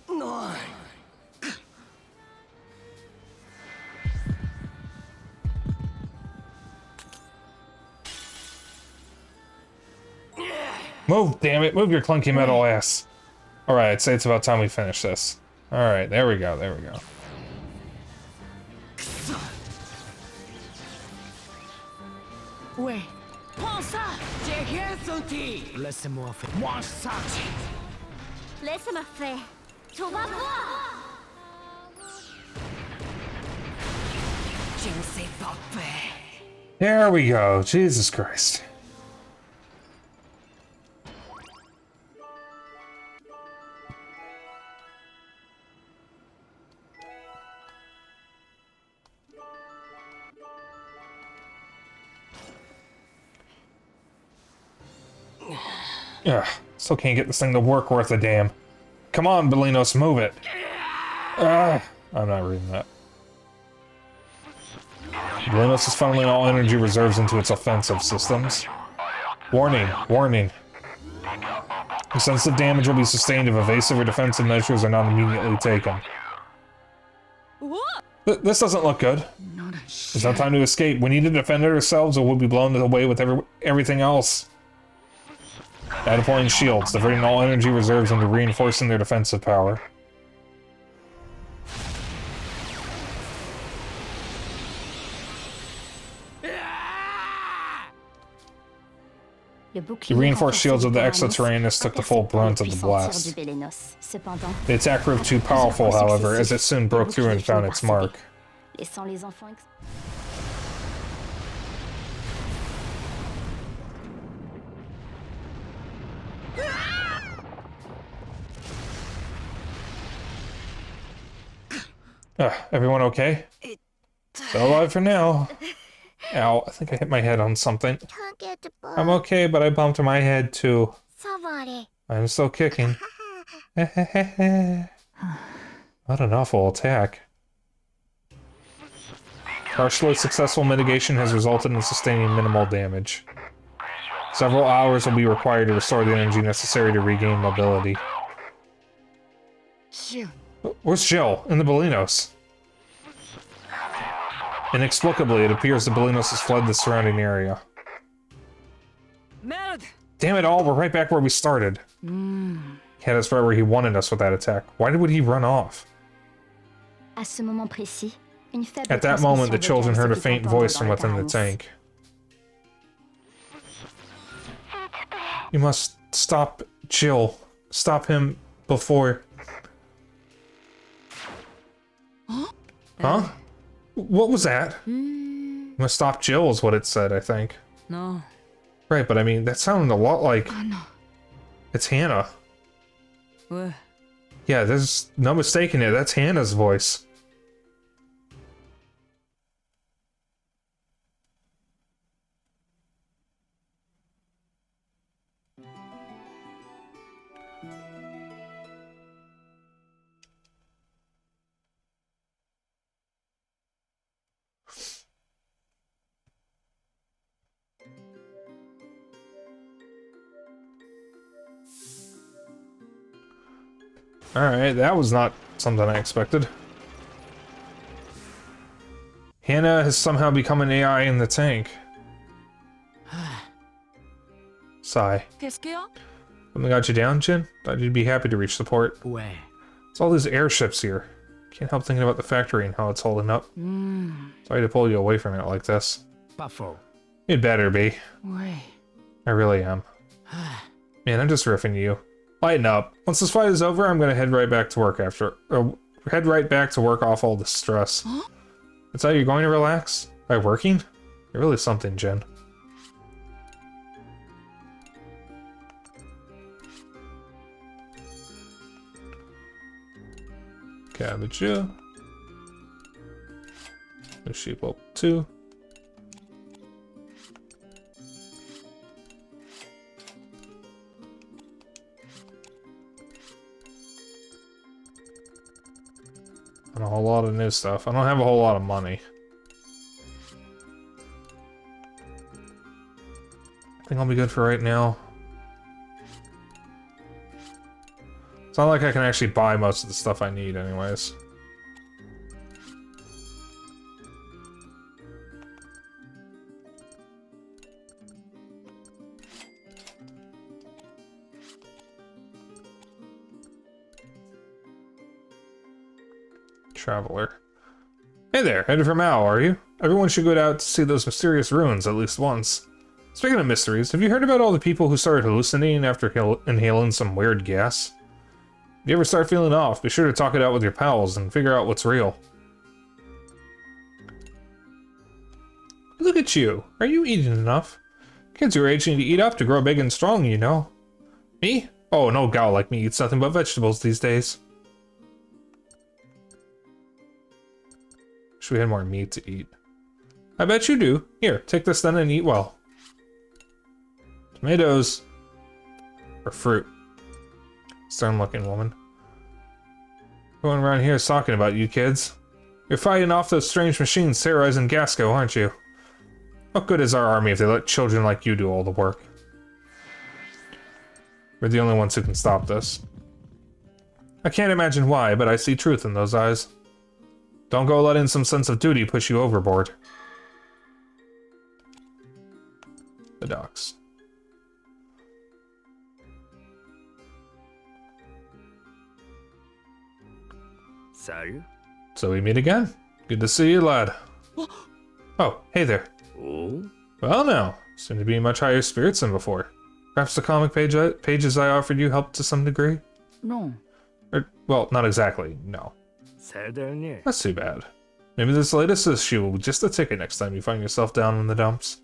Non. Move, damn it. Move your clunky metal ass. Alright, I'd say it's about time we finish this. Alright, there we go, there we go. Ouais. Prends ça. J'ai rien senti. Laissez-moi faire. Mange ça. Laisse-moi faire. Tu vas voir. Je ne sais pas faire. There we go. Jesus Christ. Ugh, still can't get this thing to work worth a damn. Come on, Belinos, move it. Ugh, I'm not reading that. Belinos is funneling all energy reserves into its offensive systems. Warning, warning. Sensitive damage will be sustained if evasive or defensive measures are not immediately taken. What? This doesn't look good. There's no time to escape. We need to defend ourselves or we'll be blown away with everything else. Now deploying shields, diverting all energy reserves into reinforcing their defensive power. The reinforced shields of the exoterranists took the full brunt of the blast. The attack proved too powerful, however, as it soon broke through and found its mark. Everyone okay? Still alive for now. Ow, I think I hit my head on something. I'm okay, but I bumped my head too. I'm still kicking. What an awful attack. Partially successful mitigation has resulted in sustaining minimal damage. Several hours will be required to restore the energy necessary to regain mobility. Where's Jill? In the Belinos. Inexplicably, it appears the Belinos has fled the surrounding area. Damn it all, we're right back where we started. Had us right where he wanted us with that attack. Why would he run off? At that moment, the children heard a faint voice from within the tank. You must stop Jill. Stop him before... Huh? What was that? You must stop Jill is what it said, I think. No. Right, but I mean, that sounded a lot like... It's Hannah. What? Yeah, there's no mistaking it. That's Hannah's voice. Alright, that was not something I expected. Hannah has somehow become an AI in the tank. Sigh. Something got you down, Jin? Thought you'd be happy to reach support. It's all these airships here. Can't help thinking about the factory and how it's holding up. Sorry to pull you away from it like this. You'd better be. I really am. Man, I'm just riffing you. Lighten up. Once this fight is over, I'm gonna head right back to work off all the stress. That's how you're going to relax? By working? You're really something, Jen. Cabbage. No sheep up 2. And a whole lot of new stuff. I don't have a whole lot of money. I think I'll be good for right now. It's not like I can actually buy most of the stuff I need anyways. Traveler. Hey there, headed for Mao, are you? Everyone should go out to see those mysterious ruins at least once. Speaking of mysteries, have you heard about all the people who started hallucinating after inhaling some weird gas? If you ever start feeling off, be sure to talk it out with your pals and figure out what's real. Look at you. Are you eating enough? Kids your age need to eat up to grow big and strong, you know. Me? Oh, no gal like me eats nothing but vegetables these days. Wish we had more meat to eat. I bet you do. Here, take this then and eat well. Tomatoes. Or fruit. Stern-looking woman. Everyone around here is talking about you kids. You're fighting off those strange machines terrorizing Gasco, aren't you? What good is our army if they let children like you do all the work? We're the only ones who can stop this. I can't imagine why, but I see truth in those eyes. Don't go letting some sense of duty push you overboard. The docks. Salut. So we meet again. Good to see you, lad. Oh, hey there. Oh? Well now, seem to be in much higher spirits than before. Perhaps the comic pages I offered you helped to some degree? No. Or, well, not exactly, no. C'est le dernier. That's too bad. Maybe this latest issue will be just a ticket next time you find yourself down in the dumps.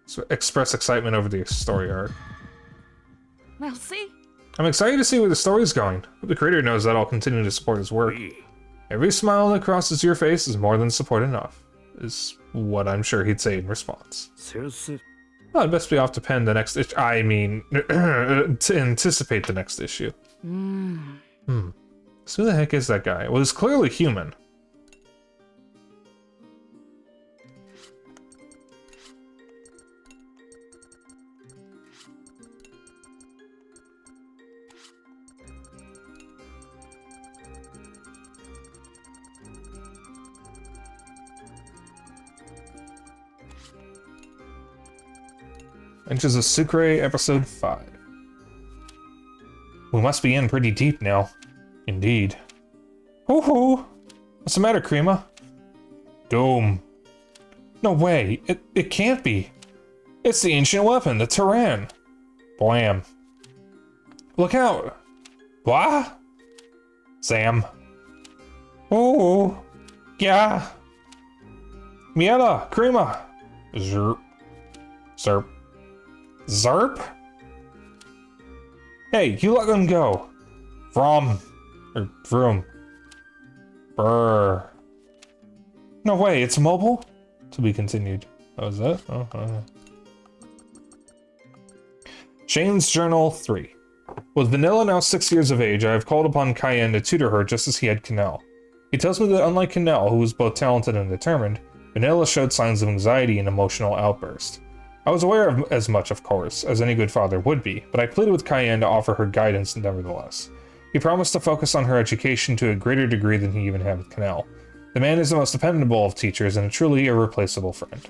So express excitement over the story arc. Merci. I'm excited to see where the story's going. Hope the creator knows that I'll continue to support his work. Oui. Every smile that crosses your face is more than support enough, is what I'm sure he'd say in response. Seriously? Well, I'd best be off to pen the next issue. I mean, to anticipate the next issue. So who the heck is that guy? Well, he's clearly human. Adventures of Sucre, Episode 5. We must be in pretty deep now. Indeed. Hoo-hoo! What's the matter, Krima? Doom. No way, it can't be. It's the ancient weapon, the Tyran. Blam. Look out! What? Sam. Oh, yeah. Miela, Krima. Zerp. Zerp. Zerp? Hey, you let them go. Vroom. Or vroom. Brr. No way, it's mobile? To be continued. That was it? Oh, Shane's Journal 3. With Vanilla now 6 years of age, I have called upon Cayenne to tutor her just as he had Cannell. He tells me that unlike Cannell, who was both talented and determined, Vanilla showed signs of anxiety and emotional outburst. I was aware of as much, of course, as any good father would be, but I pleaded with Cayenne to offer her guidance nevertheless. He promised to focus on her education to a greater degree than he even had with Cannell. The man is the most dependable of teachers and a truly irreplaceable friend.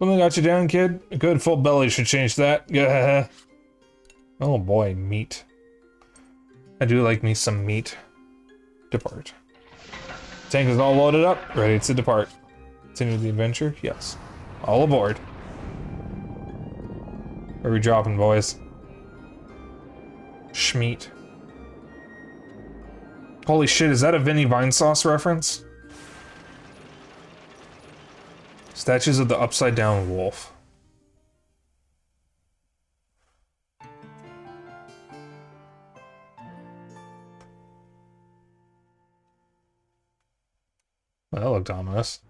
Something got you down, kid? A good full belly should change that. Yeah. Oh boy, meat. I do like me some meat. Depart. Tank is all loaded up, ready to depart. Continue the adventure? Yes. All aboard. Where are we dropping, boys? Schmeat. Holy shit, is that a Vinny Vinesauce reference? Statues of the Upside Down Wolf. Well, that looked ominous.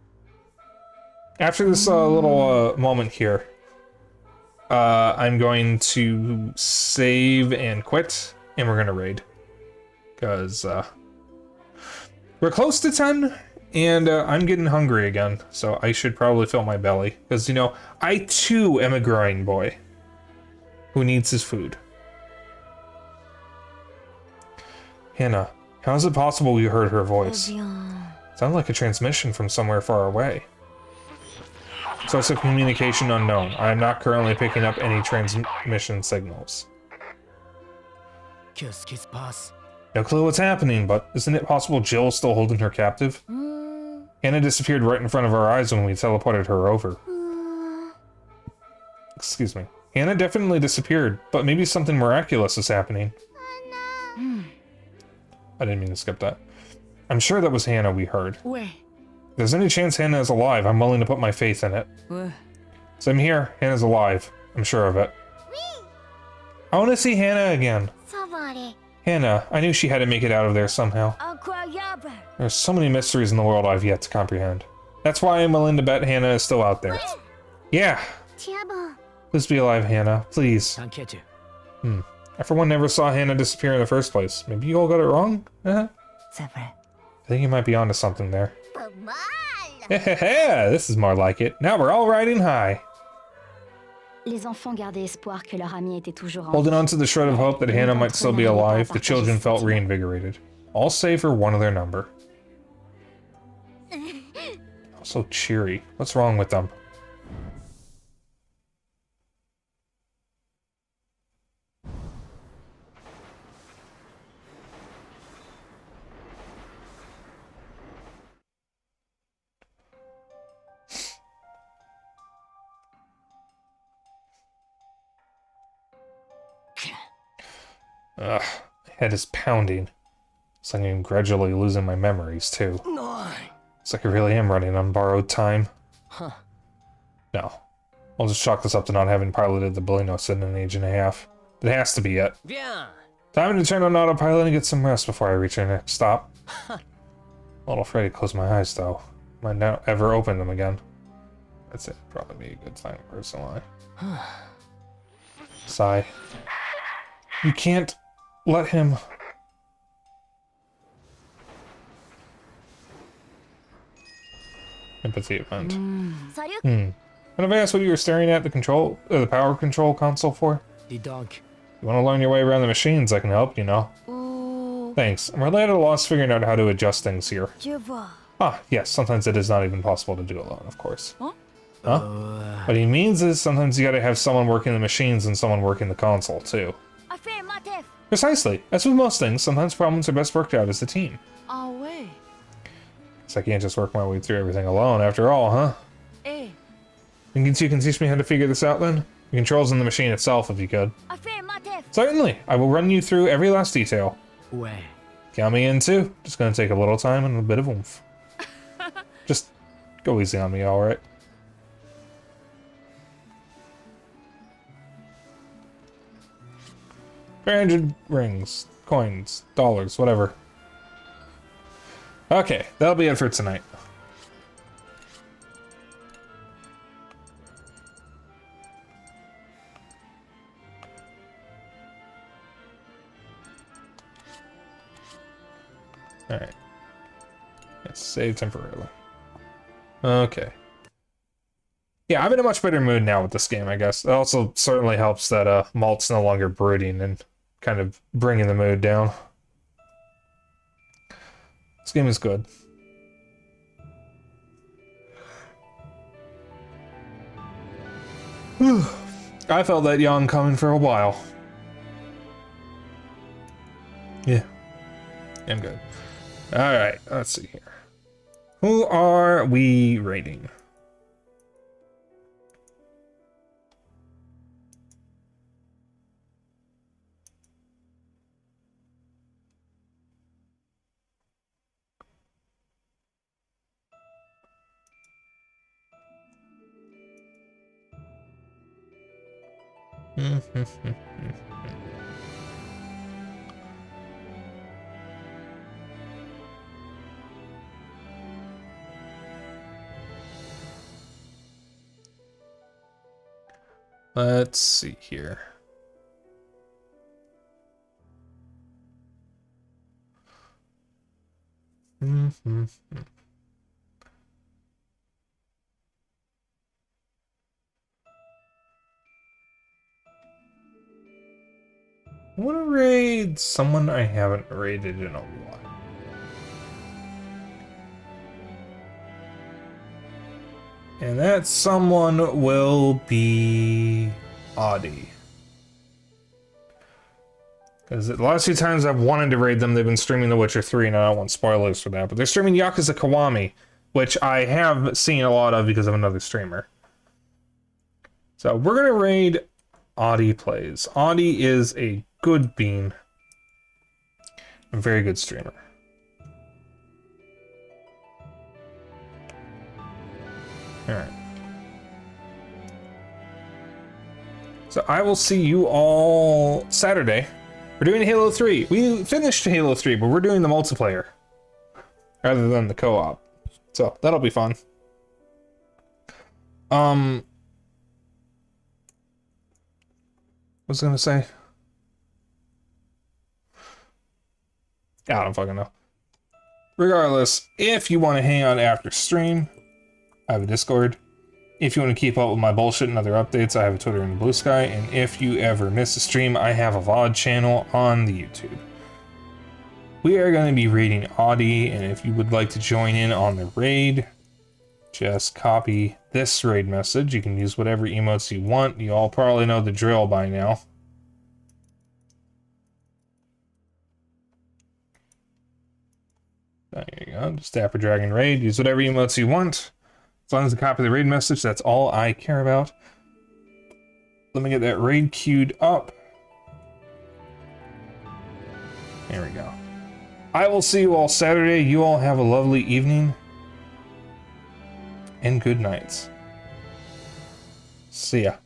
After this little moment here, I'm going to save and quit, and we're gonna raid. Because we're close to 10. And I'm getting hungry again, so I should probably fill my belly. Because, you know, I too am a growing boy who needs his food. Hannah, how is it possible you heard her voice? Sounds like a transmission from somewhere far away. Source of communication unknown. I am not currently picking up any transmission signals. Qu'est-ce qui se passe? No clue what's happening, but isn't it possible Jill's still holding her captive? Hannah disappeared right in front of our eyes when we teleported her over. Excuse me. Hannah definitely disappeared, but maybe something miraculous is happening. I didn't mean to skip that. I'm sure that was Hannah we heard. Where? If there's any chance Hannah is alive, I'm willing to put my faith in it. Same here. Hannah's alive. I'm sure of it. I want to see Hannah again. Hannah, I knew she had to make it out of there somehow. There's so many mysteries in the world I've yet to comprehend. That's why I'm willing to bet Hannah is still out there. Yeah. Please be alive, Hannah. Please. I for one never saw Hannah disappear in the first place. Maybe you all got it wrong? I think you might be onto something there. This is more like it. Now we're all riding high. Les enfants gardaient espoir que leur ami était toujours en Holding vie. on to the shred of hope that Hannah might still be alive, the children felt reinvigorated. All save for one of their number. So cheery. What's wrong with them? Ugh, my head is pounding. It's like I'm gradually losing my memories, too. It's like I really am running on borrowed time. No. I'll just chalk this up to not having piloted the Bolinos in an age and a half. It has to be it. Time to turn on autopilot and get some rest before I reach our next stop. A little afraid to close my eyes, though. Might not ever open them again. That's it. Probably be a good sign, personally. Sigh. You can't let him... Empathy event. And if I asked what you were staring at the power control console for? You want to learn your way around the machines, I can help, you know. Thanks. I'm really at a loss figuring out how to adjust things here. Ah, yes, sometimes it is not even possible to do alone, of course. Huh? What he means is sometimes you gotta have someone working the machines and someone working the console, too. Precisely. As with most things, sometimes problems are best worked out as a team. So I can't just work my way through everything alone, after all, huh? Think you can teach me how to figure this out, then? The controls in the machine itself, if you could. Certainly. I will run you through every last detail. Count me in, too. Just gonna take a little time and a bit of oomph. Just go easy on me, alright? $300 rings, coins, dollars, whatever. Okay, that'll be it for tonight. Alright. Let's save temporarily. Okay. Yeah, I'm in a much better mood now with this game, I guess. It also certainly helps that Malt's no longer brooding and kind of bringing the mood down. This game is good. I felt that yawn coming for a while. Yeah. I'm good. Alright, let's see here. Who are we rating? Let's see here. I want to raid someone I haven't raided in a while. And that someone will be Audi. Because the last few times I've wanted to raid them, they've been streaming The Witcher 3, and I don't want spoilers for that. But they're streaming Yakuza Kiwami, which I have seen a lot of because of another streamer. So we're gonna raid Audie Plays. Audie is a good bean. A very good streamer. Alright. So I will see you all Saturday. We're doing Halo 3. We finished Halo 3, but we're doing the multiplayer rather than the co-op. So that'll be fun. What was I gonna say? I don't fucking know. Regardless, if you want to hang out after stream, I have a Discord. If you want to keep up with my bullshit and other updates, I have a Twitter and a Blue Sky. And if you ever miss a stream, I have a VOD channel on the YouTube. We are going to be raiding Audie, and if you would like to join in on the raid, just copy this raid message. You can use whatever emotes you want. You all probably know the drill by now. There you go. Just Dapper Dragon raid. Use whatever emotes you want. As long as you copy the raid message, that's all I care about. Let me get that raid queued up. There we go. I will see you all Saturday. You all have a lovely evening. And good nights. See ya.